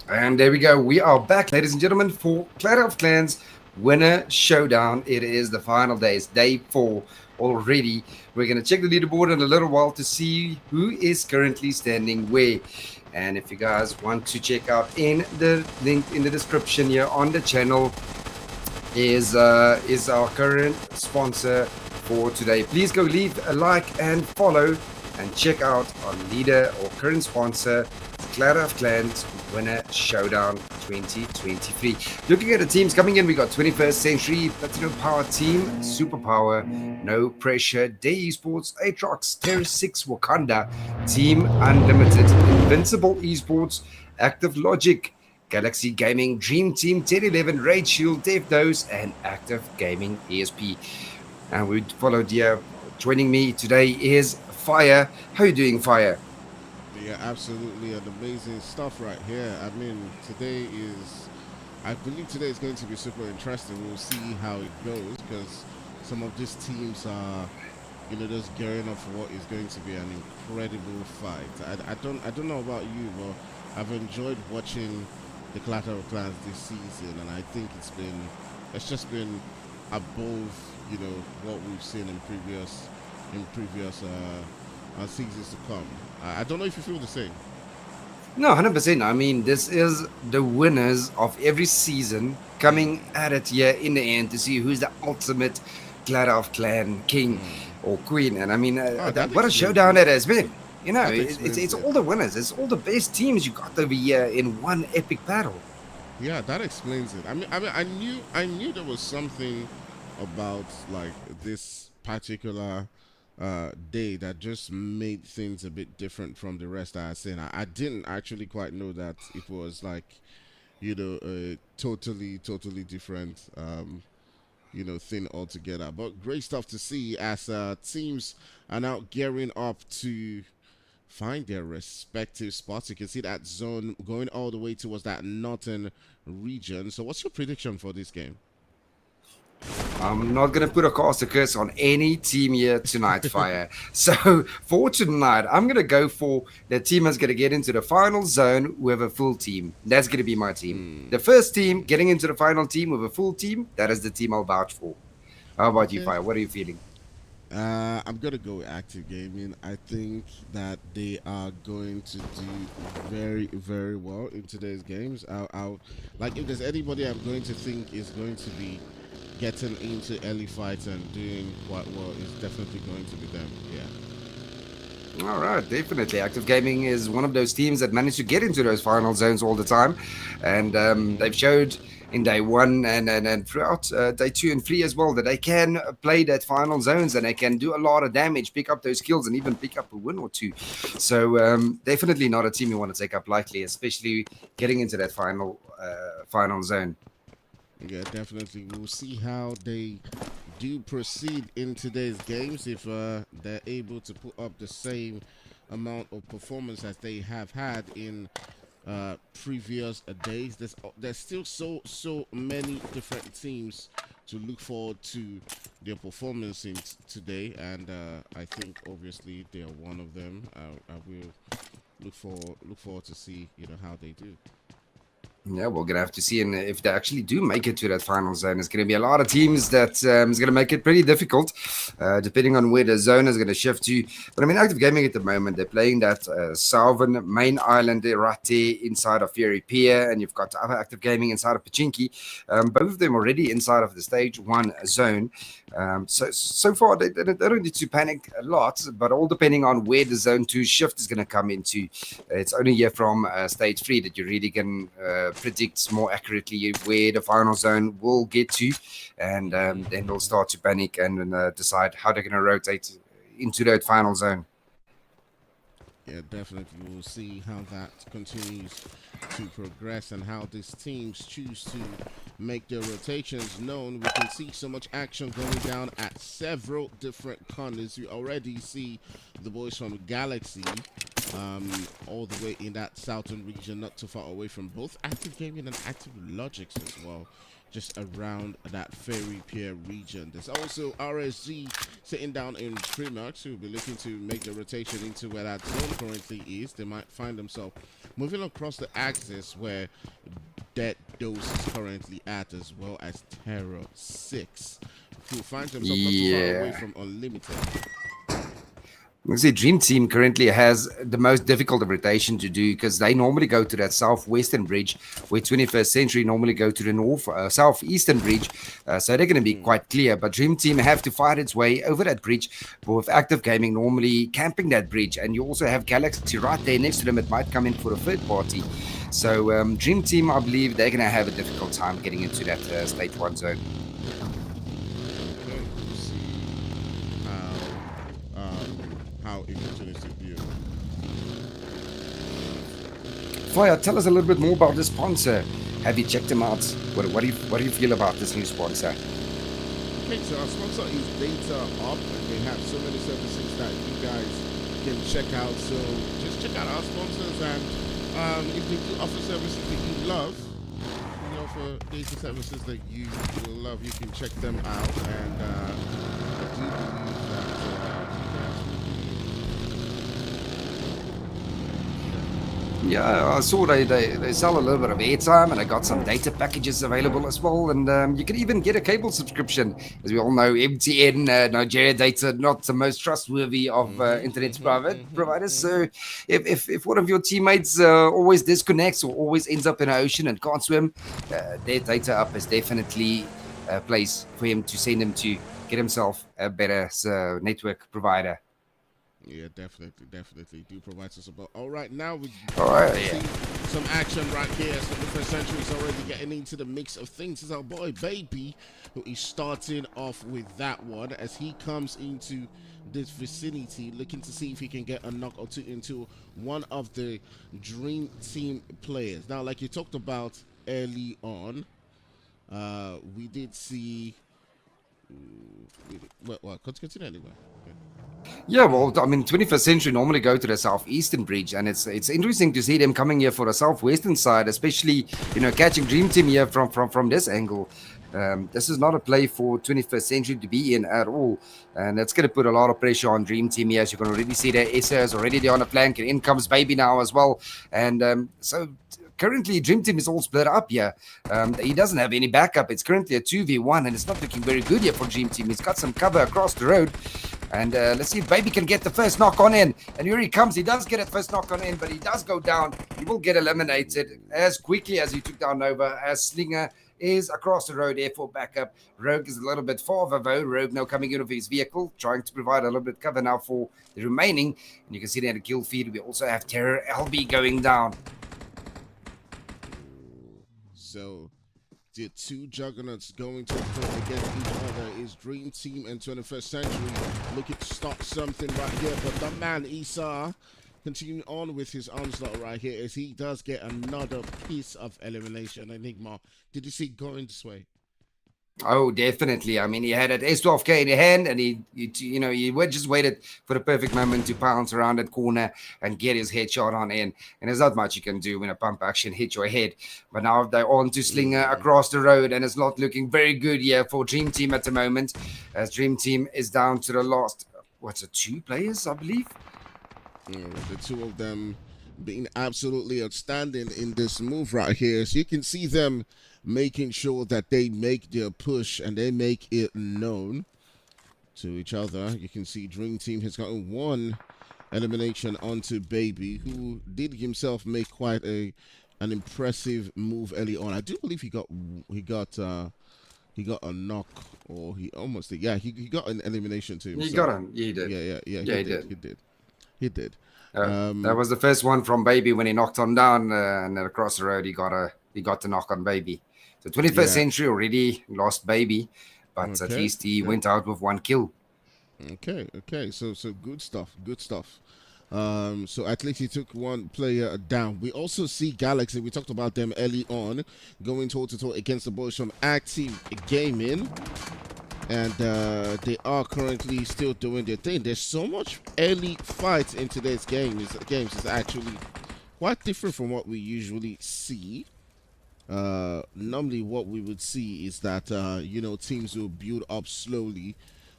And there we go. We are back, ladies and gentlemen, for Clatter of Clans Winner Showdown. It is the final day. It's day 4 already. We're going to check the leaderboard in a little while to see who is currently standing where. And if you guys want to check out in the link in the description here on the channel is our current sponsor for today. Please go leave a like and follow and check out our leader or current sponsor, Clatter of Clans Winner Showdown 2023. Looking at the teams coming in, we got 21st Century, PLATANO Power Team, Superpower, No Pressure, Day Esports, ATROX, TERRORSIX Wakanda, Team Unlimited, Invincible Esports, Active Logic, Galaxy Gaming, Dream Team, 1011, Raid Shield, DevDose, and Active Gaming ESP. And we followed here. Joining me today is Fire. How are you doing, Fire? Yeah, absolutely, and amazing stuff right here. I mean, I believe today is going to be super interesting. We'll see how it goes because some of these teams are, just gearing up for what is going to be an incredible fight. I don't know about you, but I've enjoyed watching the Clatter of Clans this season, and I think it's just been above, what we've seen in previous seasons to come. I don't know if you feel the same. No, 100%. I mean, this is the winners of every season coming Mm, at it here in the end to see who's the ultimate Clatter of Clan king mm. or queen. And I mean, Oh, that what a explains showdown it. it has been. You know, That it's explains it. all the winners. It's all the best teams you got over here in one epic battle. Yeah, that explains it. I knew there was something about like this particular day that just made things a bit different from the rest I had seen. I didn't actually quite know that it was like a totally different thing altogether. But great stuff to see as teams are now gearing up to find their respective spots. You can see that zone going all the way towards that northern region. So, what's your prediction for this game? I'm not going to put a caster curse on any team here tonight, Fire. So for tonight, I'm going to go for the team that's going to get into the final zone with a full team. That's going to be my team. Hmm. The first team getting into the final team with a full team, that is the team I'll vouch for. How about you, Okay. Fire? What are you feeling? I'm gonna go with active gaming. I think that they are going to do very well in today's games. I'll like if there's anybody I'm going to think is going to be getting into early fights and doing quite well, it's definitely going to be them. Yeah. All right, definitely. Active Gaming is one of those teams that manage to get into those final zones all the time. And they've showed in day 1 and throughout day 2 and 3 as well that they can play that final zones and they can do a lot of damage, pick up those kills, and even pick up a win or two. So definitely not a team you want to take up lightly, especially getting into that final zone. Yeah, definitely. We'll see how they do proceed in today's games if they're able to put up the same amount of performance as they have had in previous days. There's still so many different teams to look forward to their performance in today, and I think obviously they are one of them. I will look forward to see how they do. Yeah, we're gonna have to see, and if they actually do make it to that final zone, it's gonna be a lot of teams that is gonna make it pretty difficult, depending on where the zone is gonna shift to. But I mean, Active Gaming at the moment they're playing that southern main island right there inside of Fury Pier, and you've got other Active Gaming inside of Pachinki. Both of them already inside of the stage 1 zone. So far they don't need to panic a lot, but all depending on where the zone 2 shift is gonna come into. It's only here from stage 3 that you really can predict more accurately where the final zone will get to, and then they'll start to panic and decide how they're going to rotate into that final zone. Yeah, definitely. We'll see how that continues to progress and how these teams choose to make their rotations known. We can see so much action going down at several different corners. You already see the boys from Galaxy all the way in that southern region, not too far away from both Active Gaming and Active Logics as well. just around that Ferry Pier region. There's also RSG sitting down in Primax, who will be looking to make the rotation into where that zone currently is. They might find themselves moving across the axis where Dead Dose is currently at, as well as TERRORSIX, who finds himself not too far away from Unlimited. I say Dream Team currently has the most difficult of rotation to do because they normally go to that southwestern bridge, where 21st Century normally go to the southeastern bridge. So they're going to be quite clear. But Dream Team have to fight its way over that bridge, with Active Gaming normally camping that bridge. And you also have Galaxy right there next to them. It might come in for a third party. So Dream Team, I believe they're going to have a difficult time getting into that stage 1 zone. How evangelistic view. Fire, tell us a little bit more about the sponsor. Have you checked them out? What do you feel about this new sponsor? Okay, so our sponsor is DataUp, and they have so many services that you guys can check out. So just check out our sponsors, and if they do offer services that you love, you offer data services that you will love, you can check them out. And I do believe that yeah, I saw they sell a little bit of airtime, and I got some data packages available as well. And you can even get a cable subscription. As we all know, MTN, Nigeria data, not the most trustworthy of internet providers. So if one of your teammates always disconnects or always ends up in an ocean and can't swim, their DataUp is definitely a place for him to send him to get himself a better network provider. Yeah, definitely do provide some support. All right, now we see some action right here. So the first Century is already getting into the mix of things. It's our boy Baby who is starting off with that one as he comes into this vicinity, looking to see if he can get a knock or two into one of the Dream Team players. Now, like you talked about early on, we did see. Well, continue anyway. Okay. Yeah, well, I mean, 21st Century normally go to the southeastern bridge, and it's interesting to see them coming here for the southwestern side, especially, catching Dream Team here from this angle. This is not a play for 21st Century to be in at all, and it's going to put a lot of pressure on Dream Team here. As you can already see, their Essa is already there on the flank, and in comes Baby now as well, and so currently Dream Team is all split up here. He doesn't have any backup. It's currently a 2v1, and it's not looking very good here for Dream Team. He's got some cover across the road, and let's see if Baby can get the first knock on in. And here he comes. He does get a first knock on in, but he does go down. He will get eliminated as quickly as he took down Nova, as Slinger is across the road there for backup. Rogue is a little bit farther though. Rogue now coming in with his vehicle, trying to provide a little bit of cover now for the remaining. And you can see there in the kill feed, we also have Terror LB going down. So the two juggernauts going to fight against each other is Dream Team and 21st Century looking to start something right here. But the man Issa continuing on with his onslaught right here as he does get another piece of elimination. Enigma, did you see it going this way? Oh, definitely. I mean, he had an S12K in the hand, and he just waited for the perfect moment to pounce around that corner and get his headshot on in. And there's not much you can do when a pump action hits your head. But now they're on to Slinger across the road, and it's not looking very good here for Dream Team at the moment, as Dream Team is down to the last, two players, I believe? Yeah, the two of them being absolutely outstanding in this move right here. So you can see them making sure that they make their push and they make it known to each other. You can see Dream Team has gotten one elimination onto Baby, who did himself make quite an impressive move early on. I do believe he got a knock, or he almost did. Yeah, he got an elimination to himself. He got him. Yeah, he did. Yeah, he did. That was the first one from Baby when he knocked him down, and then across the road he got the knock on Baby. So 21st Century already lost Baby, but at least he went out with one kill. Okay. So good stuff. So at least he took one player down. We also see Galaxy. We talked about them early on, going toe-to-toe against the boys from Active Gaming. And they are currently still doing their thing. There's so much early fights in today's games. It's actually quite different from what we usually see. normally what we would see is that teams will build up slowly,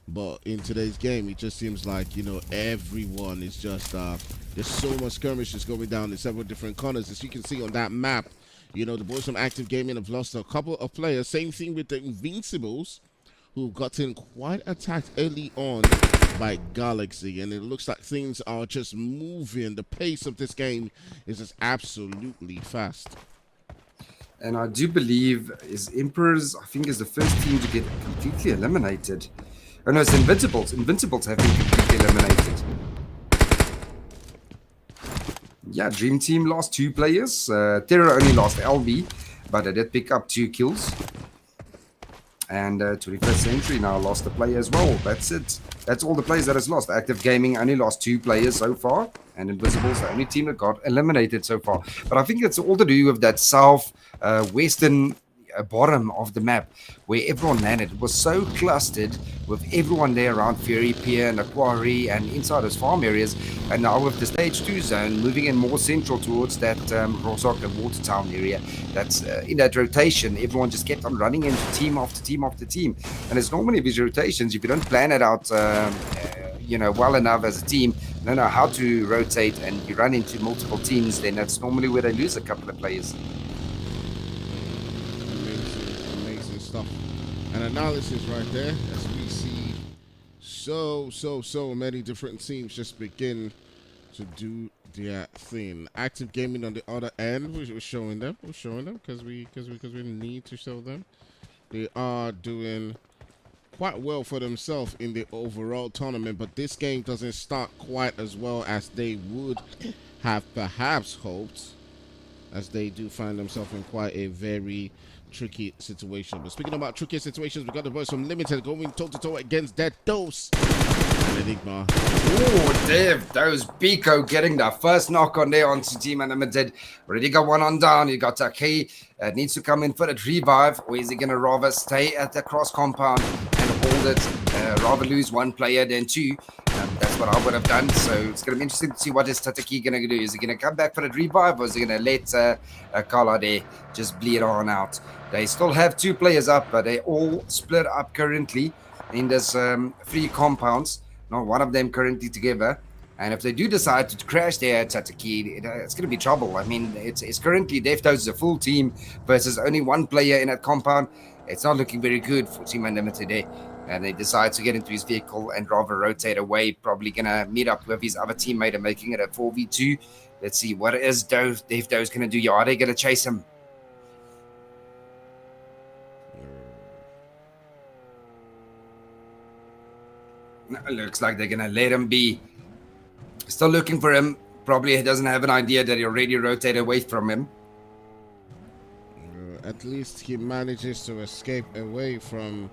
but in today's game it just seems like everyone is just there's so much skirmishes going down in several different corners. As you can see on that map, the boys from Active Gaming have lost a couple of players. Same thing with the Invincibles, who've gotten quite attacked early on by Galaxy, and it looks like things are just moving. The pace of this game is just absolutely fast. And I do believe is Emperors, I think, is the first team to get completely eliminated. Oh no, it's Invincibles. Invincibles have been completely eliminated. Yeah, Dream Team lost 2 players. Terror only lost LB, but they did pick up 2 kills. And 21st Century now lost a player as well. That's it. That's all the players that has lost. Active Gaming only lost 2 players so far. And Invincible's the only team that got eliminated so far. But I think it's all to do with that south-western bottom of the map where everyone landed. It was so clustered with everyone there around Fury Pier and the quarry and inside those farm areas. And now with the stage 2 zone moving in more central towards that Rosok and Watertown area, that's in that rotation, everyone just kept on running into team after team after team. And it's normally these rotations, if you don't plan it out well enough as a team, don't know how to rotate, and you run into multiple teams, then that's normally where they lose a couple of players. Amazing stuff. An analysis right there as we see so many different teams just begin to do their thing. Active Gaming on the other end, we're showing them because we need to show them. They are doing quite well for themselves in the overall tournament, but this game doesn't start quite as well as they would have perhaps hoped, as they do find themselves in quite a very tricky situation. But speaking about tricky situations, we got the boys from Limited going toe-to-toe against Dead Dose and Enigma. Oh, Dev, those Biko getting the first knock on there onto Team Unlimited. Already got one on down. You got Taki. Needs to come in for that revive, or is he going to rather stay at the cross compound and hold it, rather lose 1 player than 2? That's what I would have done. So it's going to be interesting to see what is Tataki going to do. Is he going to come back for that revive, or is he going to let Kala there just bleed on out? They still have 2 players up, but they all split up currently in this 3 compounds. Not one of them currently together. And if they do decide to crash there at Tataki, it's going to be trouble. I mean, it's currently Deftos is a full team versus only 1 player in that compound. It's not looking very good for Team Unlimited there. And they decide to get into his vehicle and rather rotate away. Probably going to meet up with his other teammate and making it a 4v2. Let's see, what is Deftos going to do? Are they going to chase him? Looks like they're going to let him be. Still looking for him. Probably he doesn't have an idea that he already rotated away from him. At least he manages to escape away from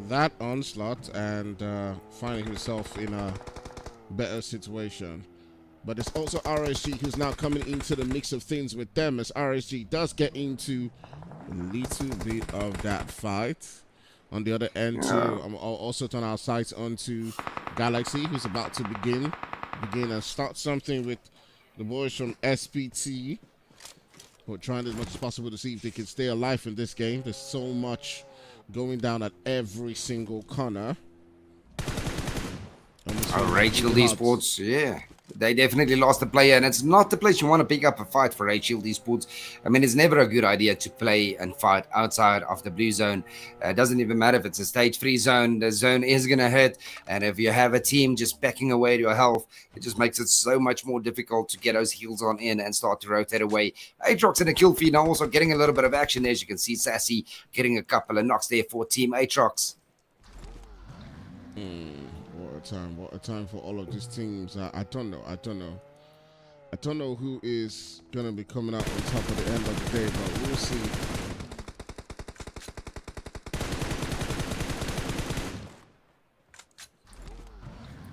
that onslaught and finding himself in a better situation. But it's also RSG who's now coming into the mix of things with them, as RSG does get into a little bit of that fight. On the other end, too, I'm also turn our sights onto Galaxy, who's about to begin and start something with the boys from SPT, who are trying as much as possible to see if they can stay alive in this game. There's so much going down at every single corner. Rachel Esports, yeah. They definitely lost a player, and it's not the place you want to pick up a fight for Rachel Esports. I mean, it's never a good idea to play and fight outside of the blue zone. It doesn't even matter if it's a stage 3 zone. The zone is going to hurt, and if you have a team just backing away to your health, it just makes it so much more difficult to get those heals on in and start to rotate away. ATROX in the kill feed now also getting a little bit of action there. As you can see, Sassy getting a couple of knocks there for Team ATROX. What a time for all of these teams. I don't know who is gonna be coming out on top at the end of the day, but we'll see.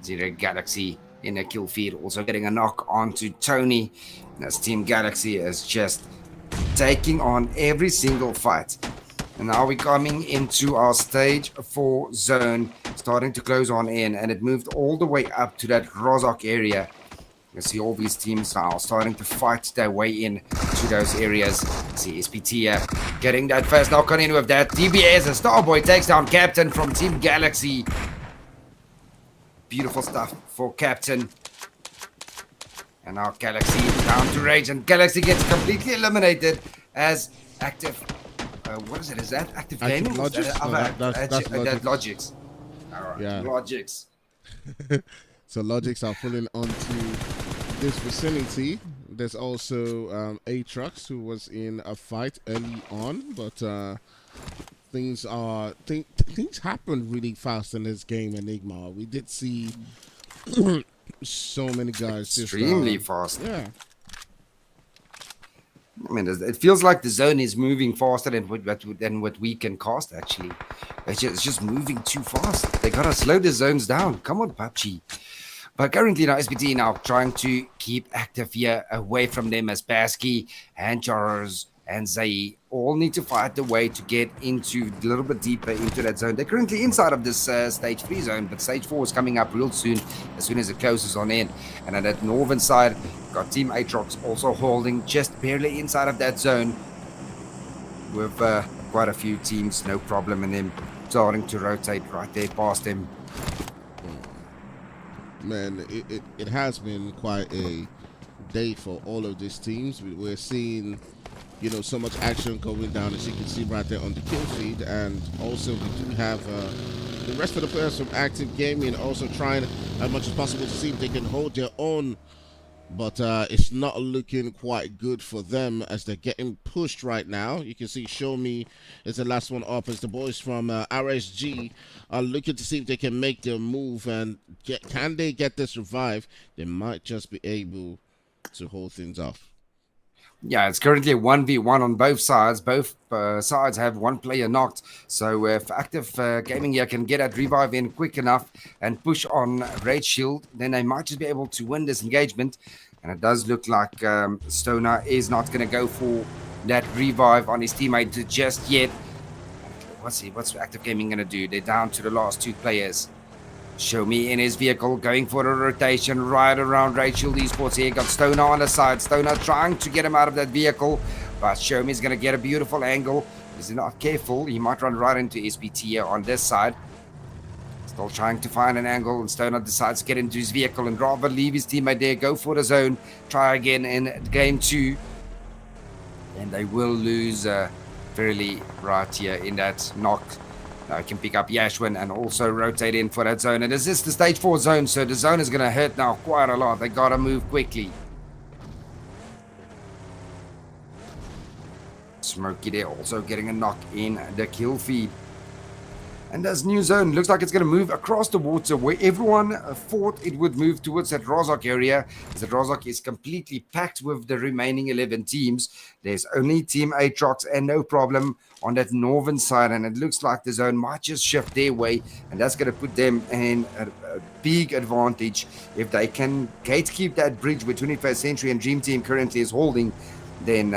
Zero Galaxy in the kill feed, also getting a knock onto Tony. As Team Galaxy is just taking on every single fight. And now we're coming into our stage 4 zone, starting to close on in, and it moved all the way up to that Rozok area. You see all these teams now starting to fight their way in to those areas. See SPT getting that first knock on in with that. DBS, a Starboy takes down Captain from Team Galaxy. Beautiful stuff for Captain. And now Galaxy down to Rage, and Galaxy gets completely eliminated as active. What is it? Is that active gaming? LOGIX? That's LOGIX. All right, yeah. LOGIX. So LOGIX are falling onto this vicinity. There's also ATROX, who was in a fight early on, but things happen really fast in this game, Enigma. We did see so many guys extremely fast. Yeah. I mean, it feels like the zone is moving faster than what we can cast, actually. It's just moving too fast. They gotta slow the zones down. Come on, PUBG. But currently now, SPT now trying to keep active here away from them as Basky and Charles and Zai all need to fight the way to get into a little bit deeper into that zone. They're currently inside of this stage 3 zone, but stage 4 is coming up real soon as it closes on in. And on that northern side, got Team Atrox also holding just barely inside of that zone with quite a few teams, no problem in them starting to rotate right there past them. Man, it has been quite a day for all of these teams. We're seeing, you know, so much action going down, as you can see right there on the kill feed, and also we do have the rest of the players from Active Gaming also trying as much as possible to see if they can hold their own, but it's not looking quite good for them as they're getting pushed right now. You can see Show Me is the last one up as the boys from RSG are looking to see if they can make their move and can they get this revive. They might just be able to hold things off. Yeah, it's currently a 1v1 on both sides. Both sides have one player knocked. So if Active Gaming here can get that revive in quick enough and push on Rage Shield, then they might just be able to win this engagement. And it does look like Stoner is not going to go for that revive on his teammate just yet. What's Active Gaming going to do? They're down to the last 2 players. Show Me in his vehicle, going for a rotation right around Rachel Esports here. Got Stoner on the side. Stoner trying to get him out of that vehicle, but Show Me is going to get a beautiful angle. If he's not careful, he might run right into SPT here on this side. Still trying to find an angle, and Stoner decides to get into his vehicle and rather leave his teammate there, go for the zone, try again in game 2. And they will lose fairly right here in that knock. Now he can pick up Yashwin and also rotate in for that zone. And this is the stage 4 zone, so the zone is going to hurt now quite a lot. They got to move quickly. Smokey there also getting a knock in the kill feed. And this new zone looks like it's going to move across the water where everyone thought it would move towards that Rozhok area. As the Rozhok is completely packed with the remaining 11 teams. There's only Team Atrox and no problem on that northern side. And it looks like the zone might just shift their way. And that's going to put them in a big advantage. If they can gatekeep that bridge where 21st Century and Dream Team currently is holding, then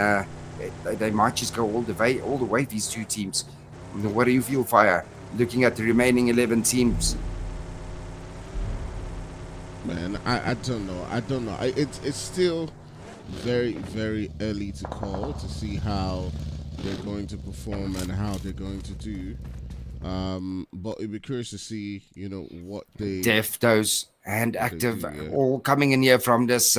they might just go all the way, these 2 teams. What do you feel, Fire? Looking at the remaining 11 teams. Man, I don't know. It's still very, very early to call to see how they're going to perform and how they're going to do. But it'd be curious to see, you know, what they... Deftos and Active all coming in here from this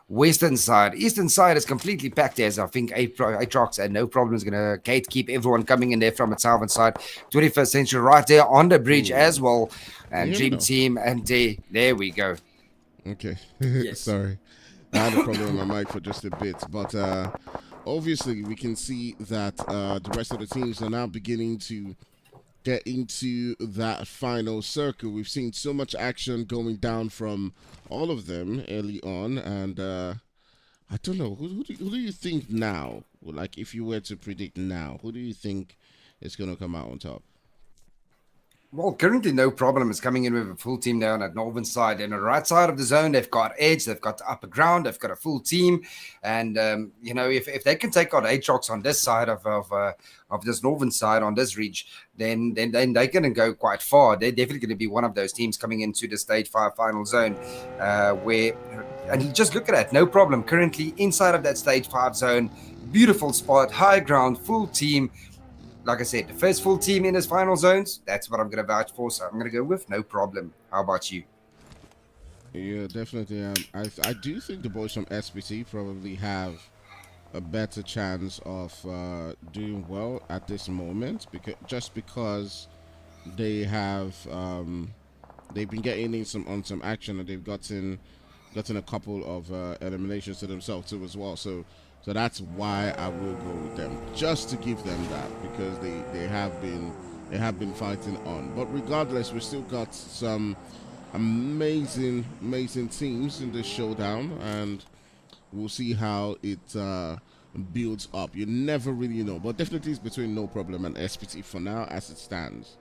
western side. Eastern side is completely packed as I think Atrox and no problem is going to gatekeep everyone coming in there from its southern side. 21st Century right there on the bridge as well. And Dream Team and there we go. Okay. Yes. Sorry. I had a problem with my mic for just a bit. But obviously we can see that the rest of the teams are now beginning to get into that final circle. We've seen so much action going down from all of them early on, and I don't know, who do you think now, like if you were to predict now, who do you think is going to come out on top? Well, currently no problem is coming in with a full team down at Northern side. And on the right side of the zone, they've got edge, they've got the upper ground, they've got a full team. And, if they can take out ATROX on this side of this Northern side, on this reach, then they're going to go quite far. They're definitely going to be one of those teams coming into the Stage 5 final zone and you just look at that, no problem. Currently inside of that Stage 5 zone, beautiful spot, high ground, full team. Like I said, the first full team in his final zones, that's what I'm going to vouch for. So I'm going to go with no problem. How about you? Yeah, definitely. I do think the boys from SPT probably have a better chance of doing well at this moment, because they have they've been getting in some action, and they've gotten a couple of eliminations to themselves too as well. So that's why I will go with them, just to give them that, because they have been fighting on. But regardless, we still got some amazing teams in this showdown, and we'll see how it builds up. You never really know, but definitely it's between No Problem and SPT for now as it stands.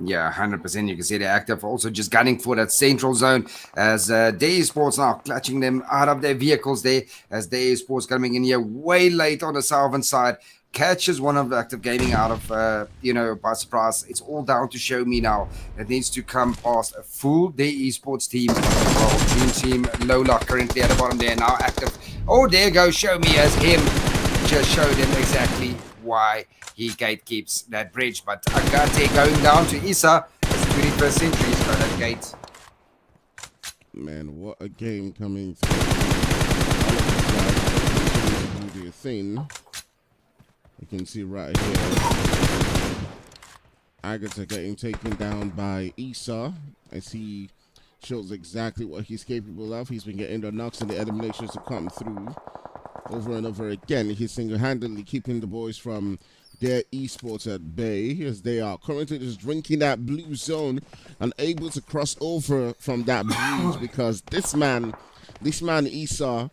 Yeah, 100%. You can see they're active, also just gunning for that central zone as DataUp Sports now clutching them out of their vehicles there, as DataUp Sports coming in here way late on the southern side. Catches one of the Active Gaming out of, by surprise. It's all down to Show Me now. It needs to come past a full DataUp Sports team. Well, Dream Team Lola currently at the bottom there, now active. Oh, there goes Show Me as him. Just showed him exactly why he gatekeeps that bridge. But Agate going down to Isa as the 21st century's got that gate. Man, what a game coming through. All of these guys do their thing. You can see right here, Agatha getting taken down by Isa as he shows exactly what he's capable of. He's been getting the knocks and the eliminations to come through over and over again. He's single-handedly keeping the boys from their esports at bay, as they are currently just drinking that blue zone and able to cross over from that breeze, because this man Isa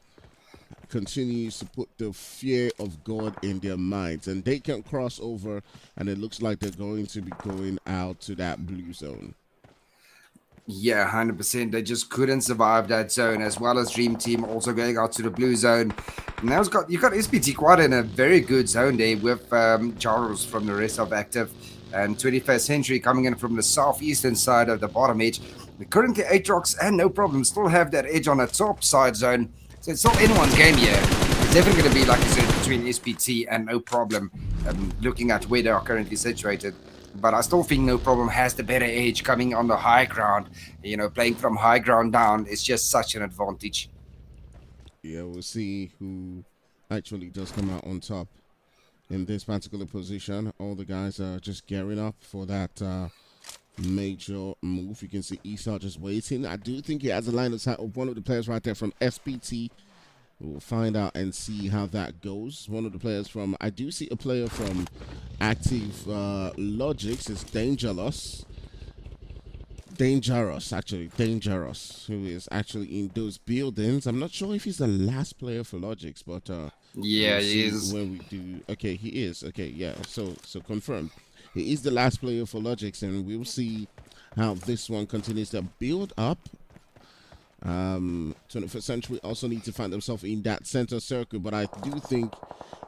continues to put the fear of God in their minds, and they can cross over, and it looks like they're going to be going out to that blue zone. Yeah, 100%. They just couldn't survive that zone, as well as Dream Team also going out to the blue zone. Now you've got SPT quite in a very good zone there with Charles from the rest of Active and 21st Century coming in from the southeastern side of the bottom edge. Currently, ATROX and No Problem still have that edge on the top side zone. So it's still anyone's game here. It's definitely going to be, like you said, between SPT and No Problem, looking at where they are currently situated. But I still think No Problem has the better edge coming on the high ground. Playing from high ground down is just such an advantage. Yeah, we'll see who actually does come out on top in this particular position. All the guys are just gearing up for that major move. You can see Esau just waiting. I do think he has a line of sight of one of the players right there from SPT. We'll find out and see how that goes. One of the players from, I do see a player from Active LOGIX is Dangerous, who is actually in those buildings. I'm not sure if he's the last player for LOGIX, but yeah, he is. When we do, okay, he is. Okay, yeah. So confirmed. He is the last player for LOGIX, and we'll see how this one continues to build up. 21st Century also need to find themselves in that center circle, but I do think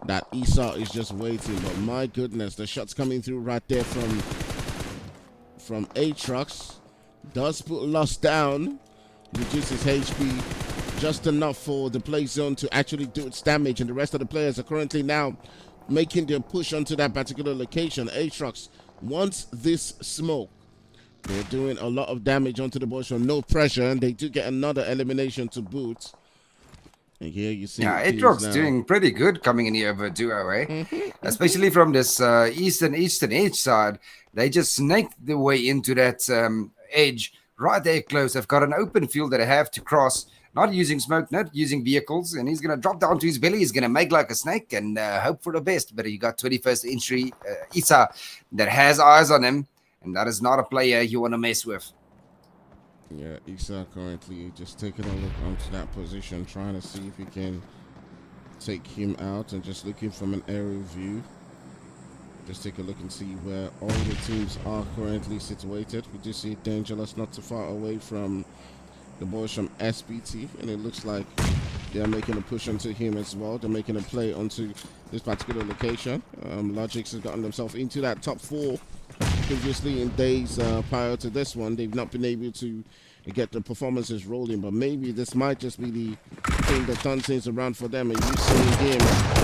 that Esau is just waiting. But my goodness, the shots coming through right there from ATROX does put Lost down, reduces HP just enough for the play zone to actually do its damage, and the rest of the players are currently now making their push onto that particular location. ATROX wants this smoke. They're doing a lot of damage onto the boys from No Pressure, and they do get another elimination to boot. And here you see, yeah, ATROX doing pretty good coming in here over duo, eh? Especially from this eastern edge side. They just snaked the way into that edge right there close. They've got an open field that they have to cross, not using smoke, not using vehicles, and he's going to drop down to his belly. He's going to make like a snake and hope for the best. But you got 21st Century Isa that has eyes on him, and that is not a player you want to mess with. Yeah, Isa currently just taking a look onto that position, trying to see if he can take him out, and just looking from an aerial view. Just take a look and see where all the teams are currently situated. We do see Dangerous not too far away from the boys from SPT, and it looks like they're making a push onto him as well. They're making a play onto this particular location. LOGIX has gotten themselves into that top 4 previously in days prior to this one. They've not been able to get the performances rolling, but maybe this might just be the thing that turns things around for them. And you seeing him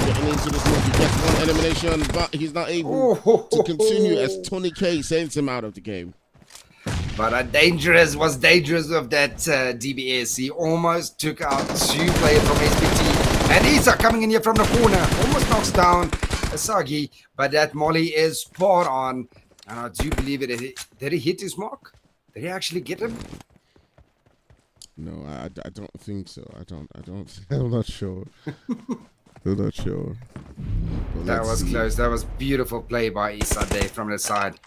getting into this move, he gets one elimination, but he's not able to continue as Tony K sends him out of the game. But Dangerous was dangerous with that DBS. He almost took out 2 players from SPT. And Isa coming in here from the corner. Almost knocks down Asagi. But that Molly is spot on. And I do believe it. Did he hit his mark? Did he actually get him? No, I don't think so. I'm not sure. I'm not sure. That was close. That was beautiful play by Isa there from the side.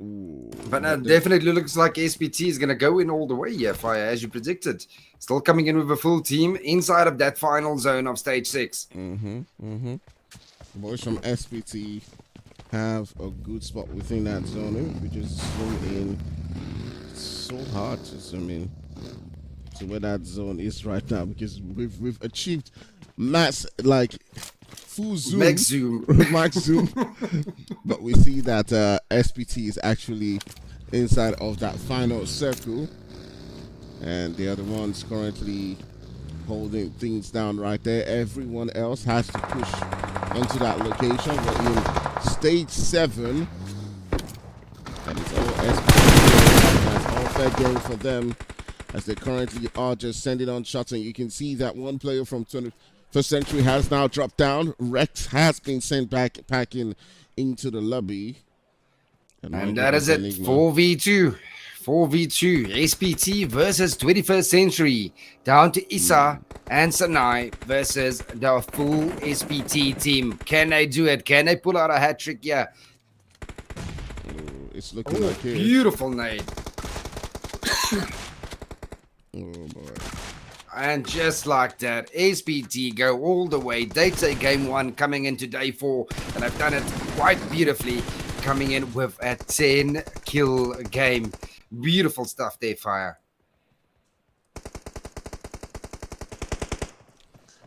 Ooh, but definitely looks like SPT is going to go in all the way here, Fire, as you predicted. Still coming in with a full team inside of that final zone of stage 6. The boys from SPT have a good spot within that zone. We just zoom in. It's so hard to zoom in to where that zone is right now, because we've achieved mass, like full zoom, max zoom, max zoom. But we see that SPT is actually inside of that final circle, and the other ones currently holding things down right there. Everyone else has to push onto that location. We're in stage 7, and it's all SPT. That's all fair game for them, as they currently are just sending on shots. And you can see that one player from 21st Century has now dropped down. Rex has been sent back packing into the lobby. And that is it. 4v2. 4v2. SPT versus 21st Century. Down to Isa and Sanai versus the full SPT team. Can they do it? Can they pull out a hat trick? Yeah. It's looking like it. Beautiful nade. Oh boy. And just like that, SPT go all the way. They take game 1 coming into day 4, and they've done it quite beautifully, coming in with a 10-kill game. Beautiful stuff there, Fire.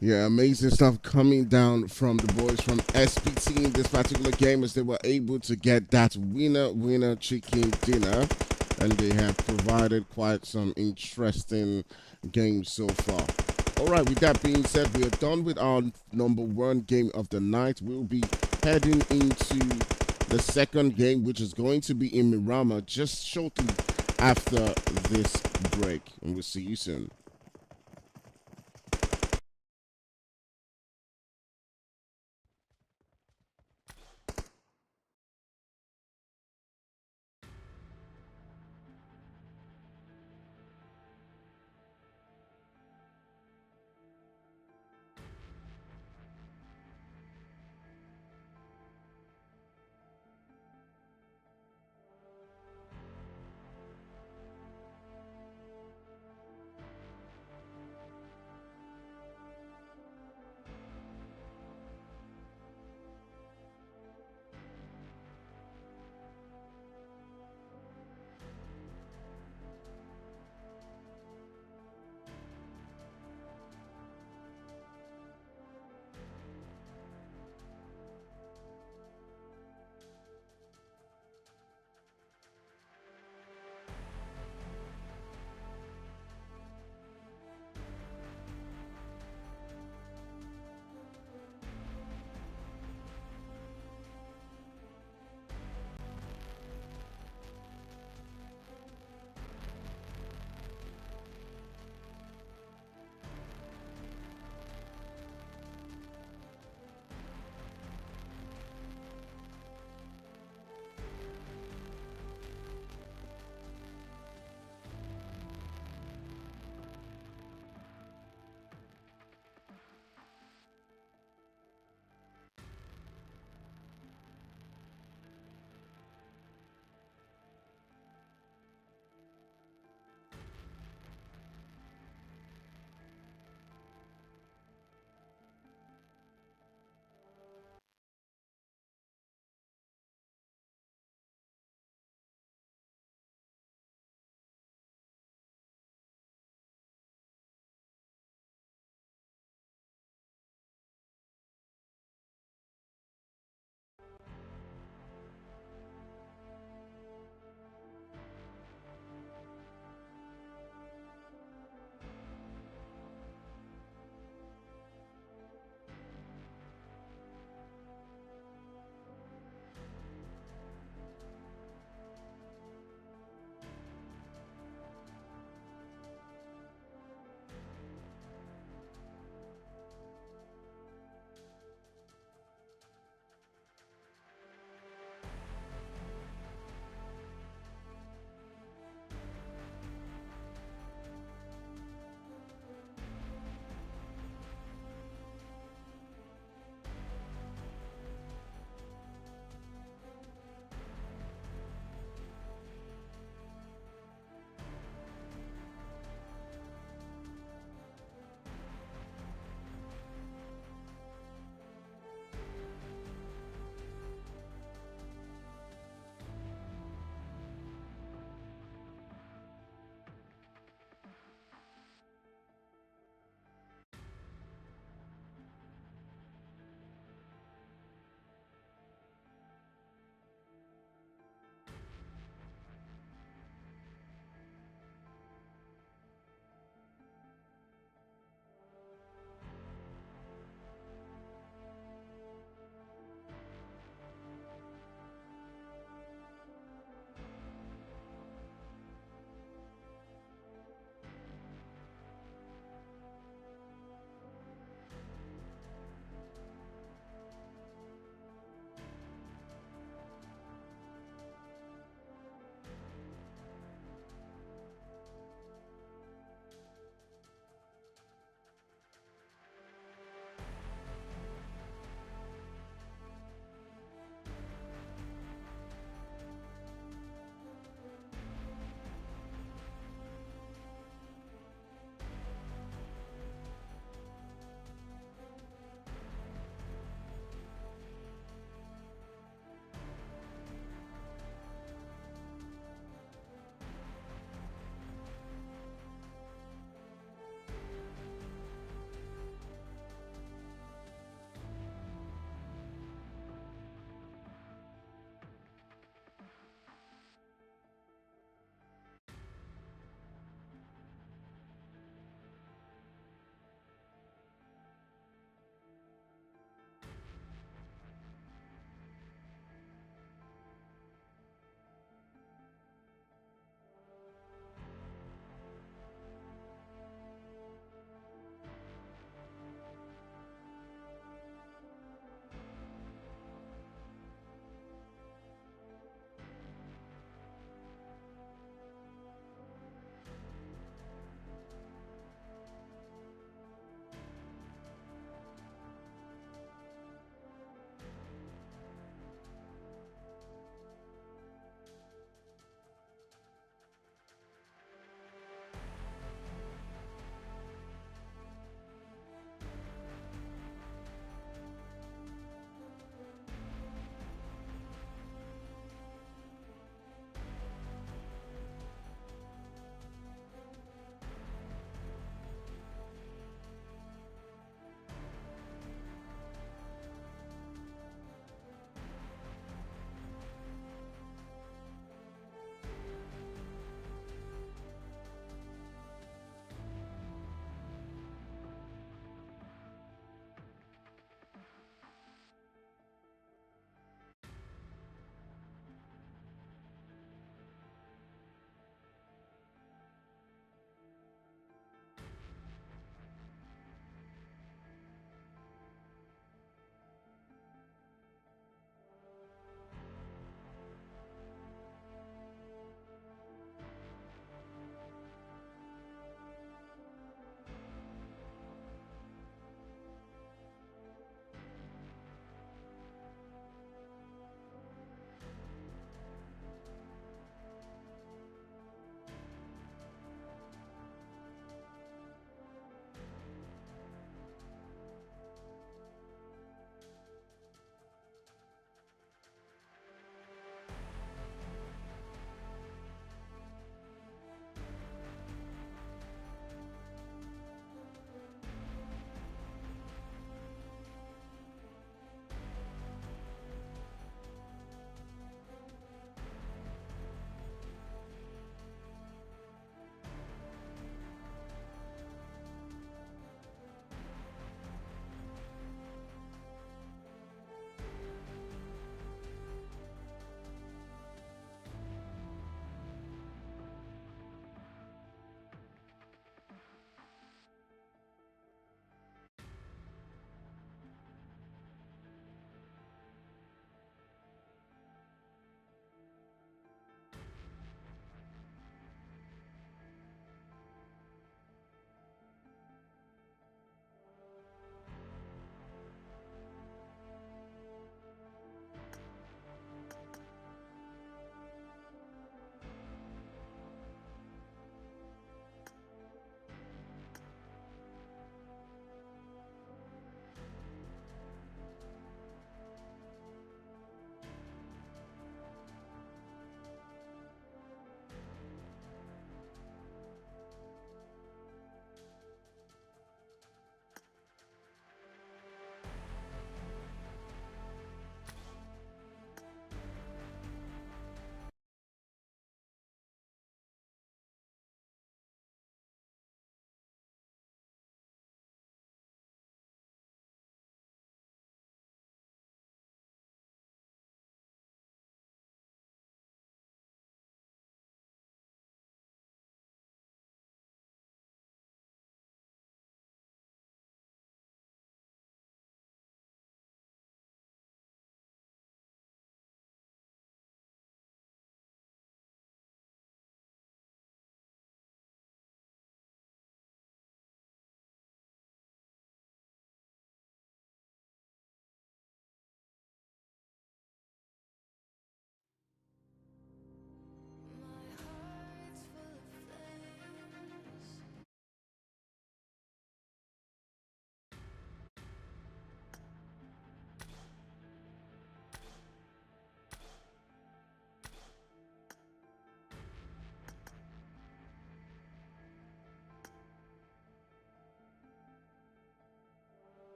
Yeah, amazing stuff coming down from the boys from SPT in this particular game, as they were able to get that winner chicken dinner, and they have provided quite some interesting games so far. All right, with that being said, we are done with our number 1 game of the night. We'll be heading into the second game, which is going to be in Mirama just shortly after this break, and we'll see you soon.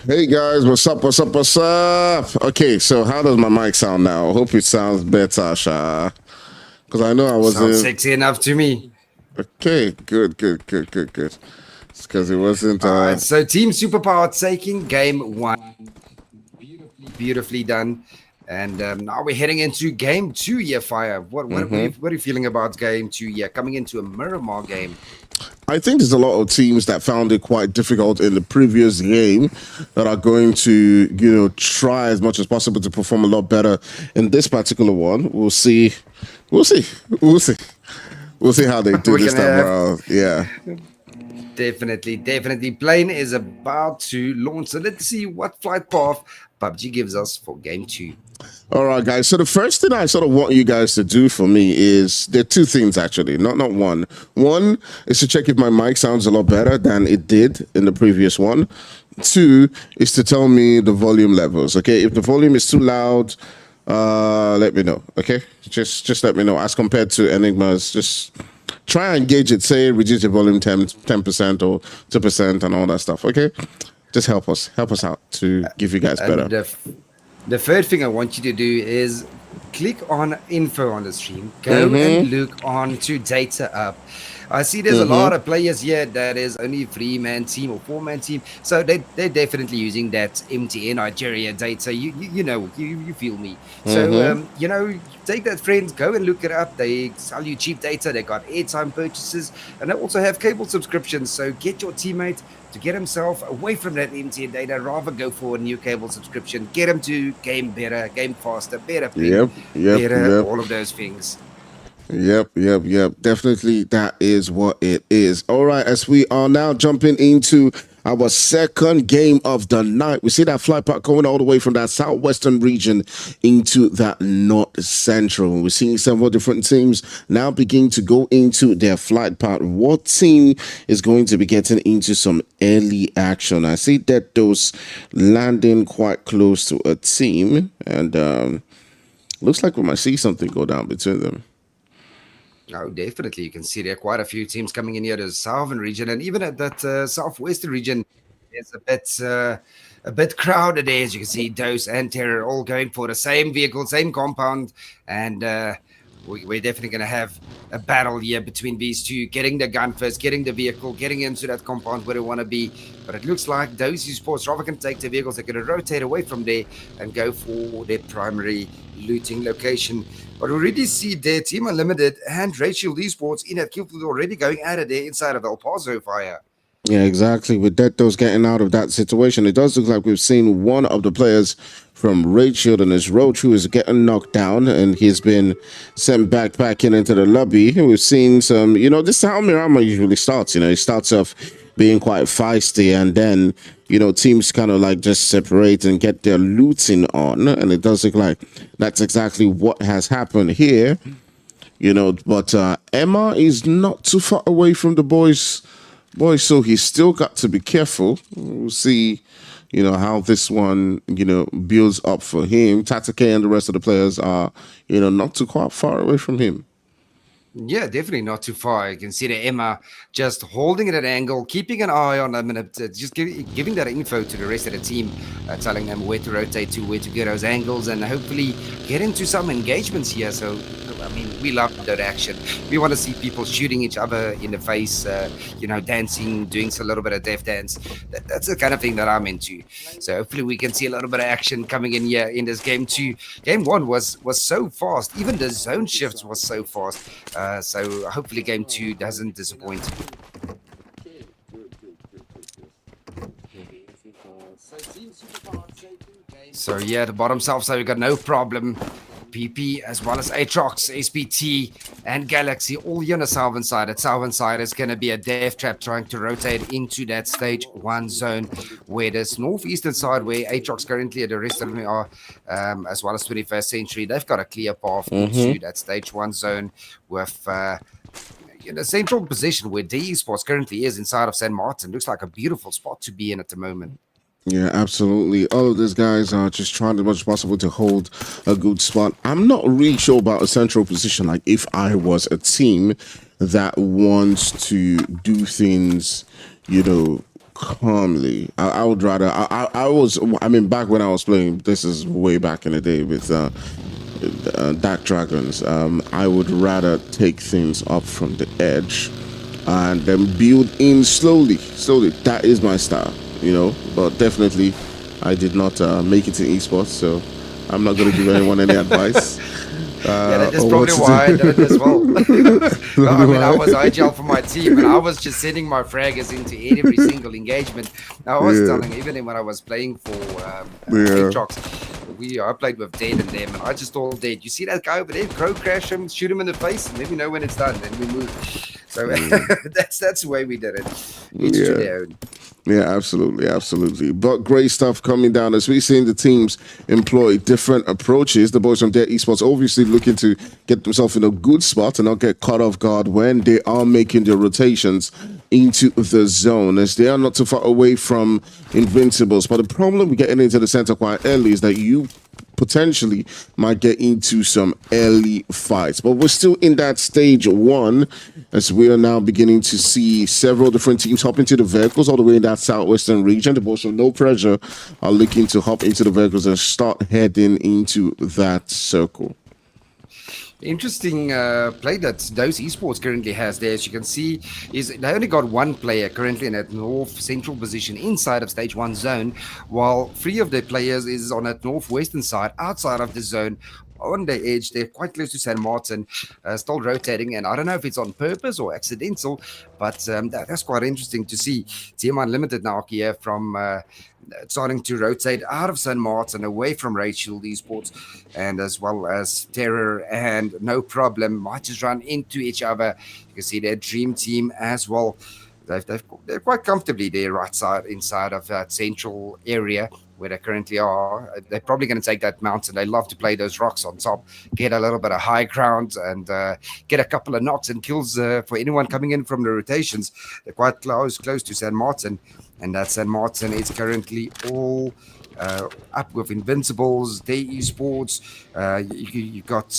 Hey guys, what's up? What's up? What's up? Okay, so how does my mic sound now? I hope it sounds better, Sha. Because I know I Sounds wasn't. sexy enough to me. Okay, good. It's because it wasn't. All right, so Team Superpower taking game one. Beautifully done. And now we're heading into game two, yeah, Fire. What are you feeling about game two, yeah, coming into a Miramar game? I think there's a lot of teams that found it quite difficult in the previous game that are going to, try as much as possible to perform a lot better in this particular one. We'll see. We'll see how they do this time around. Yeah. Definitely. Plane is about to launch. So let's see what flight path PUBG gives us for game two. All right, guys. So the first thing I sort of want you guys to do for me is there are two things actually, not one. One is to check if my mic sounds a lot better than it did in the previous one. Two is to tell me the volume levels. Okay, if the volume is too loud, let me know. Okay, just let me know. As compared to Enigma's, just try and gauge it. Say reduce the volume 10% or 2% and all that stuff. Okay, just help us out to give you guys better. The third thing I want you to do is click on info on the stream. Go and look on to DataUp. I see there's a lot of players here that is only a 3-man team or 4-man team. So they're definitely using that MTN Nigeria data. You feel me. So, take that, friends, go and look it up. They sell you cheap data. They got airtime purchases and they also have cable subscriptions. So get your teammate to get himself away from that MTN data, rather go for a new cable subscription, get him to game better, game faster, better ping, better, all of those things. Yep. Definitely, that is what it is. All right, as we are now jumping into our second game of the night, we see that flight path going all the way from that southwestern region into that north central. We're seeing several different teams now begin to go into their flight path. What team is going to be getting into some early action? I see that those landing quite close to a team, and looks like we might see something go down between them. Oh, definitely. You can see there are quite a few teams coming in here to the southern region, and even at that southwestern region, it's a bit crowded there. As you can see, Dose and Terror all going for the same vehicle, same compound, and we're definitely going to have a battle here between these two, getting the gun first, getting the vehicle, getting into that compound where they want to be. But it looks like those esports rather can take the vehicles, they're going to rotate away from there and go for their primary looting location. But we already see their Team Unlimited and Rachel Esports in that Killfield already going at it there inside of El Paso, Fire. Yeah, exactly. With Dettos getting out of that situation, it does look like we've seen one of the players from Raid Shield and his Roach who is getting knocked down, and he's been sent back into the lobby. We've seen some, this is how Miramar usually starts. It starts off being quite feisty, and then, teams kind of like just separate and get their looting on, and it does look like that's exactly what has happened here. But Emma is not too far away from the boys, so he's still got to be careful. We'll see, how this one, builds up for him. Tatake and the rest of the players are, not too quite far away from him. Yeah, definitely not too far. You can see the Emma just holding it at an angle, keeping an eye on them, and just giving that info to the rest of the team, telling them where to rotate to, where to get those angles, and hopefully get into some engagements here. So, we love that action. We want to see people shooting each other in the face, dancing, doing a little bit of death dance. That's the kind of thing that I'm into. So hopefully we can see a little bit of action coming in here in this game too. Game one was so fast. Even the zone shifts was so fast. So hopefully game two doesn't disappoint. So yeah, the bottom south side, we got no problem. PP as well as ATROX, SPT, and Galaxy all here on the southern side. At southern side is going to be a death trap trying to rotate into that stage one zone, where this northeastern side where ATROX currently, the rest of them are, as well as 21st Century, they've got a clear path into that stage one zone with the central position where DE Esports currently is inside of San Martin. Looks like a beautiful spot to be in at the moment. Yeah, absolutely. All of these guys are just trying as much as possible to hold a good spot. I'm not really sure about a central position. Like, if I was a team that wants to do things, calmly. I would rather. I mean, back when I was playing, this is way back in the day with Dark Dragons. I would rather take things up from the edge and then build in slowly. Slowly. That is my style, you know. But definitely, I did not make it in esports, so I'm not going to give anyone any advice. Yeah, that is probably why I did it as well. No, I mean, I was IGL for my team, and I was just sending my fraggers into every single engagement. I was telling, even when I was playing for ATROX, I played with Dead and them, and I just told Dead, you see that guy over there? Crow crash him, shoot him in the face, and let me know when it's done, then we move. So that's the way we did it. Each to their own. Yeah, absolutely, absolutely. But great stuff coming down as we're seeing the teams employ different approaches. The boys from Dare Esports obviously looking to get themselves in a good spot and not get caught off guard when they are making their rotations into the zone, as they are not too far away from Invincibles. But the problem with getting into the center quite early is that you potentially might get into some early fights, but we're still in that stage one, as we are now beginning to see several different teams hop into the vehicles all the way in that southwestern region. The boys from No Pressure are looking to hop into the vehicles and start heading into that circle. Interesting play that Dose Esports currently has there, as you can see, is they only got one player currently in that north central position inside of stage 1 zone, while 3 of their players is on that northwestern side outside of the zone. On the edge, they're quite close to San Martin, still rotating, and I don't know if it's on purpose or accidental, but that's quite interesting to see. Team Unlimited now here from starting to rotate out of San Martin, away from Rachel Esports, and as well as Terror and No Problem might just run into each other. You can see their Dream Team as well. They're quite comfortably there right side inside of that central area where they currently are. They're probably going to take that mountain. They love to play those rocks on top, get a little bit of high ground, and get a couple of knocks and kills for anyone coming in from the rotations. They're quite close to San Martin, and that San Martin is currently all up with Invincibles, Day Esports. You got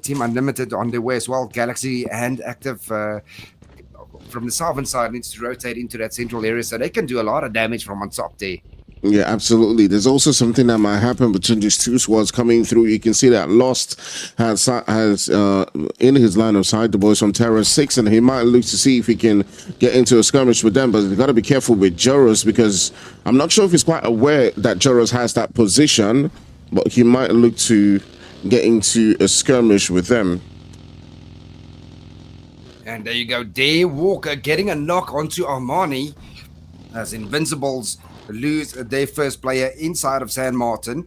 Team Unlimited on their way as well, Galaxy and Active. From the southern side needs to rotate into that central area, so they can do a lot of damage from on top there. Yeah, absolutely. There's also something that might happen between these two squads coming through. You can see that Lost has in his line of sight the boys from TERRORSIX, and he might look to see if he can get into a skirmish with them. But you got to be careful with Joros, because I'm not sure if he's quite aware that Joros has that position, but he might look to get into a skirmish with them. And there you go, Dare Walker getting a knock onto Armani as Invincibles lose their first player inside of San Martin.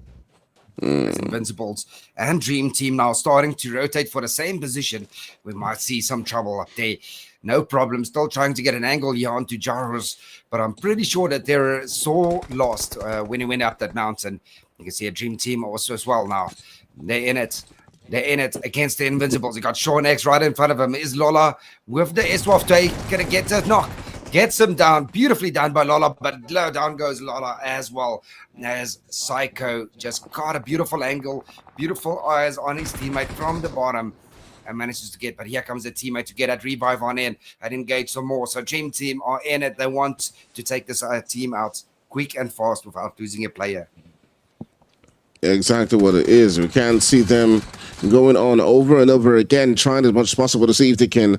As Invincibles and Dream Team now starting to rotate for the same position. We might see some trouble up there. No problem, still trying to get an angle here onto Jaros, but I'm pretty sure that they're so lost when he went up that mountain. You can see a Dream Team also as well now. They're in it. They're in it against the Invincibles. You got Sean X right in front of him. Is Lola with the S-Waft going to get that knock? Gets him down. Beautifully done by Lola, but low down goes Lola as well as Psycho. Just got a beautiful angle, beautiful eyes on his teammate from the bottom and manages to get, but here comes the teammate to get that revive on in and engage some more. So Dream Team are in it. They want to take this team out quick and fast without losing a player. Exactly what it is. We can see them going on over and over again, trying as much as possible to see if they can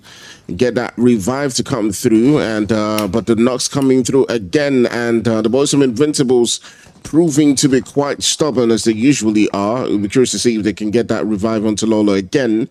get that revive to come through. And but the knocks coming through again, and the boys from Invincibles proving to be quite stubborn as they usually are. We'll be curious to see if they can get that revive onto Lola again.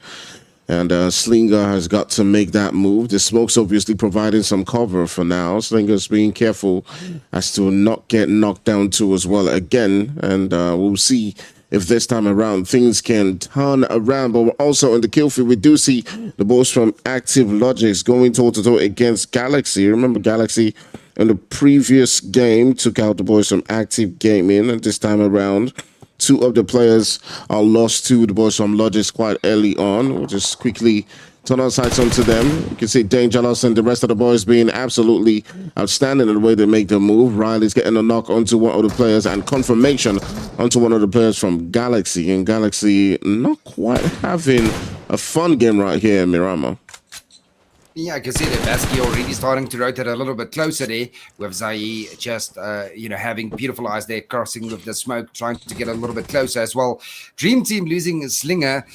And Slinger has got to make that move. The smoke's obviously providing some cover for now. Slinger's being careful as to not get knocked down too as well again. And we'll see if this time around things can turn around. But also in the kill field, we do see the boys from Active LOGIX going toe-to-toe against Galaxy. Remember, Galaxy in the previous game took out the boys from Active Gaming, and this time around, 2 of the players are lost to the boys from LOGIX quite early on. We'll just quickly turn our sights onto them. You can see Dangerous and the rest of the boys being absolutely outstanding in the way they make the move. Riley's getting a knock onto one of the players and confirmation onto one of the players from Galaxy. And Galaxy not quite having a fun game right here, Mirama. Yeah, I can see that Basky already starting to rotate a little bit closer there, with Zai just, having beautiful eyes there, crossing with the smoke, trying to get a little bit closer as well. Dream Team losing a Slinger.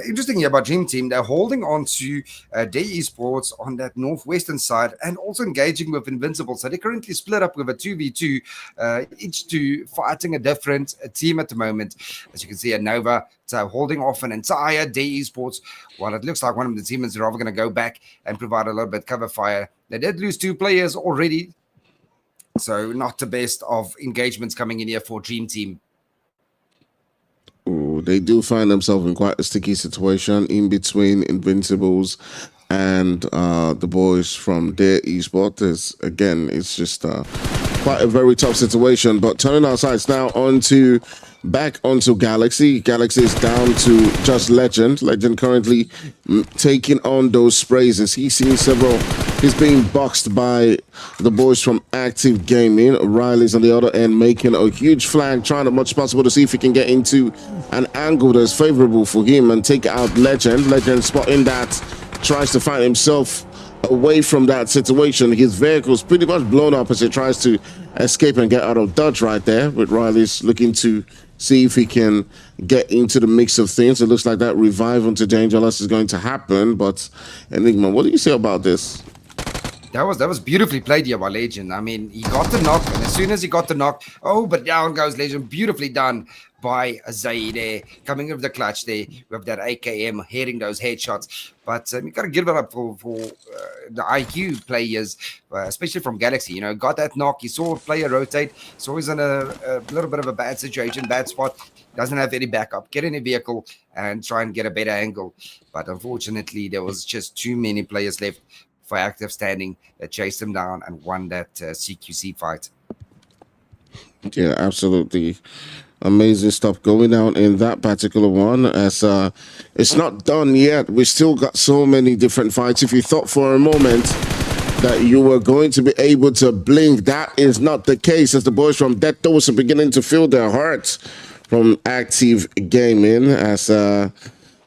Interesting here about Dream Team, they're holding on to Day Esports on that northwestern side and also engaging with Invincibles. So they're currently split up with a 2v2, each two fighting a different team at the moment. As you can see, Nova holding off an entire Day Esports, while it looks like one of the teams are going to go back and provide a little bit cover fire. They did lose 2 players already, so not the best of engagements coming in here for Dream Team. Ooh, they do find themselves in quite a sticky situation in between Invincibles and the boys from their esports. Again, it's just quite a very tough situation. But turning our sights now back onto Galaxy. Galaxy is down to just Legend. Legend currently taking on those sprays as he's seen several. He's being boxed by the boys from Active Gaming. Riley's on the other end making a huge flank, trying as much as possible to see if he can get into an angle that's favorable for him and take out Legend. Legend spotting that, tries to find himself away from that situation. His vehicle's pretty much blown up as he tries to escape and get out of dodge right there, with Riley's looking to see if he can get into the mix of things. It looks like that revive onto Dangerous is going to happen, but Enigma, what do you say about this? That was beautifully played here by Legend. I mean, he got the knock, and as soon as he got the knock, but down goes Legend. Beautifully done by Zaid there, coming with the clutch there with that AKM, hitting those headshots. But you got to give it up for the IQ players, especially from Galaxy. Got that knock. He saw a player rotate. So he's in a little bit of a bad situation, bad spot. Doesn't have any backup. Get in a vehicle and try and get a better angle. But unfortunately, there was just too many players left for Active standing that chased him down and won that CQC fight. Yeah, absolutely. Amazing stuff going down in that particular one, as it's not done yet. We still got so many different fights. If you thought for a moment that you were going to be able to blink, that is not the case, as the boys from DataUp are beginning to feel their hearts from Active Gaming, as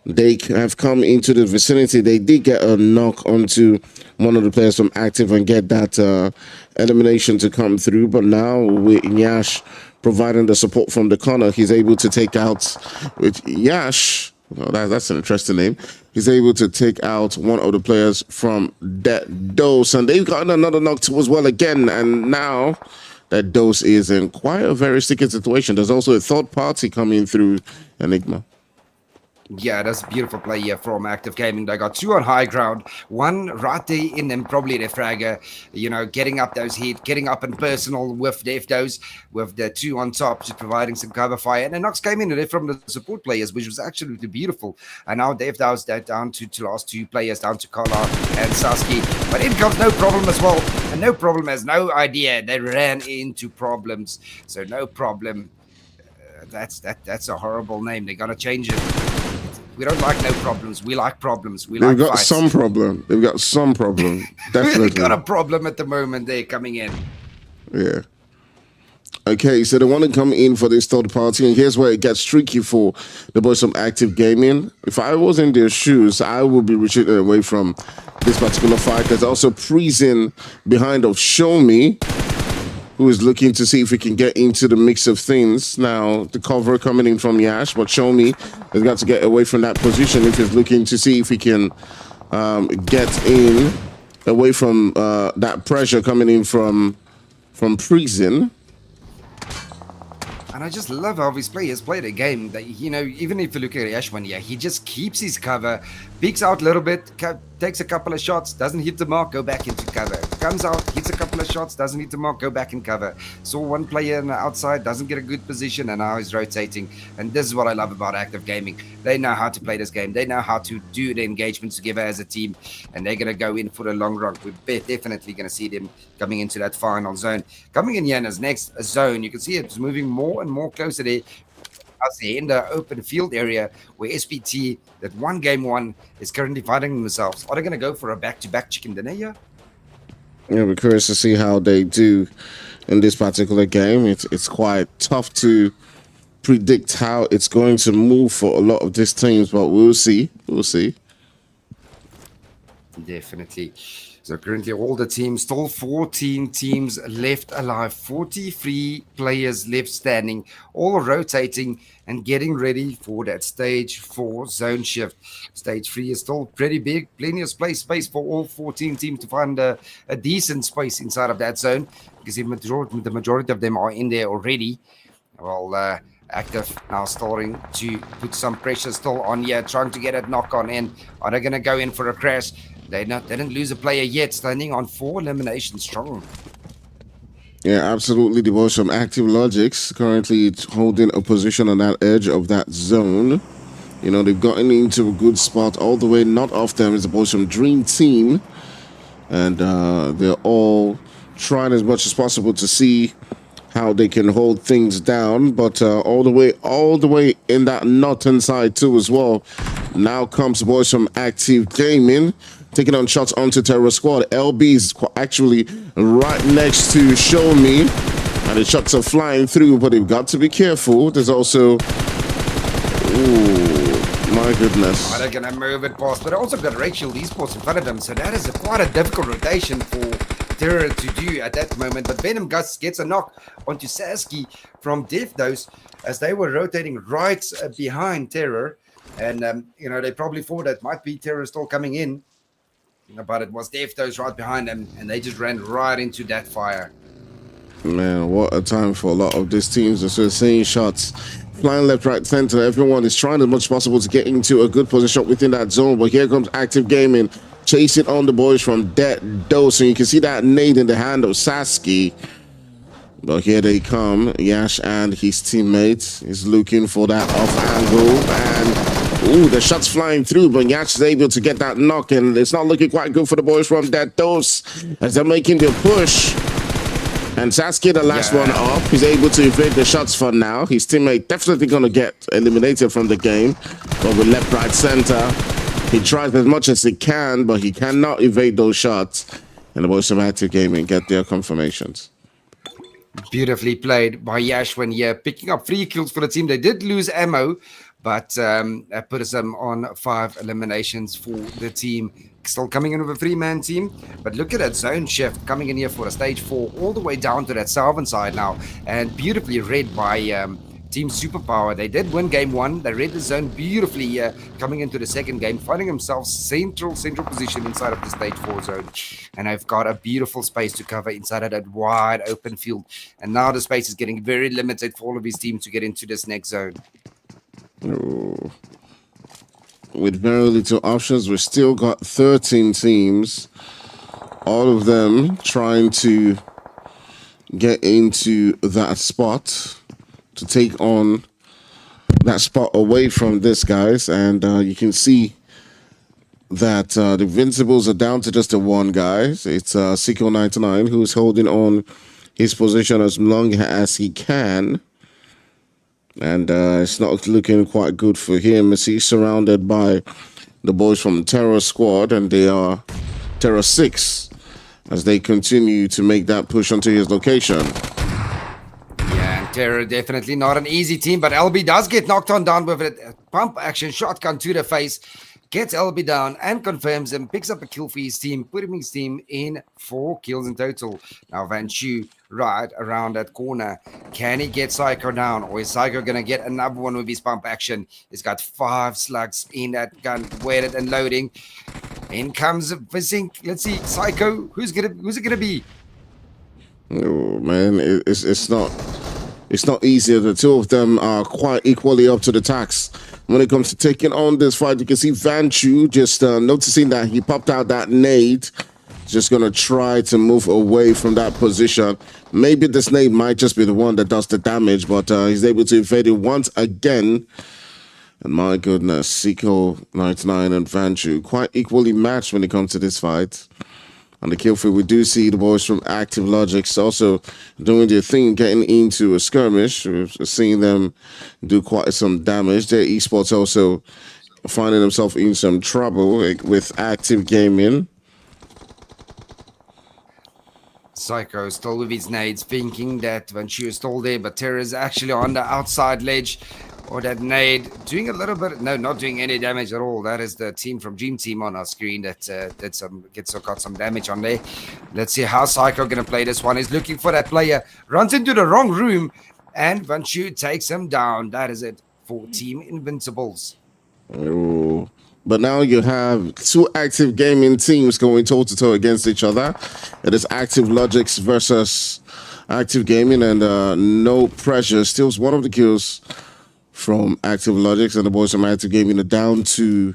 they have come into the vicinity. They did get a knock onto one of the players from Active and get that elimination to come through. But now with Yash providing the support from the corner, he's able to take out with Yash. Well, that's an interesting name. He's able to take out one of the players from that dose, and they've gotten another knock too as well again. And now that dose is in quite a very sticky situation. There's also a third party coming through, Enigma. Yeah, that's a beautiful play here from Active Gaming. They got 2 on high ground, 1 right there in them, probably the fragger, getting up those hit, getting up in personal with Defdos, with the 2 on top, just providing some cover fire. And the knocks came in there from the support players, which was absolutely beautiful. And now Defdos down to last 2 players, down to Kala and Sasuke. But in comes No Problem as well. And No Problem has no idea. They ran into problems. So No Problem, that's a horrible name. They're going to change it. We don't like no problems. We like problems. They've got fights. Some problem. They've got some problem. Definitely. They've got a problem at the moment. They're coming in. Yeah. Okay, so they want to come in for this third party, and here's where it gets tricky for the boys from Active Gaming. If I was in their shoes, I would be retreating away from this particular fight. There's also Prison behind of Show Me, who is looking to see if we can get into the mix of things. Now, the cover coming in from Yash, but Show Me has got to get away from that position if he's looking to see if he can get in away from that pressure coming in from Prison. And I just love how his players play the game. That, even if you look at Ashwan, he just keeps his cover, peeks out a little bit, takes a couple of shots, doesn't hit the mark, go back into cover. Comes out, hits a couple of shots, doesn't hit the mark, go back in cover. Saw one player on the outside, doesn't get a good position, and now he's rotating. And this is what I love about Active Gaming. They know how to play this game. They know how to do the engagements together as a team, and they're going to go in for the long run. We're definitely going to see them coming into that final zone. Coming in here in his next zone, you can see it's moving more and more closer there. In the open field area where SPT, that one game one, is currently fighting themselves. Are they going to go for a back-to-back chicken dinner here? Yeah, we're curious to see how they do in this particular game. It's quite tough to predict how it's going to move for a lot of these teams, but we'll see. We'll see. Definitely. So currently all the teams, still 14 teams left alive, 43 players left standing, all rotating and getting ready for that stage 4 zone shift. Stage 3 is still pretty big, plenty of space for all 14 teams to find a decent space inside of that zone, because the majority of them are in there already. Well, Active now starting to put some pressure still on here, trying to get a knock on in. Are they going to go in for a crash? They didn't lose a player yet, standing on 4 eliminations strong. Yeah, absolutely. The boys from Active LOGIX currently holding a position on that edge of that zone. You know, they've gotten into a good spot all the way. Not off them is the boys from Dream Team. And they're all trying as much as possible to see how they can hold things down, but all the way in that northern side too as well. Now comes the boys from Active Gaming, taking on shots onto Terror Squad. LB's actually right next to Show Me, and the shots are flying through, but they've got to be careful. There's also, ooh, my goodness. They're gonna move it past, but also got Rachel Esports in front of them, so that is quite a difficult rotation for Terror to do at that moment. But Venom Gus gets a knock onto Sasky from DevDose as they were rotating right behind Terror, and they probably thought that might be Terror still coming in, but it was DevDose right behind them, and they just ran right into that fire. Man, what a time for a lot of these teams. As we're seeing shots flying left, right, center. Everyone is trying as much as possible to get into a good position within that zone, but here comes Active Gaming, chasing on the boys from DevDose, and you can see that nade in the hand of Sasky. But here they come. Yash and his teammates is looking for that off angle, and ooh, the shots flying through, but Yash is able to get that knock, and it's not looking quite good for the boys from DevDose as they're making their push. And Sasky, the last one up, he's able to evade the shots for now. His teammate definitely going to get eliminated from the game, but with left, right, center, he tries as much as he can, but he cannot evade those shots. And the boys from Active Gaming get their confirmations. Beautifully played by Yashwin here, picking up 3 kills for the team. They did lose ammo, but that puts them on 5 eliminations for the team. Still coming in with a 3-man team, but look at that zone shift coming in here for a stage 4, all the way down to that southern side now, and beautifully read by Team Superpower. They did win game 1. They read the zone beautifully here, coming into the second game, finding themselves central position inside of the stage 4 zone, and they've got a beautiful space to cover inside of that wide open field. And now the space is getting very limited for all of his teams to get into this next zone. Ooh. With very little options, we've still got 13 teams, all of them trying to get into that spot to take on that spot away from this, guys. And you can see that the Invincibles are down to just the one, guys. It's Seco99 who's holding on his position as long as he can. And it's not looking quite good for him as he's surrounded by the boys from Terror Squad, and they are TERRORSIX as they continue to make that push onto his location. Yeah, and Terror definitely not an easy team, but LB does get knocked on down with a pump action shotgun to the face. Gets LB down and confirms him, picks up a kill for his team, putting his team in 4 kills in total. Now Van Shu right around that corner. Can he get Psycho down, or is Psycho going to get another one with his pump action? He's got 5 slugs in that gun, weighted and loading. In comes Vizink. Let's see, Psycho. Who's it gonna be? Oh man, it's not easy. The two of them are quite equally up to the task when it comes to taking on this fight. You can see Van Chu just noticing that he popped out that nade. Just going to try to move away from that position. Maybe this nade might just be the one that does the damage, but he's able to evade it once again. And my goodness, Seco99 and Van Chu quite equally matched when it comes to this fight. On the kill field, we do see the boys from Active LOGIX also doing their thing, getting into a skirmish. We're seeing them do quite some damage. Their esports also finding themselves in some trouble with Active Gaming. Psycho still with his nades, thinking that Van Shu is still there, but Terror is actually on the outside ledge. Or that nade doing a little bit, no, not doing any damage at all. That is the team from Dream Team on our screen that got some damage on there. Let's see how Psycho gonna play this one. He's looking for that player, runs into the wrong room, and Vanshu takes him down. That is it for Team Invincibles. Oh. But now you have two active gaming teams going toe-to-toe against each other. It is Active LOGIX versus Active Gaming, and no pressure steals one of the kills from Active LOGIX, and the boys from Active Gaming are down to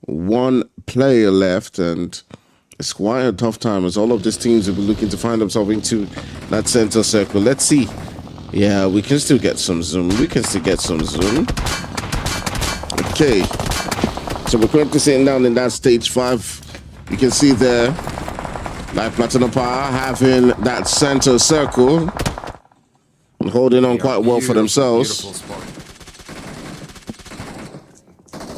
one player left, and it's quite a tough time as all of these teams will be looking to find themselves into that center circle. Let's see. Yeah, we can still get some zoom. Okay. So we're currently sitting down in that stage 5. You can see there, like PLATANO Power having that center circle and holding on quite well for themselves. Beautiful spot.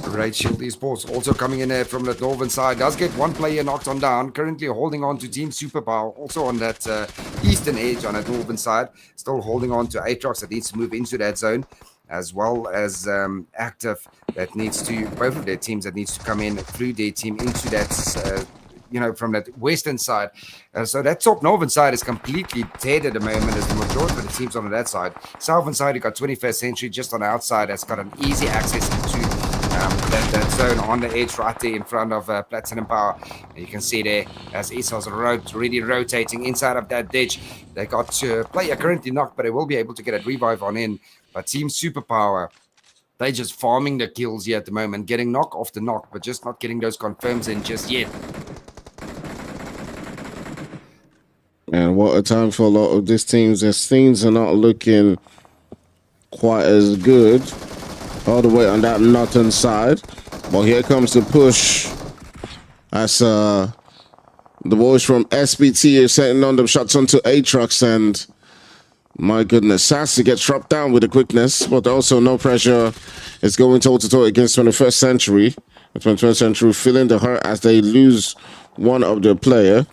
Great Shield Esports also coming in there from the northern side. Does get one player knocked on down. Currently holding on to Team Superpower. Also on that eastern edge on that northern side. Still holding on to ATROX that needs to move into that zone. As well as Active that needs to, both of their teams that needs to come in through their team into that, from that western side. So that top northern side is completely dead at the moment as the majority of the teams on that side. Southern side, you got 21st Century just on the outside that's got an easy access into that zone on the edge right there in front of Platinum Power. And you can see there as Esau's really rotating inside of that ditch. They got player currently knocked, but they will be able to get a revive on in. But Team Superpower, they're just farming the kills here at the moment, getting knock after knock, but just not getting those confirms in just yet. And what a time for a lot of these teams, as things are not looking quite as good all the way on that northern side. Well, here comes the push as the boys from SBT are setting on them shots onto ATROX, and my goodness, Sassy gets dropped down with the quickness, but also no pressure is going toe-to-toe against 21st Century. The 21st Century feeling the hurt as they lose one of their player.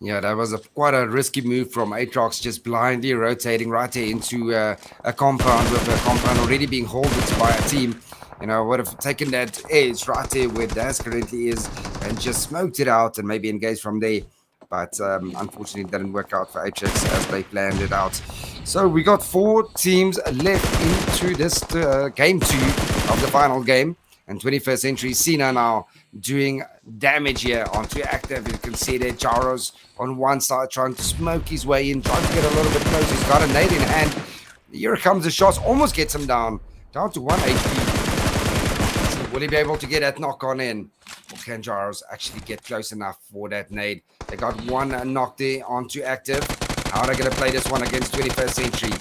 Yeah, that was quite a risky move from ATROX, just blindly rotating right there into a compound, with a compound already being held by a team. Would have taken that edge right there where Das currently is and just smoked it out and maybe engaged from there. But unfortunately, it didn't work out for ATROX as they planned it out. So we got 4 teams left into this game 2 of the final game. And 21st Century Cena now doing damage here onto Active. You can see there, Jaros on one side trying to smoke his way in, trying to get a little bit close. He's got a nade in hand. Here comes the shots, almost gets him down to 1 HP. So will he be able to get that knock on in? Or can Jaros actually get close enough for that nade? They got one knock there onto Active. How are they going to play this one against 21st Century?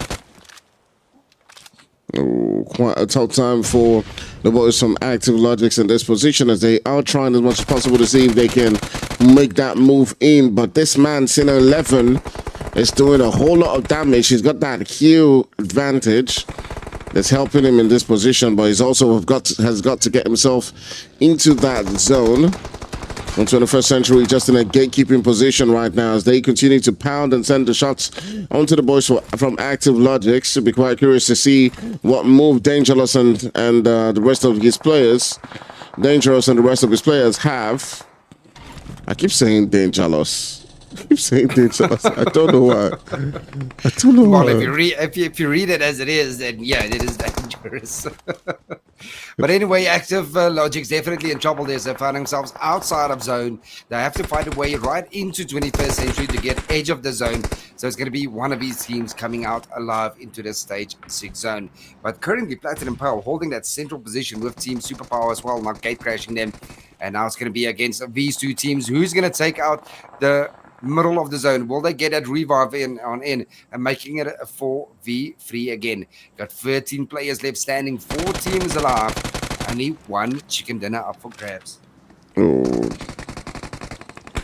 Oh, quite a tough time for the boys from Active LOGIX in this position, as they are trying as much as possible to see if they can make that move in. But this man, Cena 11, is doing a whole lot of damage. He's got that heal advantage that's helping him in this position, but he's also has got to get himself into that zone. On 21st Century, just in a gatekeeping position right now as they continue to pound and send the shots onto the boys from Active LOGIX. Should be quite curious to see what move Dangerous and the rest of his players, have. I keep saying Dangerous. I don't know why. Well, if you read it as it is, then yeah, it is dangerous. But anyway, Active LOGIX definitely in trouble there. They find themselves outside of zone. They have to find a way right into 21st Century to get edge of the zone. So it's going to be one of these teams coming out alive into this stage 6 zone. But currently, Platinum Power holding that central position with Team Superpower as well, not gate crashing them. And now it's going to be against these 2 teams. Who's going to take out the middle of the zone? Will they get that revive in and making it a 4v3 again? Got 13 players left standing, 4 teams alive, only 1 chicken dinner up for grabs. Oh.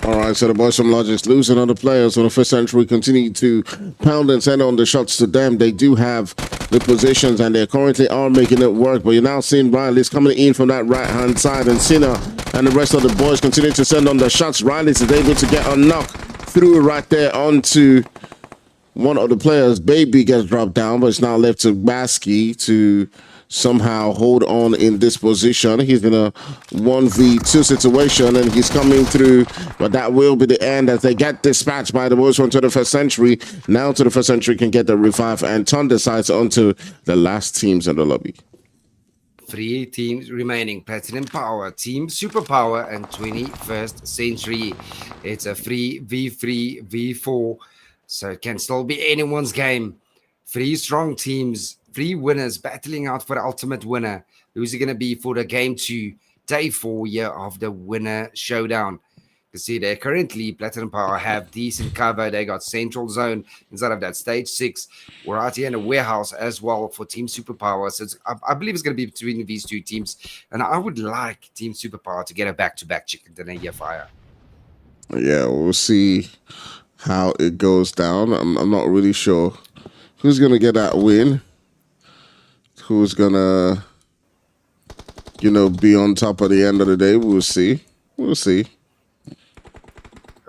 All right, so the boys from LOGIX lose another player. So the 21st Century continue to pound and send on the shots to them. They do have the positions and they currently are making it work. But you're now seeing Riley's coming in from that right-hand side, and Cena and the rest of the boys continue to send on the shots. Riley's is able to get a knock through right there onto one of the players, Baby, gets dropped down, but it's now left to Basky to somehow hold on in this position. He's in a 1v2 situation and he's coming through, but that will be the end as they get dispatched by the boys from 21st Century. Now 21st Century can get the revive and turn the sights onto the last teams in the lobby. 3 teams remaining: Platinum Power, Team Superpower, and 21st Century. It's a 3v3 v4, so it can still be anyone's game. 3 strong teams, 3 winners battling out for the ultimate winner. Who's it going to be for the game 2, day 4 year of the winner showdown? You see there currently Platinum Power have decent cover. They got Central Zone inside of that stage 6. We're out here in a warehouse as well for Team Superpower. So I believe it's going to be between these 2 teams. And I would like Team Superpower to get a back-to-back chicken dinner here, Fire. Yeah, we'll see how it goes down. I'm not really sure who's going to get that win. Who's going to, be on top at the end of the day. We'll see. We'll see.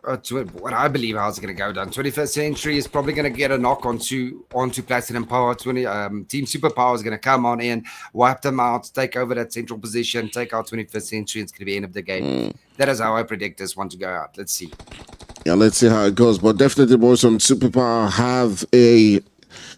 What I believe how it's going to go down. 21st Century is probably going to get a knock onto Platinum Power. Team Superpower is going to come on in, wipe them out, take over that central position, take out 21st Century. It's going to be the end of the game. That is how I predict this one to go out. Let's see. Yeah, let's see how it goes. But definitely the boys from Superpower have a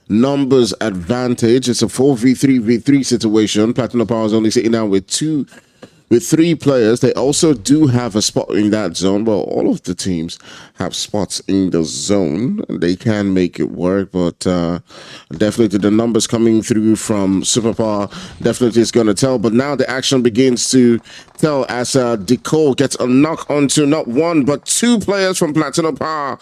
numbers advantage. It's a 4v3 v3 situation. Platinum Power is only sitting down with 3 players. They also do have a spot in that zone. Well, all of the teams have spots in the zone. They can make it work, but definitely the numbers coming through from Superpower definitely is going to tell. But now the action begins to tell as Decor gets a knock onto not 1, but 2 players from Platinum Power.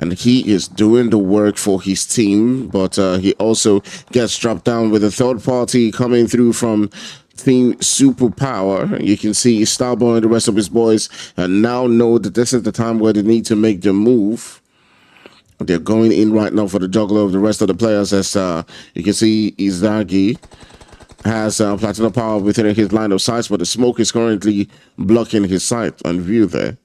And he is doing the work for his team, but he also gets dropped down with a 3rd party coming through from Team Superpower. You can see Starboy and the rest of his boys and now know that this is the time where they need to make the move. They're going in right now for the juggler of the rest of the players. As you can see, Izagi has Platinum Power within his line of sight, but the smoke is currently blocking his sight and view there.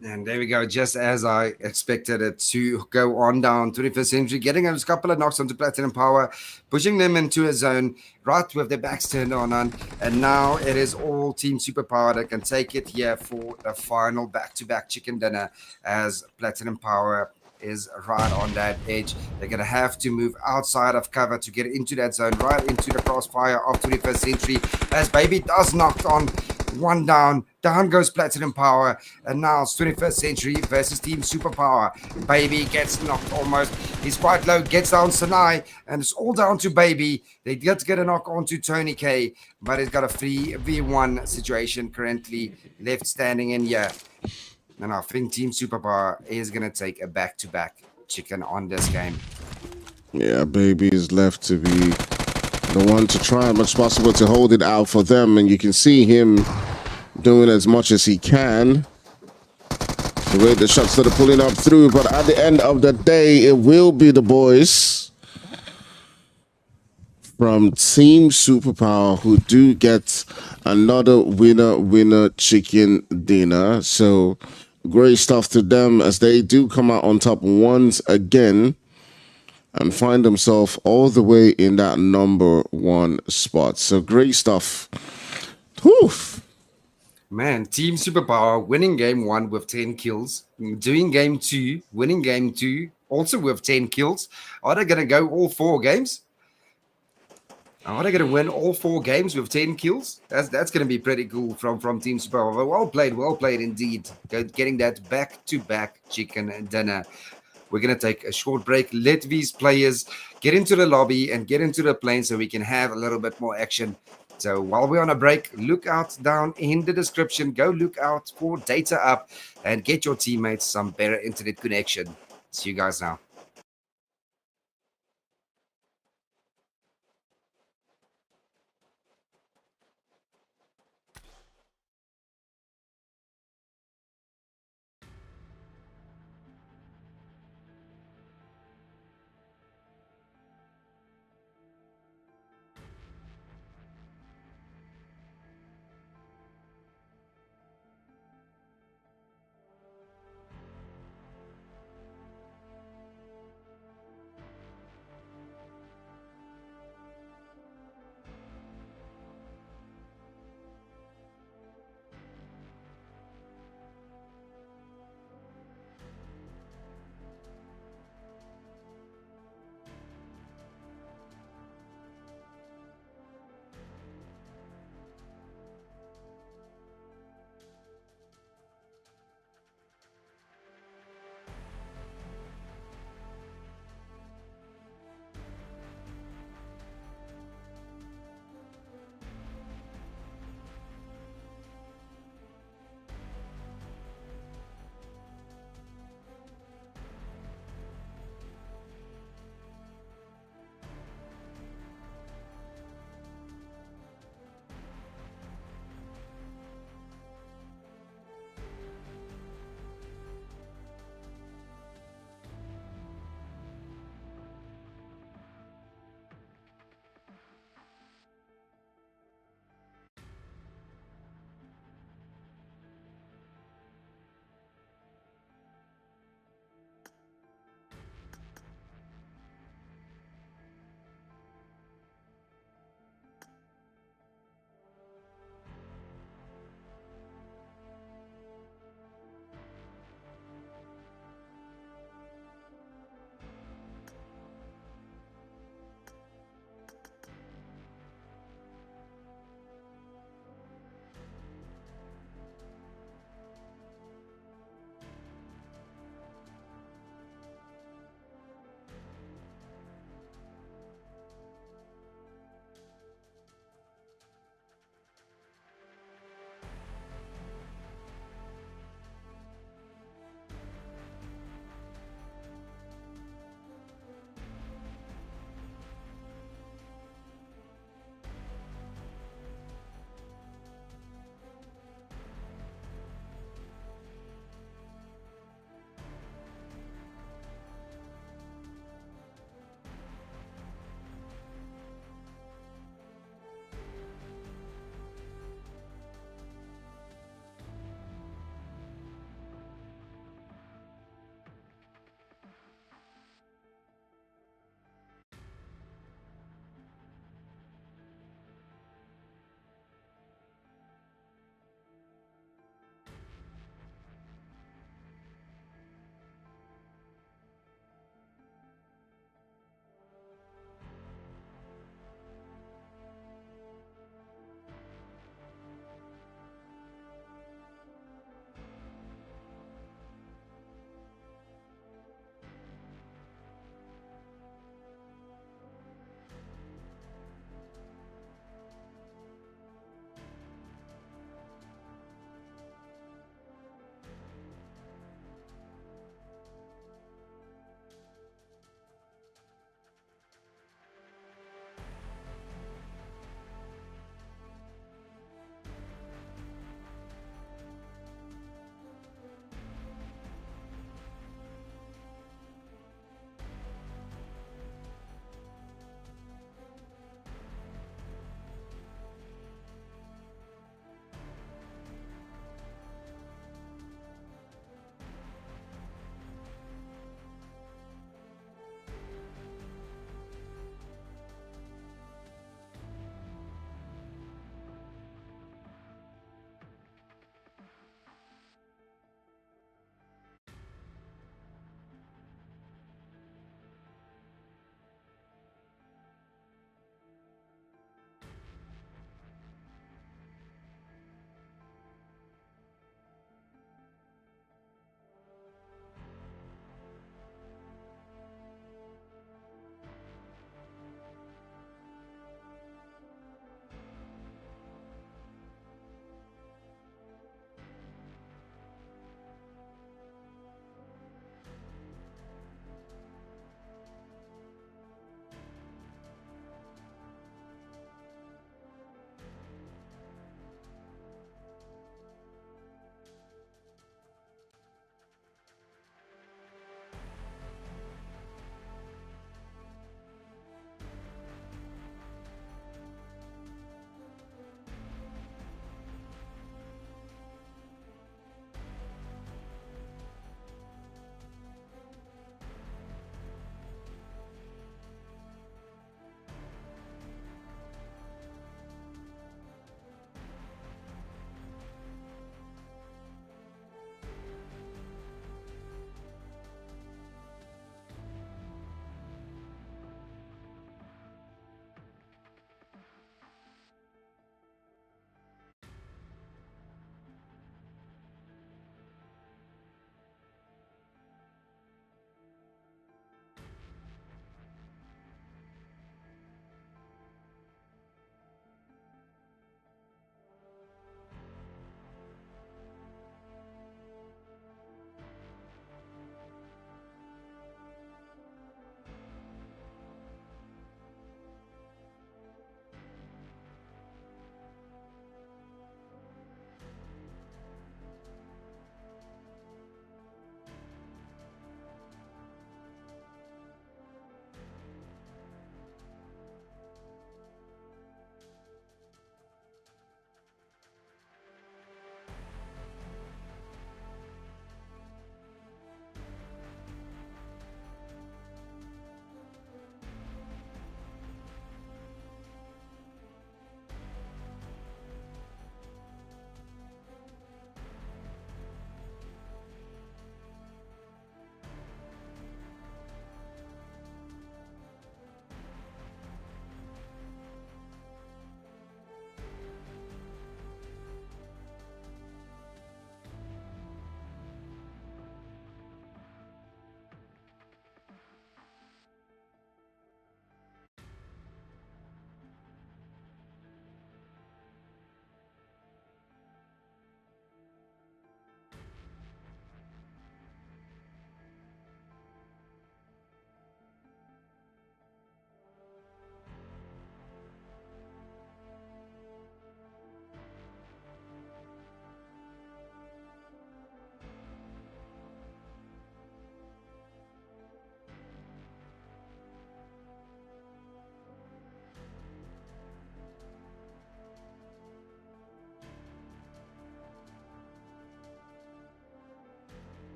And there we go, just as I expected it to go on down. 21st Century getting a couple of knocks onto Platinum Power, pushing them into a zone right with their backs turned on. And now it is all Team Superpower that can take it here for the final back-to-back chicken dinner as Platinum Power is right on that edge. They're going to have to move outside of cover to get into that zone, right into the crossfire of 21st Century as Baby does knock on. 1 down. Down goes Platinum Power. And now it's 21st Century versus Team Superpower. Baby gets knocked almost. He's quite low. Gets down Sanai. And it's all down to Baby. They get to get a knock onto Tony K. But he's got a 3v1 situation currently left standing in here. And I think Team Superpower is going to take a back-to-back chicken on this game. Yeah, Baby is left to be the one to try as much as possible to hold it out for them. And you can see him doing as much as he can. The way the shots that are pulling up through. But at the end of the day, it will be the boys from Team Superpower who do get another winner chicken dinner. So great stuff to them as they do come out on top once again and find themselves all the way in that number 1 spot. So great stuff. Whew. Man, Team Superpower winning game 1 with 10 kills, doing game 2, winning game 2 also with 10 kills. Are they going to go all 4 games? Are they going to win all 4 games with 10 kills? That's going to be pretty cool from Team Superpower. Well played indeed. Getting that back-to-back chicken dinner. We're going to take a short break. Let these players get into the lobby and get into the plane so we can have a little bit more action. So while we're on a break, look out down in the description. Go look out for DataUp and get your teammates some better internet connection. See you guys now.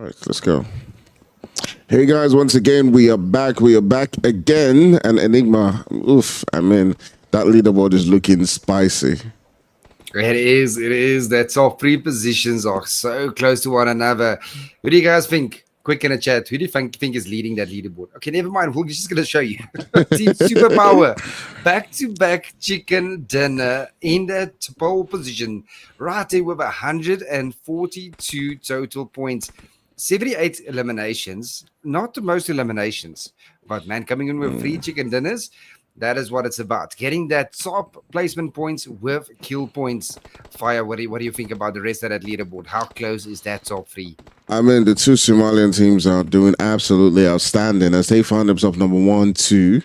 All right, let's go. Hey guys, once again, we are back. We are back again. And Enigma, oof, I mean, that leaderboard is looking spicy. It is. It is. That's our three positions are so close to one another. Who do you guys think? Quick in the chat. Who do you think is leading that leaderboard? Okay, never mind. We're just going to show you. Team Superpower. Back-to-back chicken dinner in that pole position. Right there with 142 total points. 78 eliminations. Not the most eliminations. But, man, coming in with 3 chicken dinners. That is what it's about. Getting that top placement points with kill points. Fire, what do you think about the rest of that leaderboard? How close is that top 3? I mean, the two Somalian teams are doing absolutely outstanding as they find themselves number 1, 2.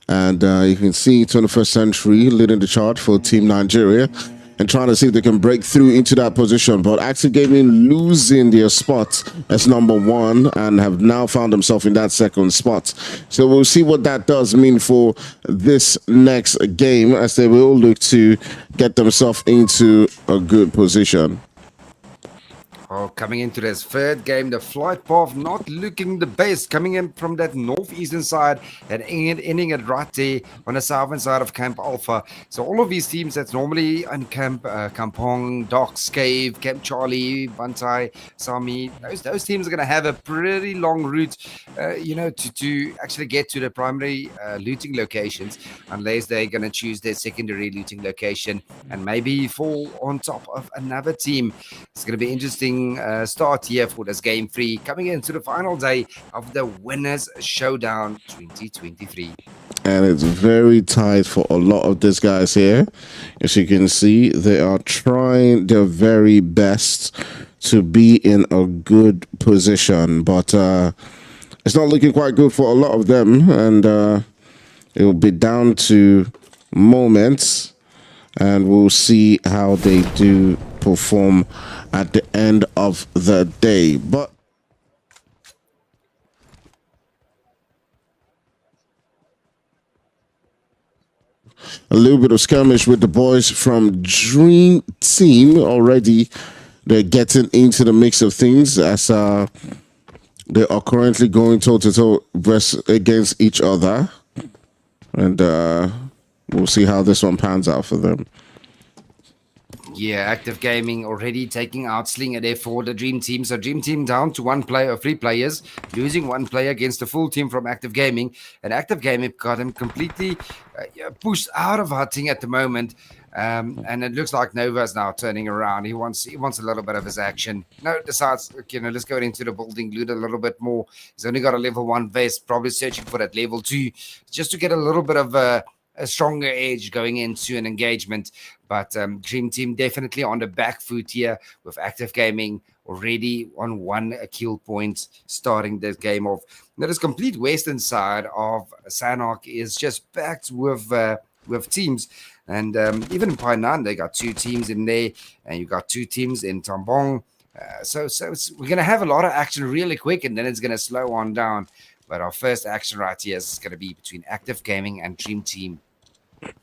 And you can see 21st Century leading the chart for Team Nigeria and trying to see if they can break through into that position. But Active Gaming losing their spot as number 1 and have now found themselves in that second spot. So we'll see what that does mean for this next game as they will look to get themselves into a good position. Oh, coming into this third game, the flight path not looking the best. Coming in from that northeastern side and ending it right there on the southern side of Camp Alpha. So all of these teams that's normally on Camp Kampong, Docks, Cave, Camp Charlie, Bantai, Sami, those teams are going to have a pretty long route, to actually get to the primary looting locations, unless they're going to choose their secondary looting location and maybe fall on top of another team. It's going to be interesting start here for this game 3, coming into the final day of the Winners Showdown 2023. And it's very tight for a lot of these guys here. As you can see, they are trying their very best to be in a good position, but it's not looking quite good for a lot of them, and it will be down to moments, and we'll see how they do perform at the end of the day. But a little bit of skirmish with the boys from Dream Team already. They're getting into the mix of things as they are currently going toe-to-toe against each other. And we'll see how this one pans out for them. Yeah, Active Gaming already taking out Slinger there for the Dream Team. So Dream Team down to 1 player or 3 players, losing 1 player against the full team from Active Gaming. And Active Gaming got him completely pushed out of hunting at the moment. And it looks like Nova is now turning around. He wants a little bit of his action. No, decides, let's go into the building, loot a little bit more. He's only got a level 1 vest, probably searching for that level 2, just to get a little bit of a stronger edge going into an engagement. But Dream Team definitely on the back foot here with Active Gaming already on 1 kill point starting this game off. Now this complete western side of Sanok is just packed with teams. And even in Painan, they got 2 teams in there, and you got 2 teams in Tambong. So we're going to have a lot of action really quick, and then it's going to slow on down. But our first action right here is going to be between Active Gaming and Dream Team.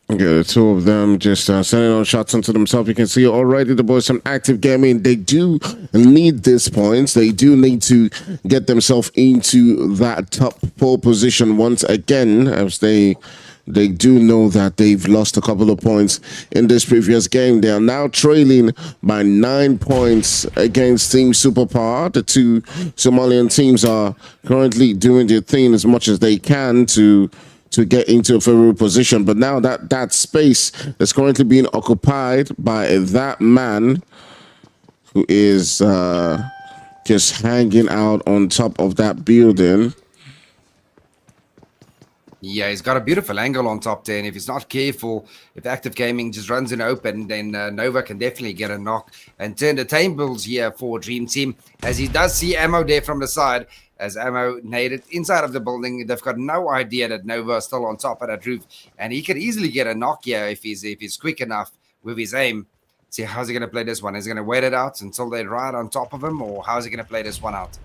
Okay, the 2 of them just sending on shots onto themselves. You can see already the boys from Active Gaming, they do need these points. They do need to get themselves into that top pole position once again, as they do know that they've lost a couple of points in this previous game. They are now trailing by 9 points against Team Superpower. The 2 Somalian teams are currently doing their thing as much as they can to get into a favorable position. But now that space is currently being occupied by that man who is just hanging out on top of that building. Yeah, he's got a beautiful angle on top there, and if he's not careful, if Active Gaming just runs in open, then Nova can definitely get a knock and turn the tables here for Dream Team, as he does see ammo there from the side, as ammo naded inside of the building. They've got no idea that Nova is still on top of that roof, and he could easily get a knock here if he's quick enough with his aim. See, how's he going to play this one? Is he going to wait it out until they're right on top of him, or how's he going to play this one out?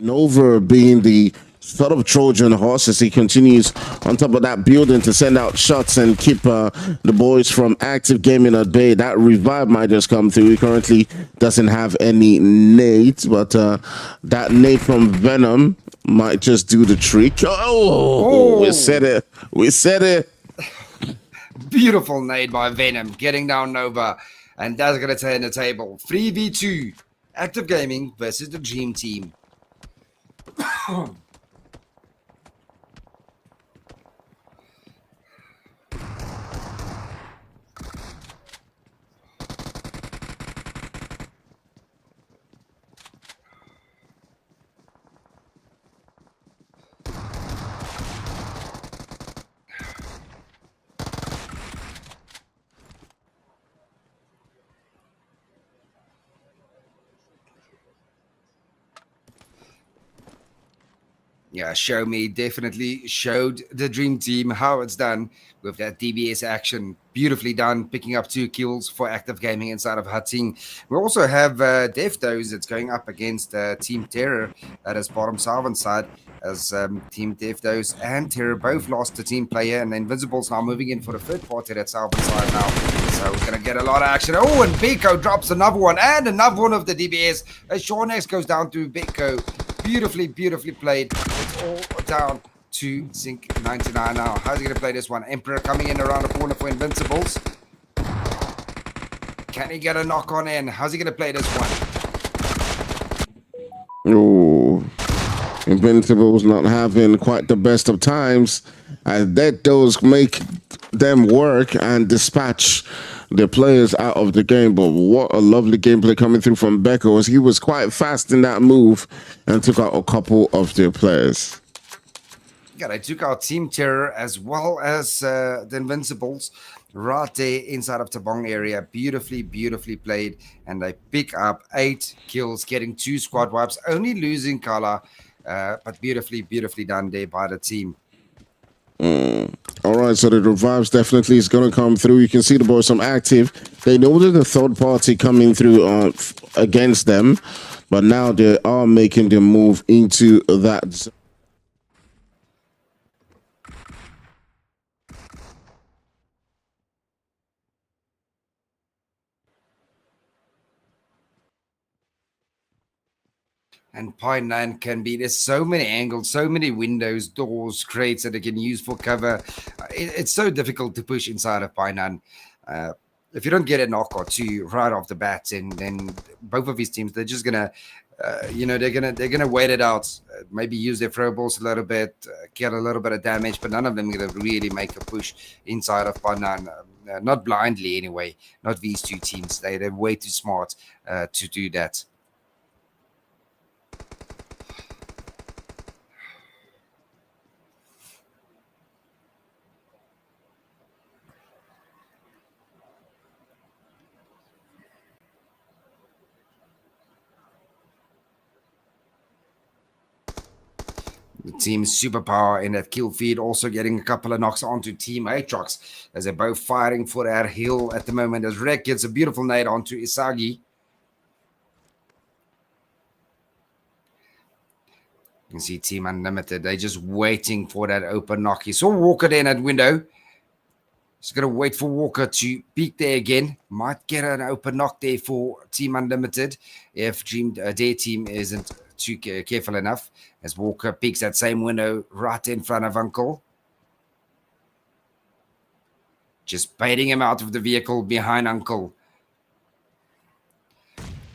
Nova being the sort of Trojan horse as he continues on top of that building to send out shots and keep the boys from Active Gaming at bay. That revive might just come through. He currently doesn't have any nades, but that nade from Venom might just do the trick. Oh, we said it. We said it. Beautiful nade by Venom, getting down Nova. And that's going to turn the table. 3v2. Active Gaming versus the Dream Team. Yeah, Show Me definitely showed the Dream Team how it's done with that DBS action. Beautifully done, picking up 2 kills for Active Gaming inside of Hutting. We also have Deftos that's going up against Team Terror that is bottom southern side, as Team Deftos and Terror both lost a team player, and the Invincibles now moving in for the third party at southern side now. So we're going to get a lot of action. Oh, and Biko drops another one, and another one of the DBS. As Shawnex goes down to Biko. Beautifully played. It's all down to Zinc 99 now. How's he going to play this one? Emperor coming in around the corner for Invincibles. Can he get a knock on in? How's he going to play this one? Oh, Invincibles not having quite the best of times. As that those make them work and dispatch the players out of the game. But what a lovely gameplay coming through from Beko, as he was quite fast in that move and took out a couple of their players. Yeah, they took out Team Terror as well as the Invincibles right there inside of Tabong area. Beautifully played, and they pick up 8 kills, getting 2 squad wipes, only losing Kala, but beautifully done there by the team. All right, so the revives definitely is going to come through. You can see the boys some active. They know that the third party coming through against them, but now they are making the move into that zone. And Pine 9 can be, there's so many angles, so many windows, doors, crates that they can use for cover. It's so difficult to push inside of Pine 9. If you don't get a knock or 2 right off the bat, and then both of these teams, they're just gonna, they're gonna wait it out. Maybe use their throwables a little bit, get a little bit of damage, but none of them are gonna really make a push inside of Pine 9. Not blindly anyway. Not these 2 teams. They're way too smart to do that. The team's superpower in that kill feed, also getting a couple of knocks onto Team ATROX as they're both fighting for that hill at the moment. As Rek gets a beautiful nade onto Isagi. You can see Team Unlimited, they're just waiting for that open knock. He saw Walker there in that window. He's going to wait for Walker to peek there again. Might get an open knock there for Team Unlimited if their team isn't too careful enough, as Walker peeks that same window right in front of Uncle. Just baiting him out of the vehicle behind Uncle.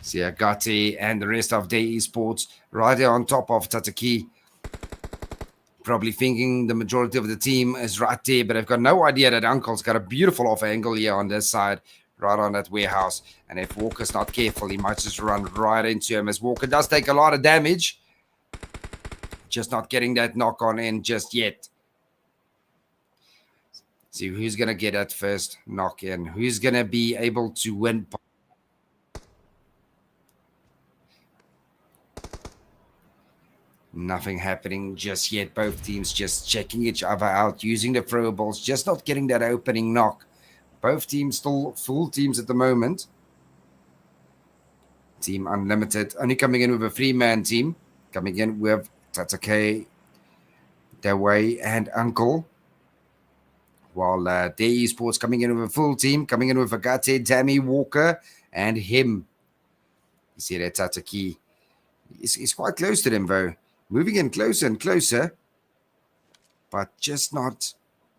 See Agati and the rest of DataUp Esports right there on top of Tataki. Probably thinking the majority of the team is right there, but I've got no idea that Uncle's got a beautiful off angle here on this side, right on that warehouse. And if Walker's not careful, he might just run right into him, as Walker does take a lot of damage. Just not getting that knock on in just yet. See who's going to get that first knock in. Who's going to be able to win. Nothing happening just yet. Both teams just checking each other out, using the throwables, just not getting that opening knock. Both teams still full teams at the moment. Team Unlimited only coming in with a 3-man team. Coming in with Tatake, Dewey, and Uncle. While Day Esports coming in with a full team, coming in with Agate, Dammy, Walker, and him. You see that Tataki is quite close to them, though. Moving in closer and closer, but just not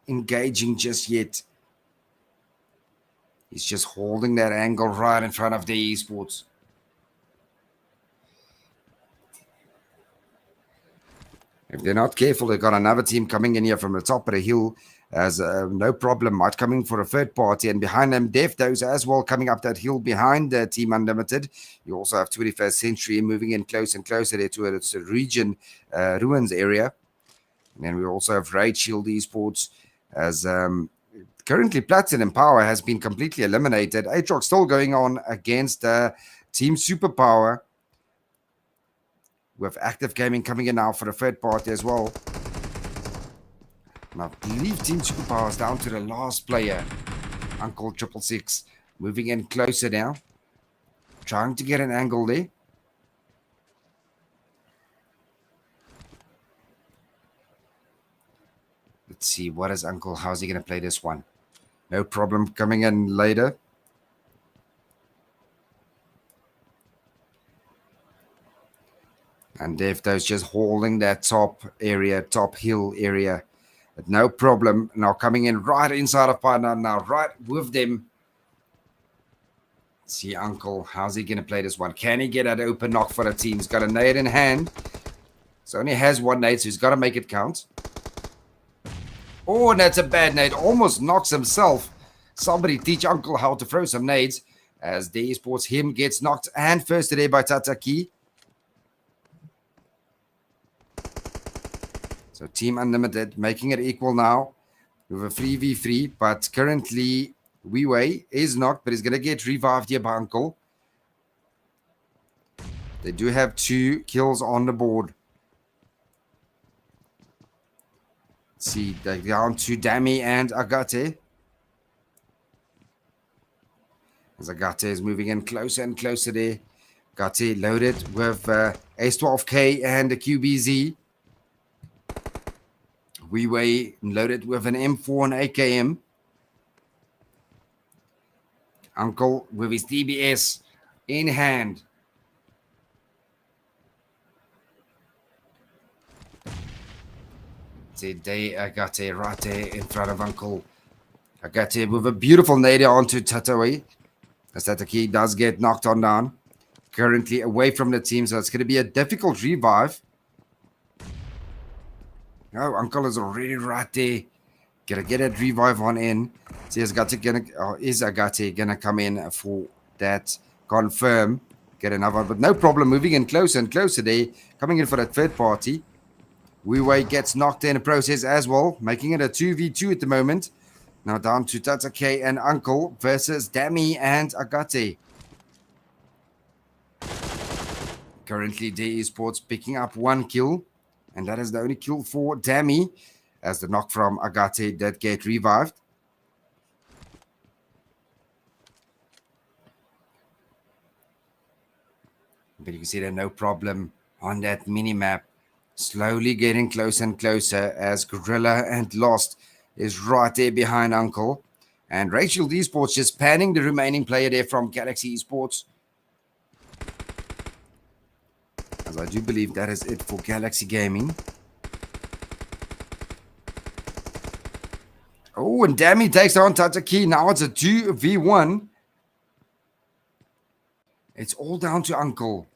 engaging just yet. He's just holding that angle right in front of the esports. If they're not careful, they've got another team coming in here from the top of the hill as no problem might coming for a third party. And behind them, Deftos as well coming up that hill behind Team Unlimited. You also have 21st Century moving in close and closer there to its region ruins area. And then we also have Raid Shield Esports as currently Platinum Power has been completely eliminated. ATROX still going on against Team Superpower. With Active Gaming coming in now for the third party as well. And I believe Team Superpower is down to the last player. Uncle 666 moving in closer now. Trying to get an angle there. Let's see, what is Uncle? How's he going to play this one? No problem coming in later. And Defto's just holding that top area, top hill area. But no problem. Now coming in right inside of partner, now right with them. Let's see, Uncle, how's he going to play this one? Can he get an open knock for the team? He's got a nade in hand. So only has one nade, so he's got to make it count. Oh, and that's a bad nade. Almost knocks himself. Somebody teach Uncle how to throw some nades. As the esports him gets knocked and first today by Tataki. So Team Unlimited making it equal now with a 3v3. But currently, Weiwei is knocked, but he's going to get revived here by Uncle. They do have 2 kills on the board. Let's see, they're down to Dammy and Agate. As Agate is moving in closer and closer there. Agate loaded with Ace-12K and the QBZ. Weiwei loaded with an M4 and AKM. Uncle with his DBS in hand. Today Agate right there in front of Uncle. Agate with a beautiful nade onto Tataway. As Tataki does get knocked on down. Currently away from the team, so it's going to be a difficult revive. Oh, Uncle is already right there. Gotta get that revive on in. See, is Agate gonna come in for that confirm? Get another one, but no problem. Moving in closer and closer there. Coming in for that third party. Weiwei gets knocked in the process as well, making it a 2v2 at the moment. Now down to Tatake and Uncle versus Dammy and Agate. Currently, DE Esports picking up 1 kill. And that is the only kill for Dammy, as the knock from Agate did get revived. But you can see there no problem on that mini-map. Slowly getting closer and closer as Gorilla and Lost is right there behind Uncle. And Rachel Esports just panning the remaining player there from Galaxy Esports. As I do believe that is it for Galaxy Gaming. Oh, and Dammy takes on Tataki. Now it's a 2v1. It's all down to Uncle.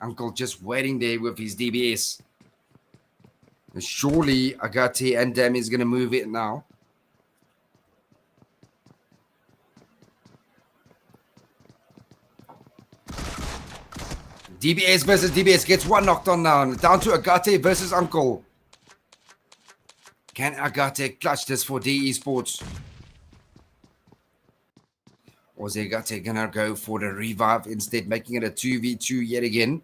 Uncle just waiting there with his DBS. And surely Agate and Dammy is going to move it now. DBS versus DBS gets 1 knocked on down. Down to Agate versus Uncle. Can Agate clutch this for DE Sports? Or is Agate gonna go for the revive instead, making it a 2v2 yet again?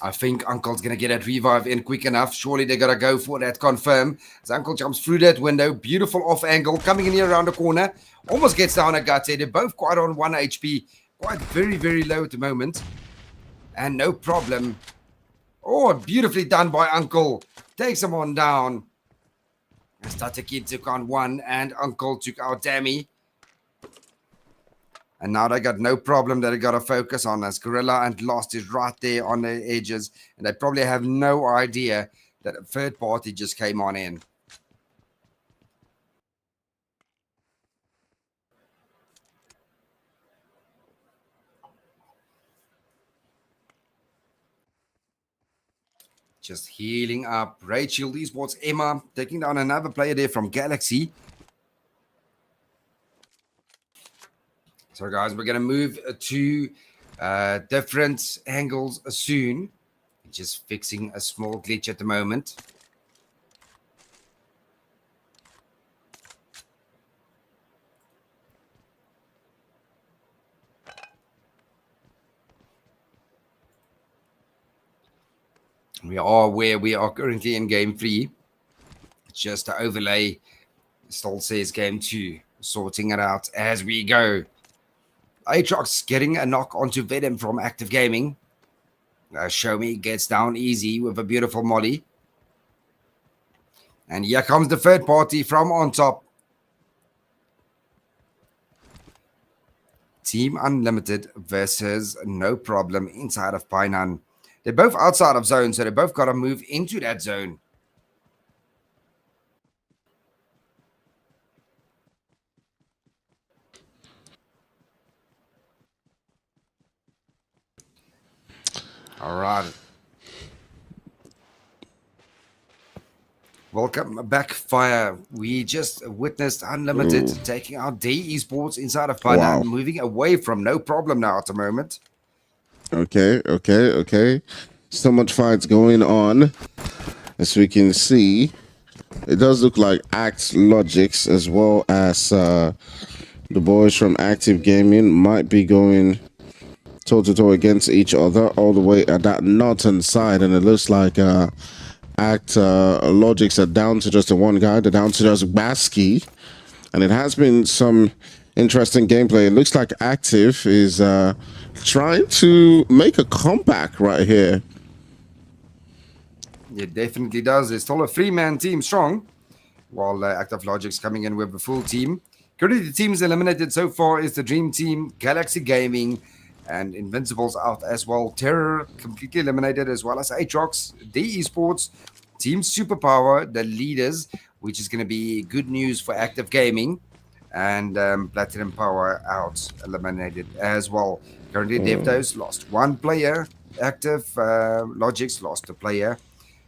I think Uncle's gonna get that revive in quick enough. Surely they gotta go for that confirm. As Uncle jumps through that window, beautiful off angle, coming in here around the corner. Almost gets down Agate. They're both quite on 1 HP. Quite very, very low at the moment. And no problem. Oh, beautifully done by Uncle. Takes him on down. And Statikid took on one, and Uncle took out Dammy. And now they got no problem that they got to focus on, as Gorilla and Lost is right there on the edges. And they probably have no idea that a third party just came on in. Just healing up. Rachel Esports, Emma, taking down another player there from Galaxy. So, guys, we're going to move to different angles soon. Just fixing a small glitch at the moment. We are where we are currently in game 3. It's just an overlay. Still says game 2. Sorting it out as we go. ATROX getting a knock onto Venom from Active Gaming. Show Me gets down easy with a beautiful molly. And here comes the third party from on top. Team Unlimited versus No Problem inside of Painan. They're both outside of zone, so they both got to move into that zone. All right. Welcome back, Fire. We just witnessed Unlimited taking out Esports inside of Painan, moving away from No Problem now at the moment. Okay. So much fights going on. As we can see, it does look like LOGIX as well as the boys from Active Gaming might be going toe-to-toe against each other all the way at that northern side. And it looks like LOGIX are down to just the one guy. They're down to just Basky. And it has been some interesting gameplay. It looks like Active is trying to make a comeback right here. It definitely does. It's still a 3-man team strong, while Active LOGIX coming in with a full team. Currently, the teams eliminated so far is the Dream Team, Galaxy Gaming, and Invincibles out as well. Terror completely eliminated, as well as ATROX, Esports, Team Superpower, the leaders, which is going to be good news for Active Gaming, and Platinum Power out, eliminated as well. Currently, DevDos lost one player. Active LOGIX lost a player.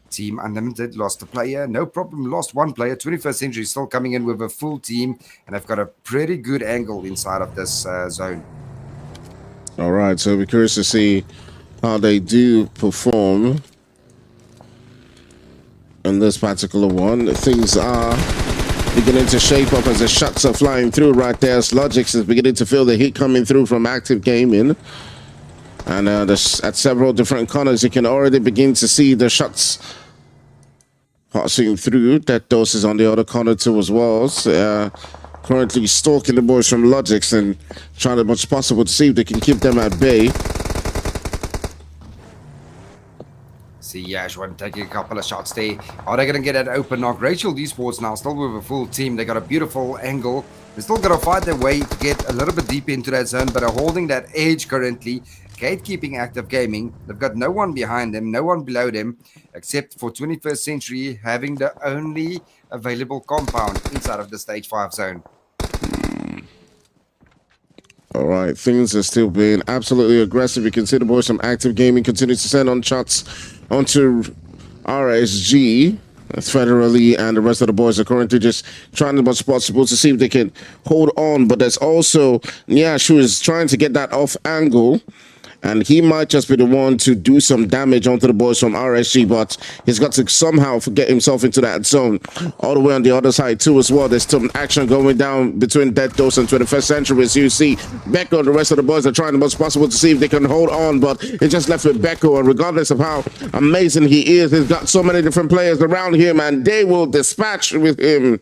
Team Unlimited lost a player. No Problem lost one player. 21st Century still coming in with a full team, and they've got a pretty good angle inside of this zone. All right, so we're curious to see how they do perform in this particular one. Things are beginning to shape up as the shots are flying through right there. As LOGIX is beginning to feel the heat coming through from Active Gaming. And at several different corners, you can already begin to see the shots passing through. That dose is on the other corner too as well. So, currently stalking the boys from LOGIX and trying as much as possible to see if they can keep them at bay. See Yashwan taking a couple of shots there. Are they going to get an open knock? Rachel Esports now still with a full team. They got a beautiful angle. They're still going to fight their way to get a little bit deep into that zone, but are holding that edge currently. Gatekeeping Active Gaming. They've got no one behind them, no one below them, except for 21st Century having the only available compound inside of the stage 5 zone. All right, things are still being absolutely aggressive. You can see the boys from Active Gaming continue to send on shots onto RSG. Federally, and the rest of the boys are currently just trying as much as possible to see if they can hold on. But there's also Nyash, who is trying to get that off angle, and he might just be the one to do some damage onto the boys from RSG, but he's got to somehow get himself into that zone. All the way on the other side too as well. There's still action going down between Dead Dose and 21st Century. As you see, Becco and the rest of the boys are trying the most possible to see if they can hold on, but it's just left with Becco, and regardless of how amazing he is, he's got so many different players around him, and they will dispatch with him.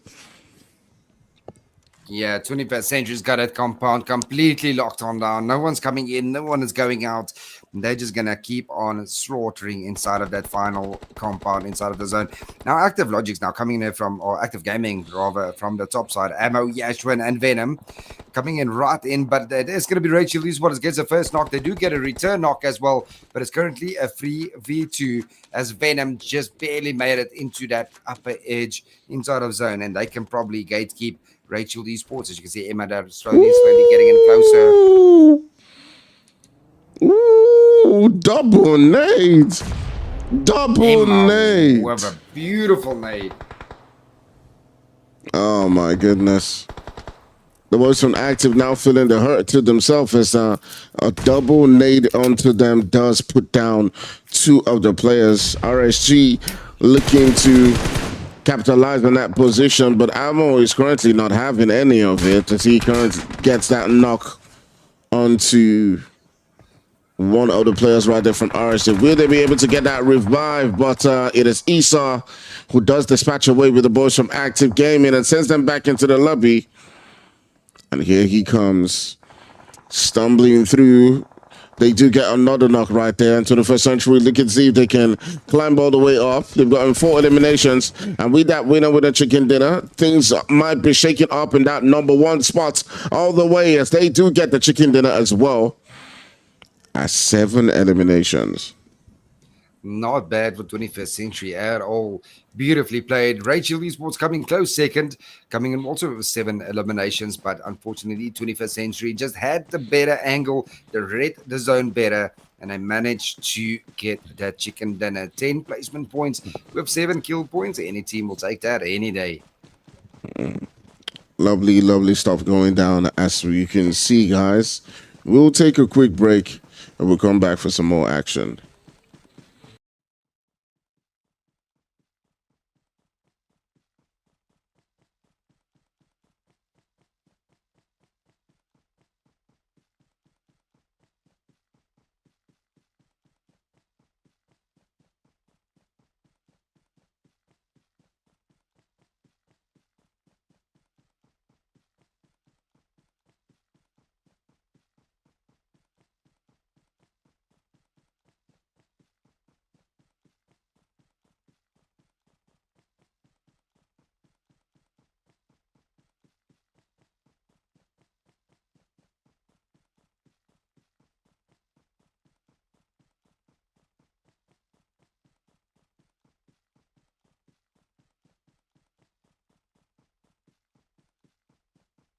Yeah, 21st Century's got that compound completely locked on down. No one's coming in, no one is going out. They're just gonna keep on slaughtering inside of that final compound, inside of the zone. Now, Active Logics now coming in there from, or Active Gaming rather, from the top side. Ammo, Yashwin, and Venom coming in right in, but there's going to be Rachel Lee's what gets the first knock. They do get a return knock as well, but it's currently a free V2 as Venom just barely made it into that upper edge inside of zone, and they can probably gatekeep Rachel Esports. As you can see, Emma slowly getting in closer. Ooh, double nades. Double Emma nade. with a beautiful nade. Oh my goodness. The boys from Active now feeling the hurt to themselves as a double nade onto them does put down two of the players. RSG looking to capitalize on that position, but Ammo is currently not having any of it as he currently gets that knock onto one of the players right there from RSG. Will they be able to get that revive? But it is Esau who does dispatch away with the boys from Active Gaming and sends them back into the lobby. And here he comes, stumbling through. They do get another knock right there into the first century. Look and see if they can climb all the way up. They've gotten 4 eliminations. And with that winner with a chicken dinner, things might be shaking up in that #1 spot all the way as they do get the chicken dinner as well. At 7 eliminations. Not bad for 21st Century at all. Beautifully played. Rachel Esports coming close second, coming in also with 7 eliminations, but unfortunately 21st Century just had the better angle. They read the zone better, and they managed to get that chicken dinner. 10 placement points with 7 kill points. Any team will take that any day. Lovely, lovely stuff going down as you can see, guys. We'll take a quick break and we'll come back for some more action.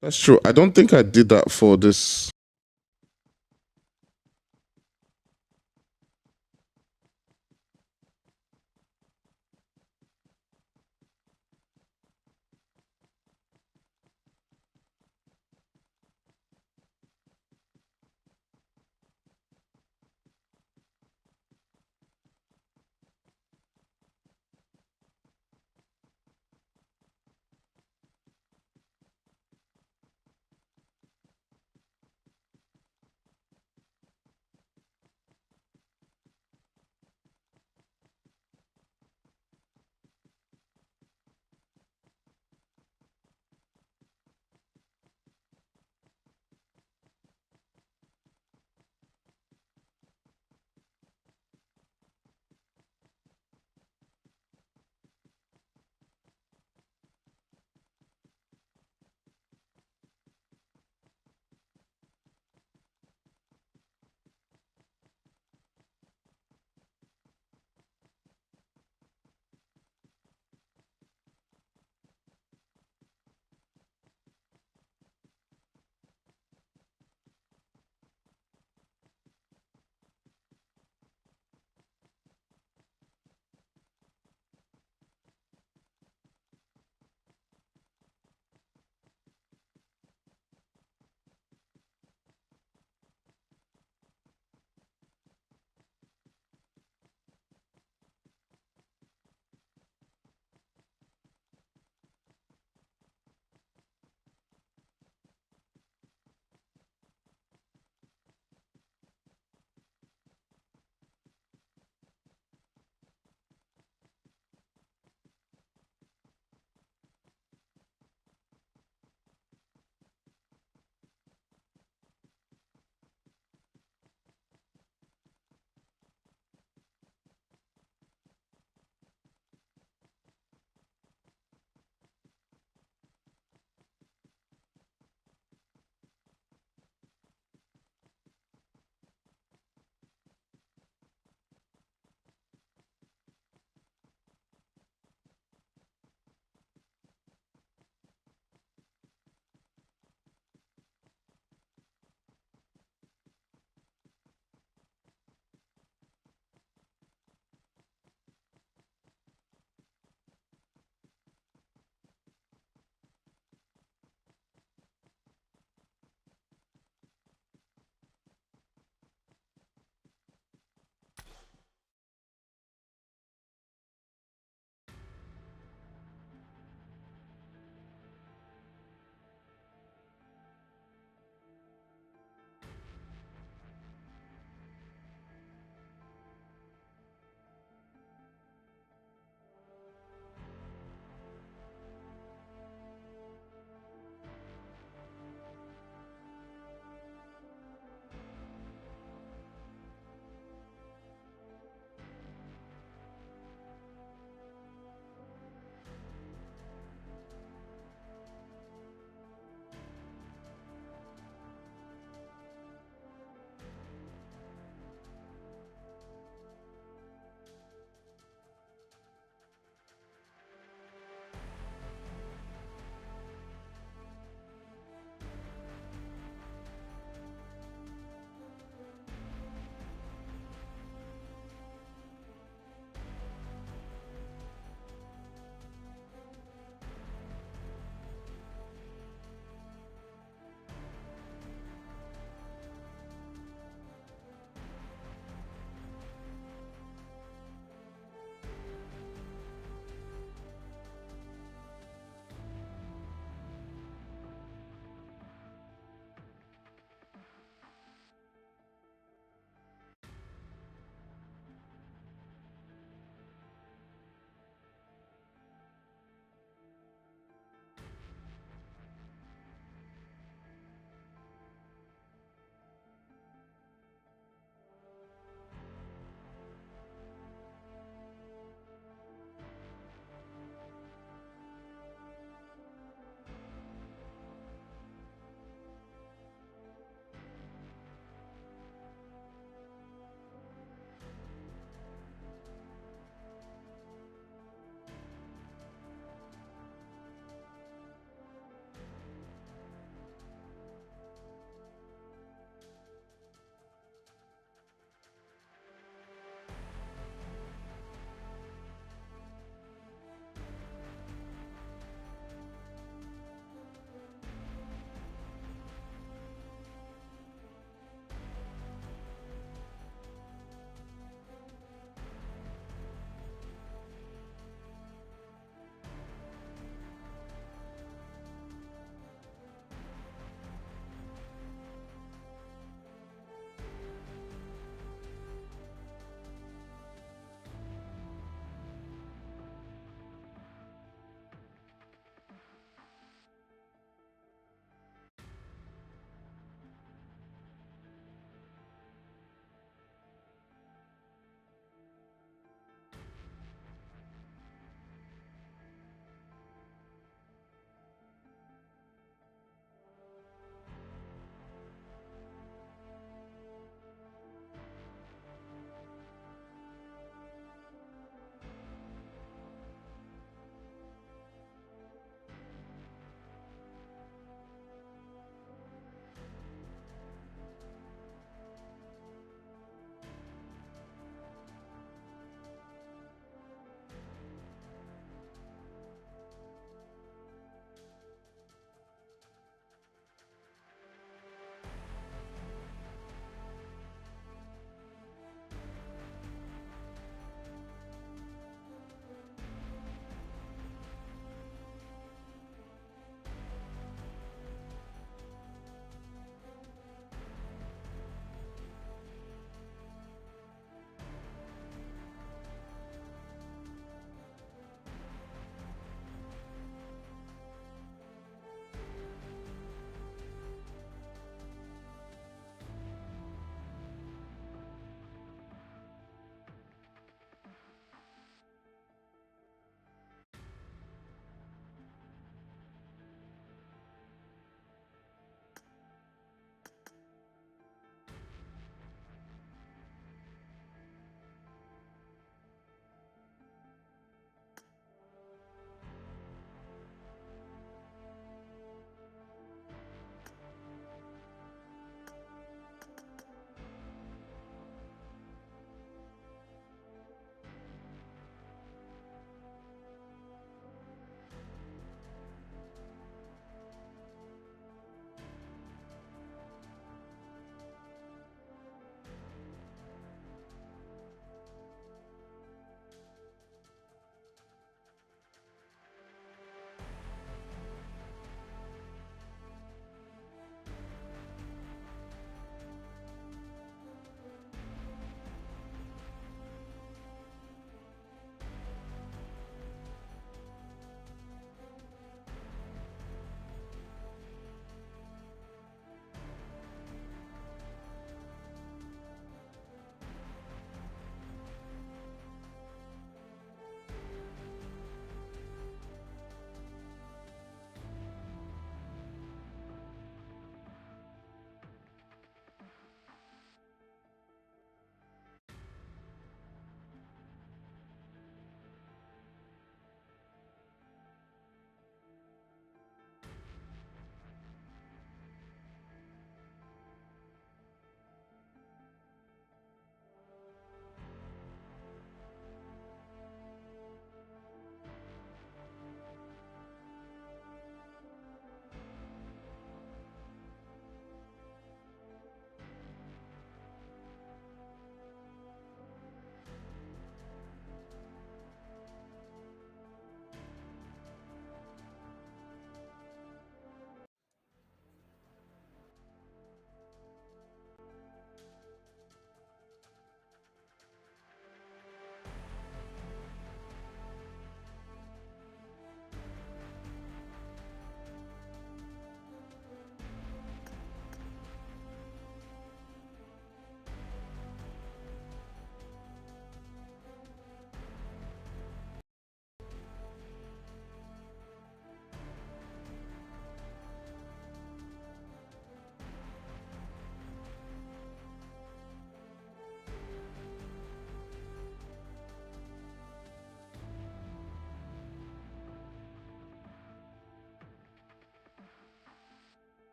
That's true. I don't think I did that for this.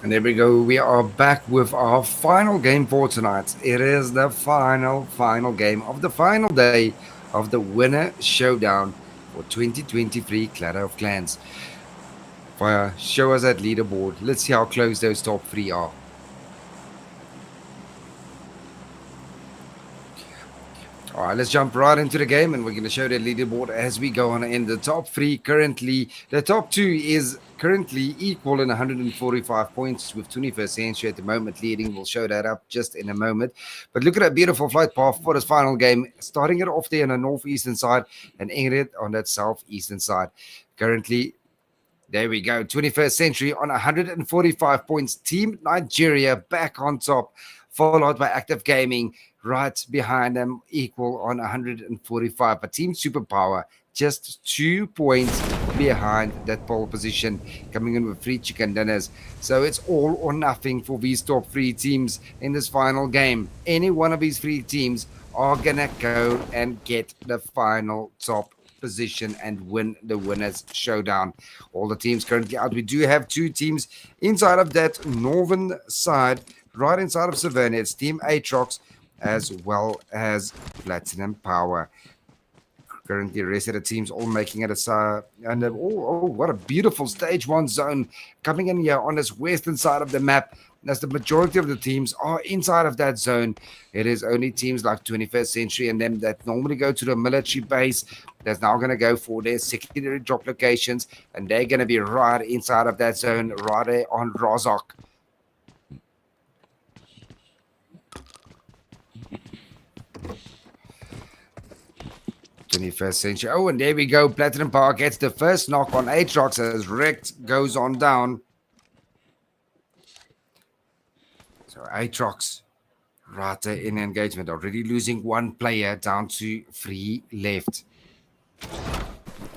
And there we go. We are back with our final game for tonight. It is the final game of the final day of the winner showdown for 2023 Clatter of Clans. Fire, show us that leaderboard. Let's see how close those top three are. All right, let's jump right into the game, and we're going to show the leaderboard as we go on. In the top three currently, the top two is currently equal in 145 points with 21st Century at the moment leading. We'll show that up just in a moment. But look at that beautiful flight path for this final game, starting it off there on the northeastern side and ending it on that southeastern side. Currently, there we go, 21st Century on 145 points. Team Nigeria back on top, followed by Active Gaming right behind them, equal on 145. But Team Superpower just 2 points behind that pole position, coming in with 3 chicken dinners. So it's all or nothing for these top 3 teams in this final game. Any one of these 3 teams are gonna go and get the final top position and win the winners showdown. All the teams currently out. We do have 2 teams inside of that northern side, right inside of Savannah. It's Team ATROX as well as Platinum Power. Currently, the rest of the teams all making it aside. And what a beautiful stage 1 zone coming in here on this western side of the map. As the majority of the teams are inside of that zone, it is only teams like 21st Century and them that normally go to the military base that's now going to go for their secondary drop locations, and they're going to be right inside of that zone, right there on Rozok. 21st Century. Oh, and there we go. Platinum Power gets the first knock on Atrox as Wrecked goes on down. So Atrox right there in engagement, already losing 1 player down to 3 left.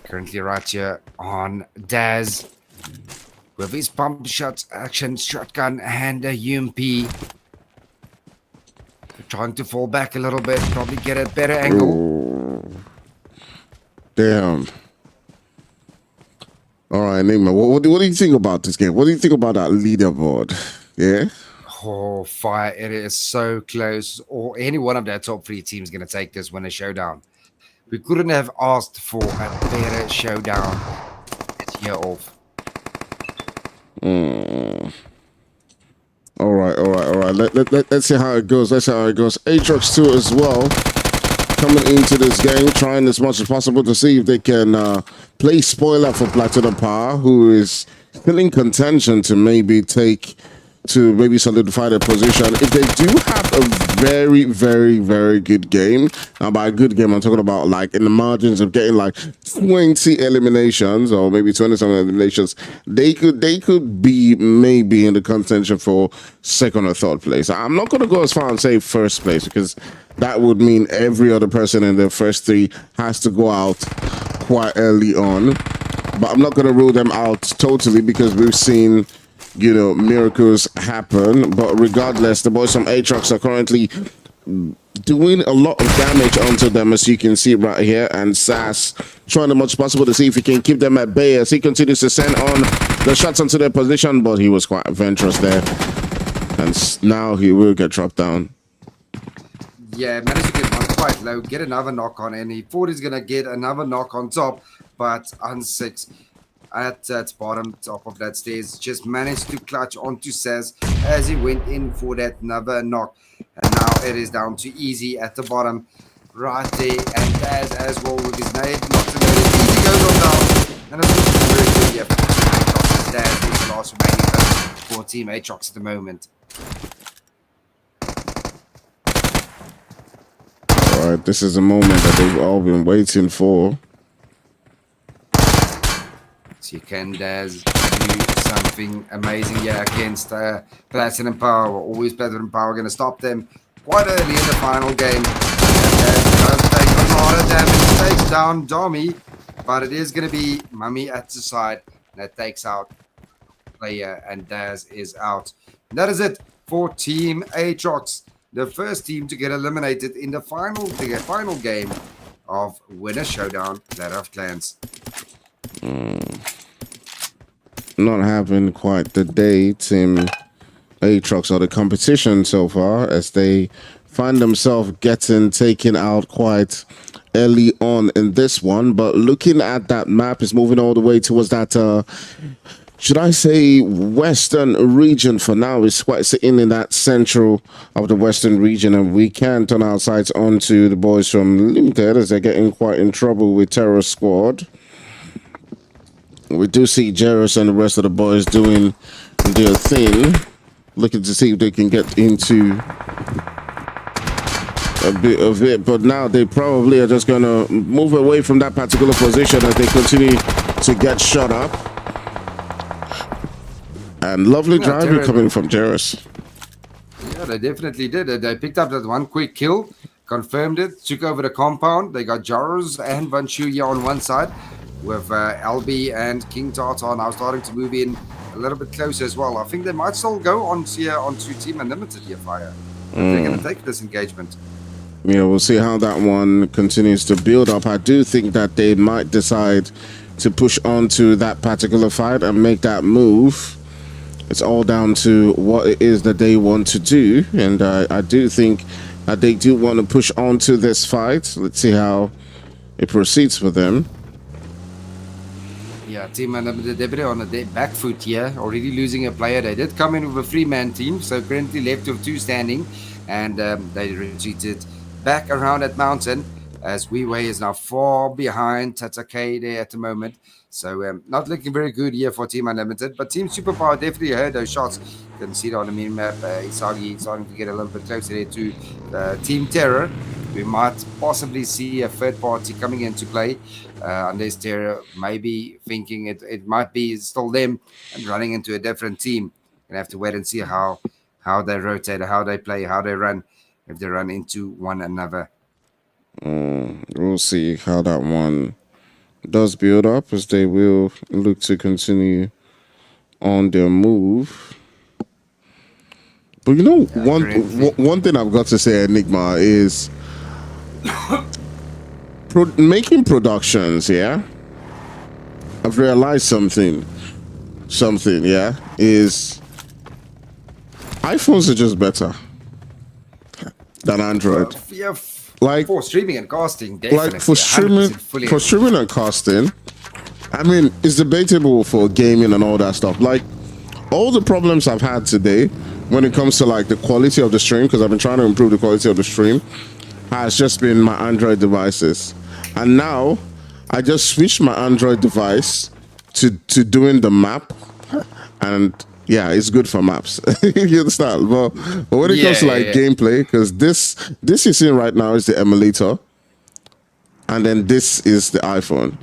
Currently right here on Daz with his pump shot action shotgun and a UMP. Trying to fall back a little bit, probably get a better angle. Ooh. Damn. All right, Nigma, what do you think about this game? What do you think about that leaderboard? Yeah? Oh, fire. It is so close. Or any one of their top 3 teams going to take this winner showdown. We couldn't have asked for a better showdown this year off. All right. Let's see how it goes. Atrox 2 as well, coming into this game, trying as much as possible to see if they can play spoiler for Platinum Power, who is still in contention to maybe solidify their position. If they do have a very, very, very good game, now by a good game, I'm talking about like in the margins of getting like 20 eliminations or maybe 20-something eliminations, they could be maybe in the contention for 2nd or 3rd place. I'm not going to go as far and say 1st place, because that would mean every other person in the first 3 has to go out quite early on. But I'm not going to rule them out totally, because we've seen, you know, miracles happen. But regardless, the boys from Atrox are currently doing a lot of damage onto them, as you can see right here. And Sass trying as much as possible to see if he can keep them at bay as he continues to send on the shots onto their position. But he was quite adventurous there, and now he will get dropped down. Yeah, managed to get one quite low, get another knock on, and he thought he's going to get another knock on top, but Unsix at that bottom top of that stairs just managed to clutch onto Saz as he went in for that another knock. And now it is down to Easy at the bottom right there, and Daz as well with his nade knocks him in. Easy goes on down, and it's looking very good here for Team Atrox. Daz is the last remaining person for Team Atrox at the moment. All right, this is a moment that they've all been waiting for. So can Daz do something amazing here against Platinum Power. Always Platinum Power going to stop them quite early in the final game. And does take a lot of damage, takes down Domi, but it is going to be Mummy at the side that takes out player, and Daz is out. And that is it for Team Atrox, the first team to get eliminated in the final game of Winner Showdown Clatter of Clans. not having quite the day, Team ATROX, or the competition so far, as they find themselves getting taken out quite early on in this one. But looking at that map, is moving all the way towards that should I say western region for now. Is quite sitting in that central of the western region, and we can turn our sights onto the boys from Limited as they're getting quite in trouble with Terror Squad. We do see Jairus and the rest of the boys doing their thing, looking to see if they can get into a bit of it, but now they probably are just going to move away from that particular position as they continue to get shot up. And lovely driving coming from Jairus. Yeah, they definitely did. They picked up that one quick kill, confirmed it, took over the compound. They got Jairus and Van Shu here on one side, with LB and King Tata now starting to move in a little bit closer as well. I think they might still go onto Team Unlimited here, Fire. They're going to take this engagement. Yeah, we'll see how that one continues to build up. I do think that they might decide to push on to that particular fight and make that move. It's all down to what it is that they want to do, and I do think that they do want to push on to this fight. Let's see how it proceeds for them. Yeah, Team Unlimited Debris on the back foot here, already losing a player. They did come in with a 3-man team, so currently left with 2 standing, and they retreated back around that mountain, as Weiwei is now far behind Tatake there at the moment. So not looking very good here for Team Unlimited, but Team Superpower definitely heard those shots. You can see it on the mini-map. Isagi starting to get a little bit closer there to Team Terror. We might possibly see a third party coming into play, unless Terror may be thinking it might be still them and running into a different team. Gonna have to wait and see how they rotate, how they play, how they run, if they run into one another. We'll see how that one does build up, as they will look to continue on their move. But you know, one thing I've got to say, Enigma, is making productions, yeah? I've realized something, yeah, is iPhones are just better than Android. Yeah, like for streaming and casting, definitely. Like for streaming and casting, I mean, it's debatable for gaming and all that stuff. Like, all the problems I've had today when it comes to like the quality of the stream, because I've been trying to improve the quality of the stream, has just been my Android devices. And now I just switched my Android device to doing the map, and yeah, it's good for maps. You understand? But when it comes to like gameplay, because this you're seeing right now is the emulator, and then this is the iPhone.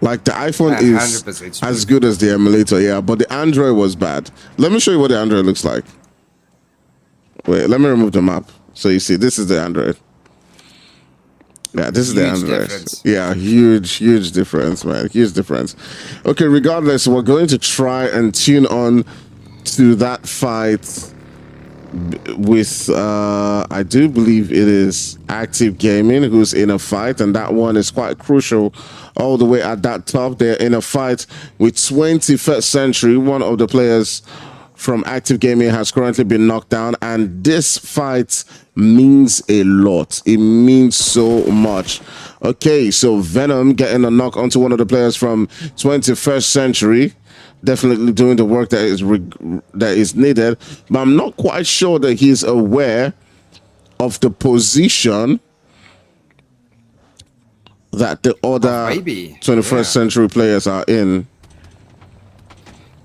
Like the iPhone is as good as the emulator, yeah, but the Android was bad. Let me show you what the Android looks like. Wait, let me remove the map so you see. This is the Android. Yeah, this is the Android. Difference. Yeah, huge difference, man. Huge difference. Okay, regardless, we're going to try and tune on to that fight with, I do believe it is Active Gaming who's in a fight, and that one is quite crucial. All the way at that top, they're in a fight with 21st Century. One of the players from Active Gaming has currently been knocked down, and this fight means a lot. It means so much. Okay, so Venom getting a knock onto one of the players from 21st Century, definitely doing the work that is needed, but I'm not quite sure that he's aware of the position that the other 21st Century players are in.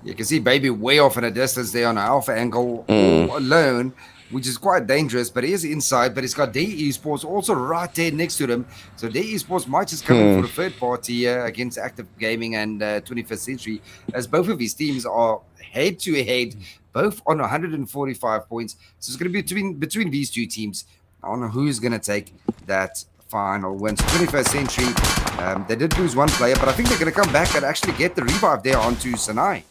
You can see Baby way off in a distance there on an alpha angle all alone, which is quite dangerous, but he is inside. But he's got DE Esports also right there next to them. So DE Esports might just come in for the third party against Active Gaming and 21st Century, as both of these teams are head-to-head, both on 145 points. So it's going to be between these two teams on who's going to take that final win. So 21st Century, they did lose one player, but I think they're going to come back and actually get the revive there onto Sanai.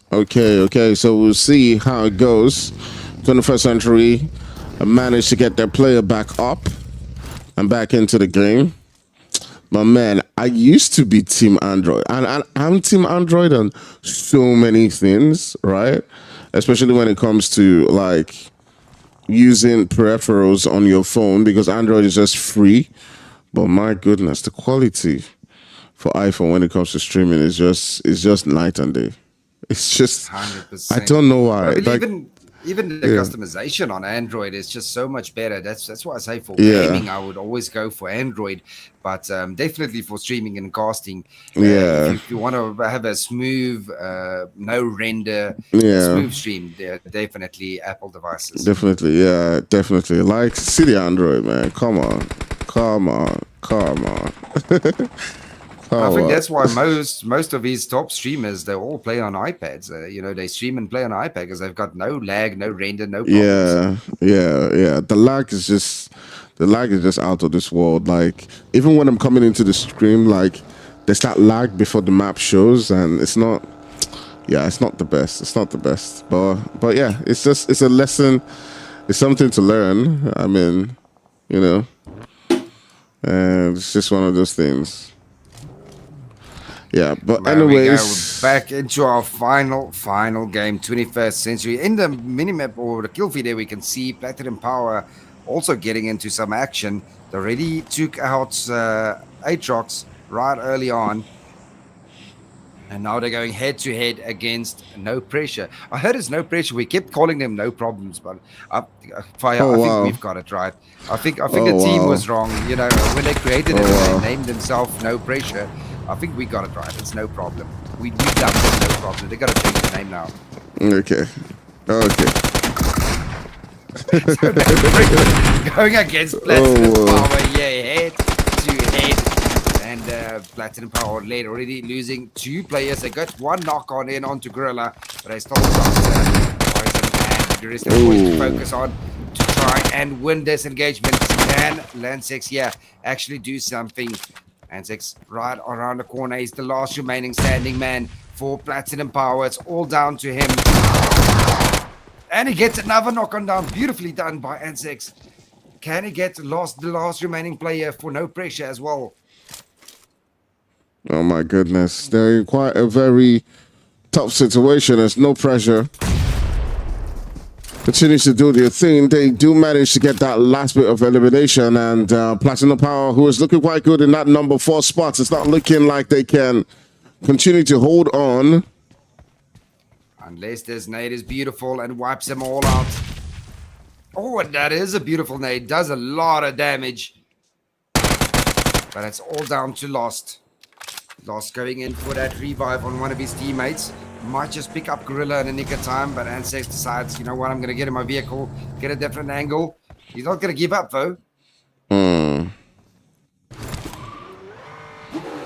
Okay, so we'll see how it goes. 21st Century managed to get their player back up and back into the game. My man, I used to be Team Android, and I'm Team Android on so many things, right? Especially when it comes to like using peripherals on your phone, because Android is just free. But my goodness, the quality for iPhone when it comes to streaming is just night and day. It's just 100%. I don't know why. I believe Like, even the yeah, customization on Android is just so much better. That's why I say for yeah, gaming, I would always go for Android, but definitely for streaming and casting, yeah, if you want to have a smooth, no render, a yeah. smooth stream, they're definitely Apple devices. Definitely, yeah, definitely. Like City Android, man. Come on, come on, come on, I come think on. that's why most of these top streamers they all play on iPads. They stream and play on iPad because they've got no lag, no render, no problems. Yeah, yeah, yeah. The lag is just out of this world. Like, even when I'm coming into the stream, like there's that lag before the map shows, and it's not. Yeah, it's not the best. It's not the best. But yeah, it's a lesson. It's something to learn. I mean, you know, and it's just one of those things. Yeah, but There we go. We're anyways, back into our final game, 21st century. In the minimap or the kill feed there, we can see Platinum Power also getting into some action. They already took out ATROX right early on. And now they're going head to head against No Pressure. I heard it's No Pressure. We kept calling them No Problems, but Fire, oh I think wow, we've got it right. I think the oh team wow, was wrong. When they created it oh and they wow. named themselves No Pressure, I think we got it right. It's No Problem. We dubbed it No Problem. They got to change the name now. Okay, okay. So No Pressure going against Platinum Power. Yeah, head to head. And Platinum Power led already losing 2 players. They got 1 knock on in onto Gorilla, but they still got Poison and the rest of the boys to focus on to try and win this engagement. Can Lansex here actually do something? Lansex right around the corner. He's the last remaining standing man for Platinum Power. It's all down to him. And he gets another knock on down. Beautifully done by Lansex. Can he get the last remaining player for No Pressure as well? Oh my goodness, they're in quite a very tough situation. There's no pressure. Continues to do their thing. They do manage to get that last bit of elimination, and Platinum Power, who is looking quite good in that number 4 spot, it's not looking like they can continue to hold on. Unless this nade is beautiful and wipes them all out. Oh, and that is a beautiful nade. Does a lot of damage. But it's all down to Lost. Lost going in for that revive on one of his teammates. Might just pick up Gorilla in a nick of time, but Ansex decides, you know what, I'm going to get in my vehicle, get a different angle. He's not going to give up, though.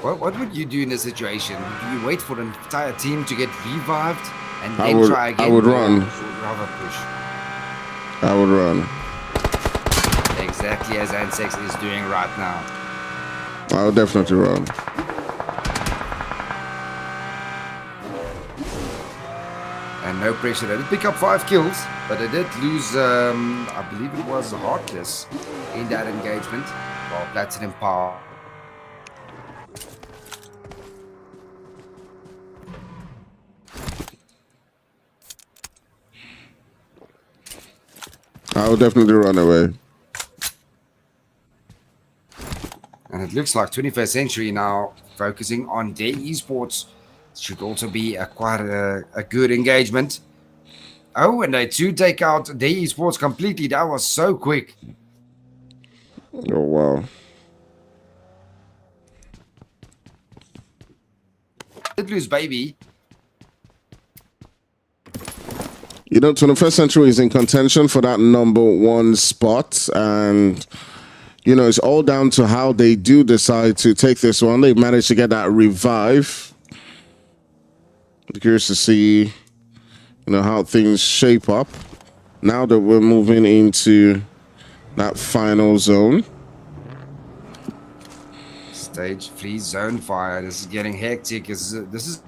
What would you do in this situation? Do you wait for the entire team to get revived and then try again? I would run. Rather push. I would run. Exactly as Ansex is doing right now. I would definitely run. And No Pressure. They did pick up 5 kills, but they did lose, I believe it was Heartless in that engagement. While Platinum Power. I would definitely run away. And it looks like 21st Century now focusing on their esports. Should also be quite a good engagement. Oh, and they too take out their esports completely. That was so quick. Oh, wow. Did lose Baby. You know, 21st Century is in contention for that number 1 spot, and you know, it's all down to how they do decide to take this one. They've managed to get that revive. I'm curious to see, you know, how things shape up now that we're moving into that final zone. Stage 3 zone fire. This is getting hectic. This is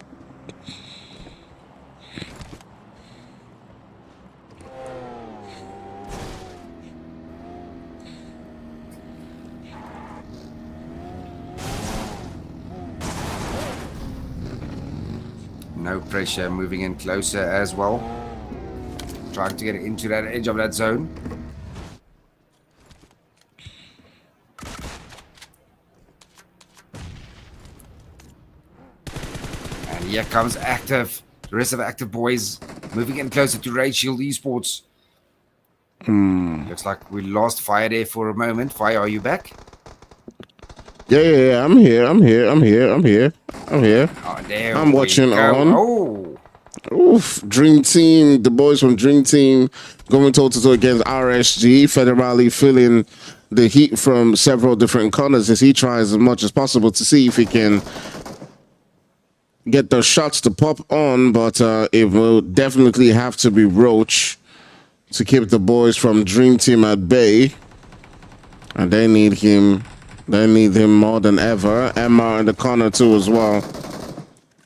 No pressure, moving in closer as well. Trying to get into that edge of that zone. And here comes Active. The rest of Active boys moving in closer to Shield Esports. Looks like we lost Fire there for a moment. Fire, are you back? Yeah. I'm here. Oh, there I'm watching go. on. Oh. Oof, Dream Team, the boys from Dream Team going toe-to-toe against RSG. Federally feeling the heat from several different corners as he tries as much as possible to see if he can get the shots to pop on, but it will definitely have to be Roach to keep the boys from Dream Team at bay. And they need him. They need him more than ever. Emma in the corner too as well.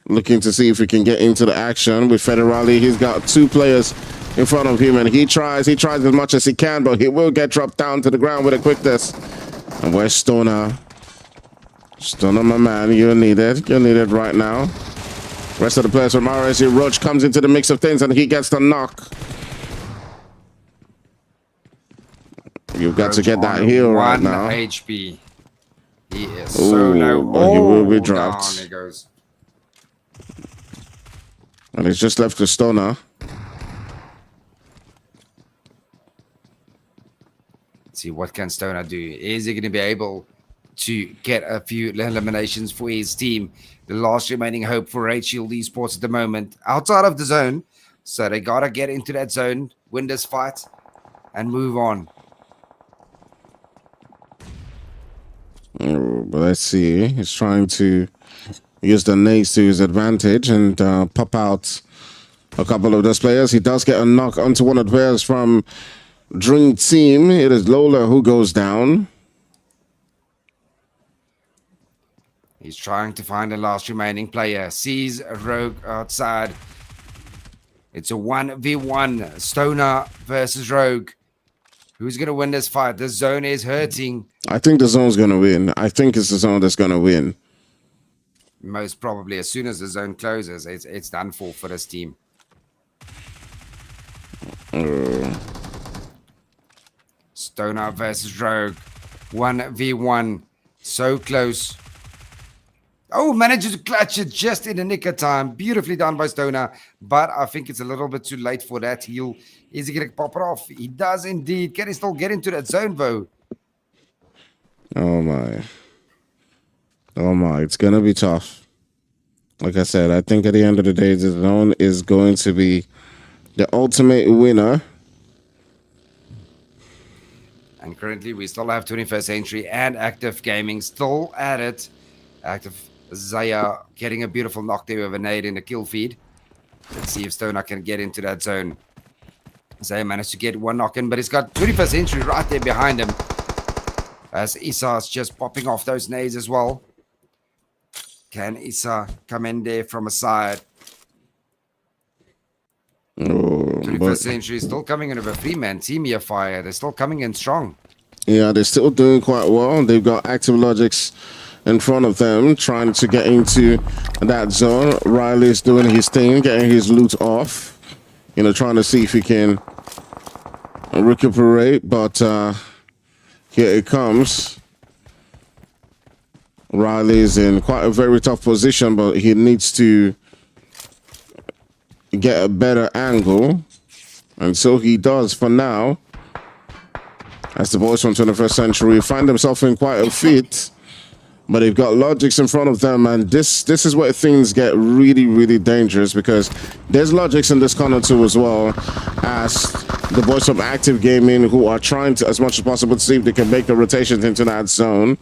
Looking to see if he can get into the action with Federali. He's got 2 players in front of him, and he tries as much as he can, but he will get dropped down to the ground with a quickness. And where's Stoner? Stoner, my man, you're needed. You're needed right now. Rest of the players from RSG. Roach comes into the mix of things, and he gets the knock. You've got to get that heal right now. 1 HP. He is so low. Oh, he will be dropped. Down he goes. And he's just left the Stoner. Let's see, what can Stoner do? Is he going to be able to get a few eliminations for his team? The last remaining hope for Shield Esports at the moment. Outside of the zone. So they got to get into that zone, win this fight, and move on. But let's see. He's trying to use the nades to his advantage and pop out a couple of those players. He does get a knock onto one of the players from Dream Team. It is Lola who goes down. He's trying to find the last remaining player. Sees a Rogue outside. It's a 1v1. Stoner versus Rogue. Who's going to win this fight? The zone is hurting. I think the zone's going to win. I think it's the zone that's going to win. Most probably. As soon as the zone closes, it's done for this team. Stoner versus Rogue. 1v1. So close. Oh, manages to clutch it just in the nick of time. Beautifully done by Stoner. But I think it's a little bit too late for that heal. Is he going to pop it off? He does indeed. Can he still get into that zone, though? Oh, my. Oh, my. It's going to be tough. Like I said, I think at the end of the day, the zone is going to be the ultimate winner. And currently, we still have 21st Century and Active Gaming still at it. Active Zaya getting a beautiful knock there with a nade in the kill feed. Let's see if Stoner can get into that zone. Zaya managed to get one knock in, but he's got 21st Century right there behind him. As Isa's just popping off those nades as well. Can Isa come in there from a side? 21st Century still coming in with a 3-man team here, Fire. They're still coming in strong. Yeah, they're still doing quite well. They've got active LOGIX in front of them, trying to get into that zone. Riley's doing his thing, getting his loot off. You know, trying to see if he can recuperate. But here it comes. Riley's in quite a very tough position, but he needs to get a better angle. And so he does for now. As the boys from 21st Century find themselves in quite a fit. But they've got LOGIX in front of them, and this is where things get really, really dangerous, because there's LOGIX in this corner too as well, as the boys from Active Gaming, who are trying to, as much as possible, to see if they can make the rotations into that zone.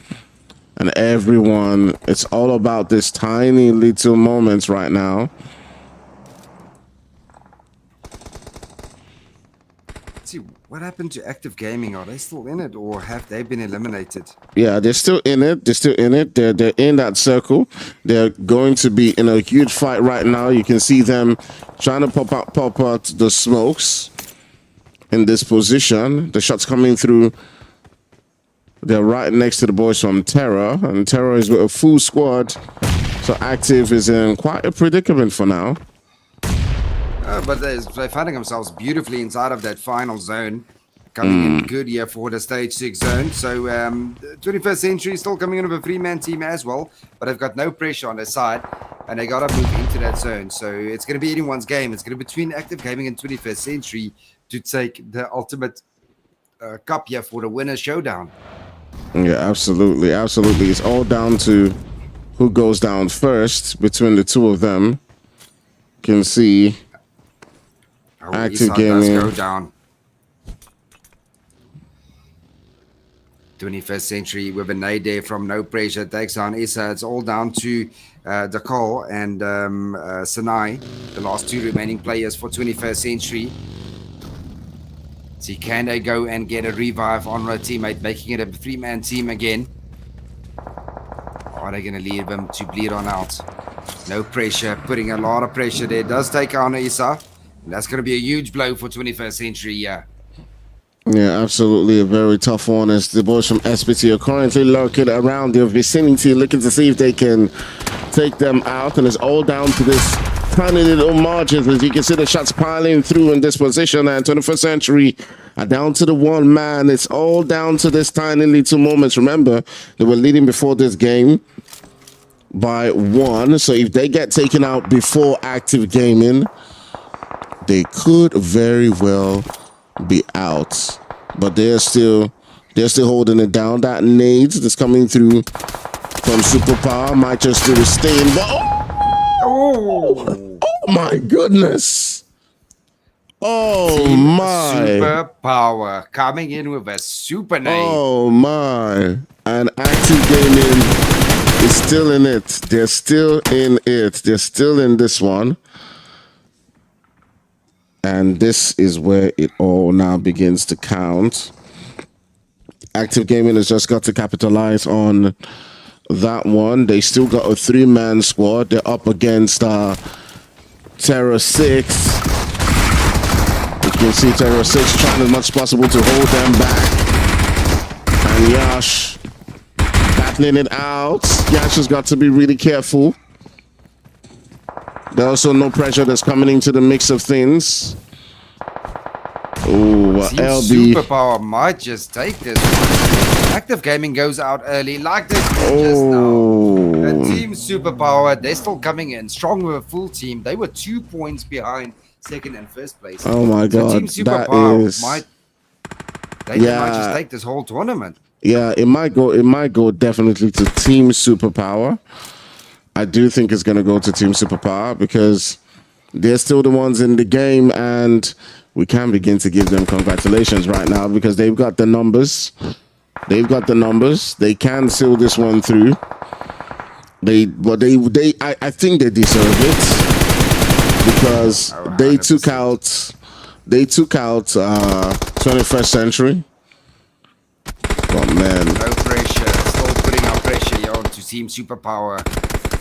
And everyone, it's all about this tiny little moments right now. See, what happened to Active Gaming? Are they still in it, or have they been eliminated? Yeah, they're still in it. They're still in it. They're in that circle. They're going to be in a huge fight right now. You can see them trying to pop out the smokes in this position. The shots coming through. They're right next to the boys from Terror, and Terror is with a full squad. So Active is in quite a predicament for now. But they're finding themselves beautifully inside of that final zone. Coming in good here for the stage 6 zone. So 21st Century still coming in with a 3-man team as well, but they've got no pressure on their side, and they got to move into that zone. So it's going to be anyone's game. It's going to be between Active Gaming and 21st Century to take the ultimate cup here for the winner showdown. Yeah, absolutely. Absolutely. It's all down to who goes down first between the two of them. You can see Active Gaming does go down. 21st Century with a nade there from No Pressure takes on Issa. It's all down to Dakal and Sinai, the last two remaining players for 21st Century. See, can they go and get a revive on their teammate, making it a 3-man team again? Are they going to leave them to bleed on out? No Pressure, putting a lot of pressure there. Does take on Issa. And that's going to be a huge blow for 21st Century, yeah. Yeah, absolutely a very tough one as the boys from SPT are currently lurking around their vicinity, looking to see if they can take them out. And it's all down to this tiny little margins. As you can see, the shots piling through in this position, and 21st Century are down to the 1 man. It's all down to this tiny little moments. Remember, they were leading before this game by 1. So if they get taken out before Active Gaming, they could very well be out, but they're still holding it down. That nades that's coming through from Superpower might just do a stain, but oh my goodness, oh my, Superpower coming in with a super nade. Oh my, and Active Gaming is still in it. They're still in it. They're still in this one. And this is where it all now begins to count. Active Gaming has just got to capitalize on that one. They still got a 3-man squad. They're up against TERRORSIX. You can see TERRORSIX trying as much as possible to hold them back. And Yash battling it out. Yash has got to be really careful. There's also No Pressure that's coming into the mix of things. Oh, LB. Superpower might just take this one. Active Gaming goes out early like this just now. And Team Superpower, they're still coming in strong with a full team. They were 2 points behind second and first place. Oh my God, so Team Superpower might just take this whole tournament. Yeah, it might go definitely to Team Superpower. I do think it's going to go to Team Superpower because they're still the ones in the game, and we can begin to give them congratulations right now because they've got the numbers. They've got the numbers. They can seal this one through. I think they deserve it because they took out 21st Century. Oh man. No pressure. Still putting our pressure here onto Team Superpower.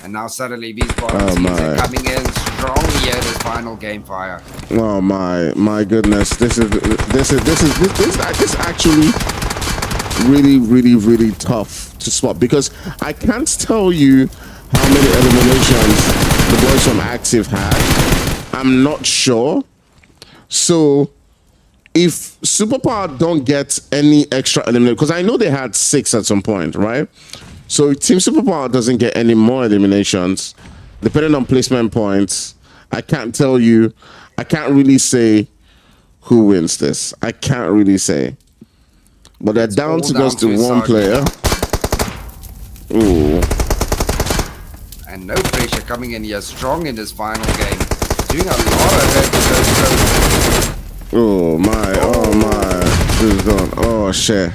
And now suddenly these bottom teams are coming in strong here this final game fire. Oh my goodness. This is actually really tough to spot because I can't tell you how many eliminations the boys from Active had. I'm not sure. So if Superpower don't get any extra elimination, because I know they had 6 at some point, right? So if Team Superpower doesn't get any more eliminations, depending on placement points, I can't tell you, I can't really say who wins this. I can't really say. But they're down to just the 1 player. Ooh. And No Pressure coming in here strong in this final game. Doing a lot of that. Oh my. This is done. Oh shit.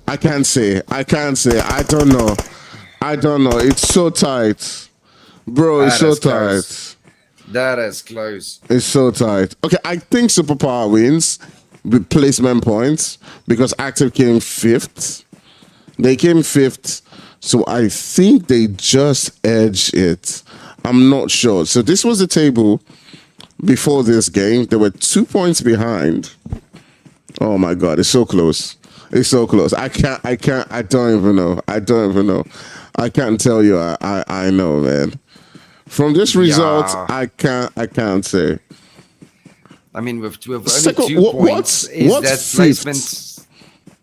I can't say. I don't know. It's so tight. Bro, it's so tight. That is close. It's so tight. Okay, I think Superpower wins with placement points because Active came 5th. They came 5th. So I think they just edged it. I'm not sure. So this was the table before this game. They were 2 points behind. Oh my God, it's so close. It's so close. I don't even know. I can't tell you. I know, man. From this result, Yeah. I can't say. I mean, with only Second, 2 points, what's that fifth? placement?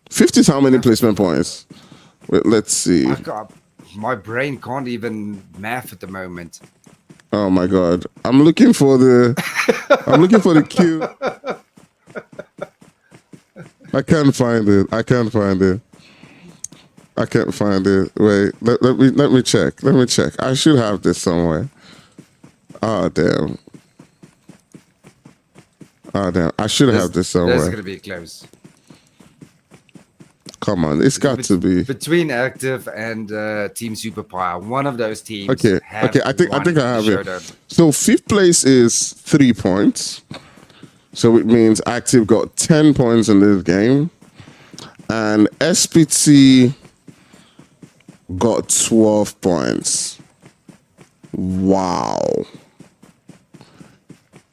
50 is how many placement points? Wait, let's see. My brain can't even math at the moment. Oh my god. I'm looking for the queue. I can't find it. I can't find it. Wait, let me check. I should have this somewhere. Oh damn. I should have this somewhere. This is gonna be close. Come on, it's got to be between Active and Team Superpower. One of those teams. Okay. I think I have Showdown. it. So 5th place is 3 points. So it means Active got 10 points in this game, and SPT got 12 points. Wow.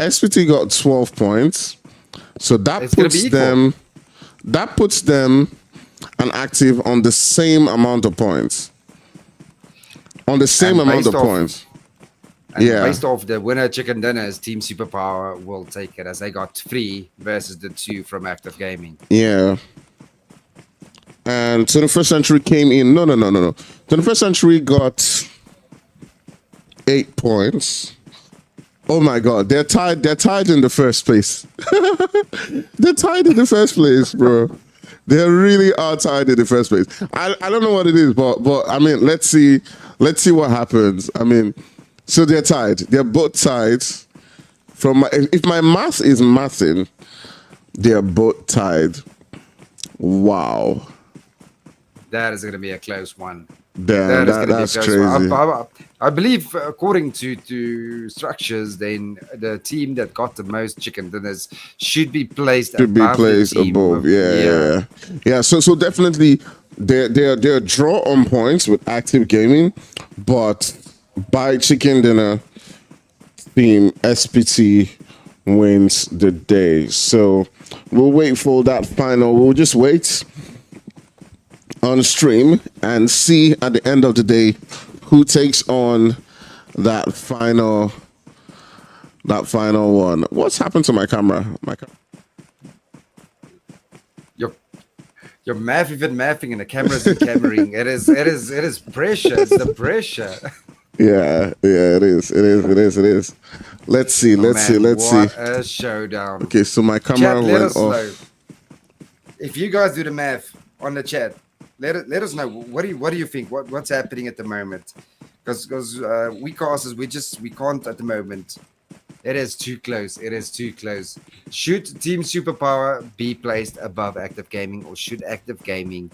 SPT got 12 points. So that puts them and Active on the same amount of points. And Yeah. based off the winner chicken dinners, Team Superpower will take it, as they got 3 versus the 2 from Active Gaming. Yeah. And 21st Century came in. No. 21st Century got 8 points. Oh my god, they're tied in the first place. They're tied in the first place, bro. They really are tied in the first place. I don't know what it is, but I mean, let's see what happens. I mean, so they're tied. They're both tied. If my math is mathing, they're both tied. Wow. That is going to be a close one. Damn, that's crazy. I believe, according to structures, then the team that got the most chicken dinners should be placed above. Yeah. So definitely, they're draw on points with Active Gaming, but by chicken dinner, team SPT wins the day. So we'll wait for that final. We'll just wait on stream and see at the end of the day who takes on that final one. What's happened to my camera? Your math even mathing and the camera's cameraing. It is pressure. It's the pressure. Yeah, it is. Let's see. What see. A showdown. Okay, so my camera went off. Know. If you guys do the math on the chat, let us know. What do you think? What's happening at the moment? Because we casters, we can't at the moment. It is too close. Should Team Superpower be placed above Active Gaming, or should Active Gaming?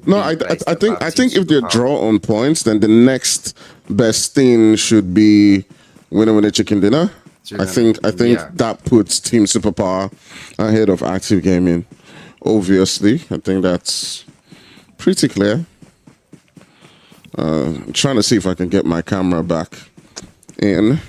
No, I think if they draw on points, then the next best thing should be winner chicken dinner. I think that puts Team Superpower ahead of Active Gaming. Obviously, I think that's pretty clear. I'm trying to see if I can get my camera back in.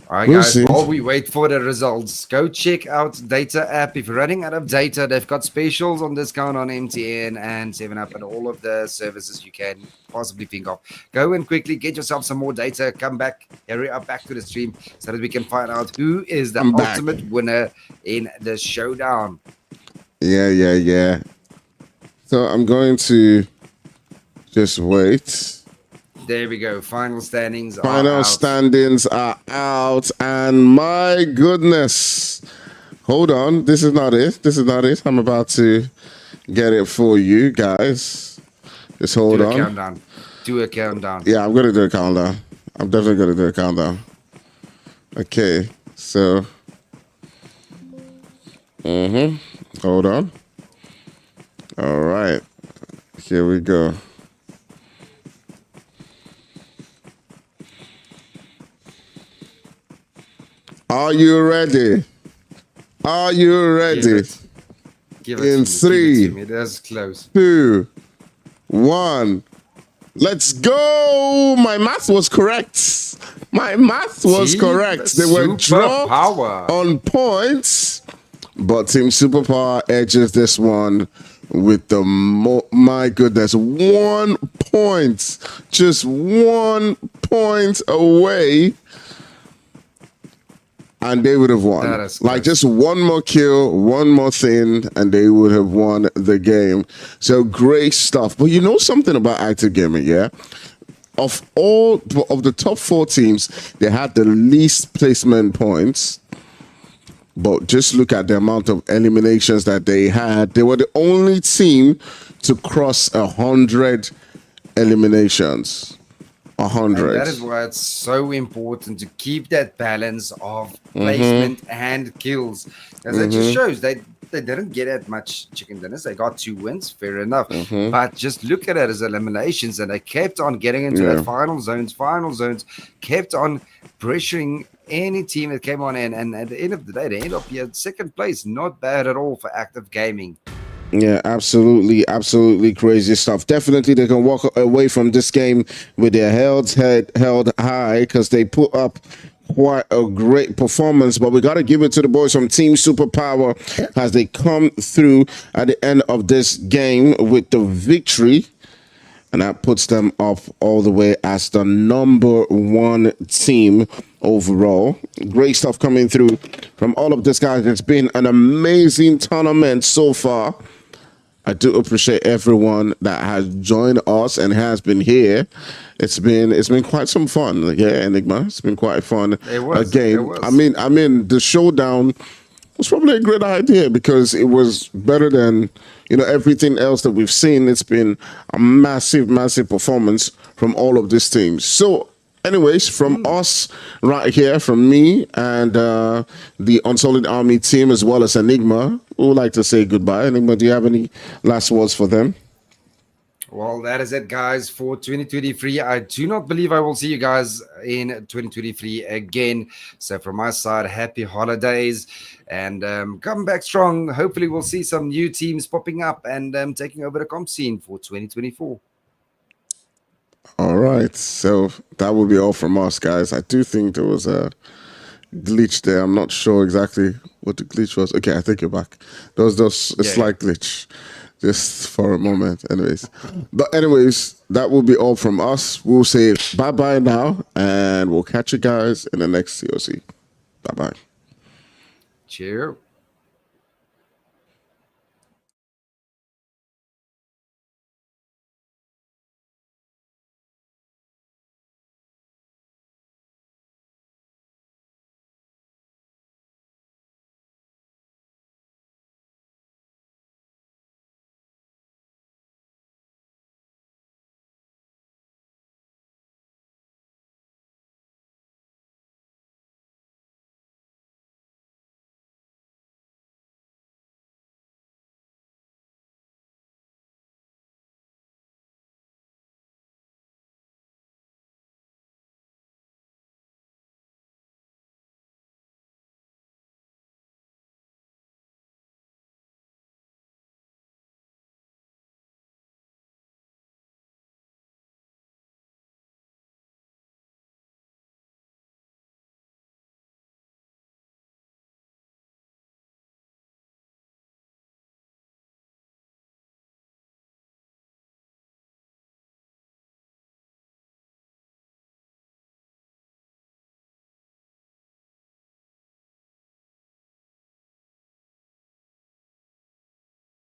All right, guys, while we wait for the results, go check out DataUp. If you're running out of data, they've got specials on discount on MTN and 7up and all of the services you can possibly think of. Go and quickly get yourself some more data. Come back, hurry up back to the stream so that we can find out who is the ultimate winner in the showdown. Yeah. So I'm going to just wait. There we go. Final standings are out. And my goodness. Hold on. This is not it. I'm about to get it for you guys. Just hold on. Do a countdown. Yeah, I'm going to do a countdown. I'm definitely going to do a countdown. Okay. So. Hold on. All right. Here we go. Are you ready? Give it In to me. 3, That's close. 2, 1. Let's go. My math was correct. They were draw on points, but Team Superpower edges this one with the my goodness, 1 point, just 1 point away, and they would have won. Like just one more kill, one more thing, and they would have won the game. So great stuff. But you know something about Active Gaming, yeah? Of the top 4 teams, they had the least placement points. But just look at the amount of eliminations that they had. They were the only team to cross 100 eliminations. 100. And that is why it's so important to keep that balance of placement and kills. Because it just shows they didn't get that much chicken dinners. They got 2 wins, fair enough. But just look at it as eliminations, and they kept on getting into that final zones, kept on pressuring any team that came on in, and at the end of the day, they end up here second place. Not bad at all for Active Gaming. Yeah, absolutely crazy stuff. Definitely they can walk away from this game with their head held high, because they put up quite a great performance. But we got to give it to the boys from Team Superpower as they come through at the end of this game with the victory. And that puts them up all the way as the #1 team overall. Great stuff coming through from all of this, guys. It's been an amazing tournament so far. I do appreciate everyone that has joined us and has been here. It's been quite some fun. Yeah, Enigma. It's been quite fun. It was, game. It was. I mean, the showdown was probably a great idea because it was better than, you know, everything else that we've seen. It's been a massive performance from all of these teams. So anyways, from us right here, from me and the Unsullied Army team, as well as Enigma, we would like to say goodbye. Enigma, do you have any last words for them? Well, that is it, guys, for 2023. I do not believe I will see you guys in 2023 again. So from my side, happy holidays, and come back strong. Hopefully we'll see some new teams popping up and taking over the comp scene for 2024. All right, so that will be all from us, guys. I do think there was a glitch there. I'm not sure exactly what the glitch was. Okay, I take it back. There was just a slight glitch just for a moment. But anyways, that will be all from us. We'll say bye-bye now, and we'll catch you guys in the next COC. Bye-bye. Cheers.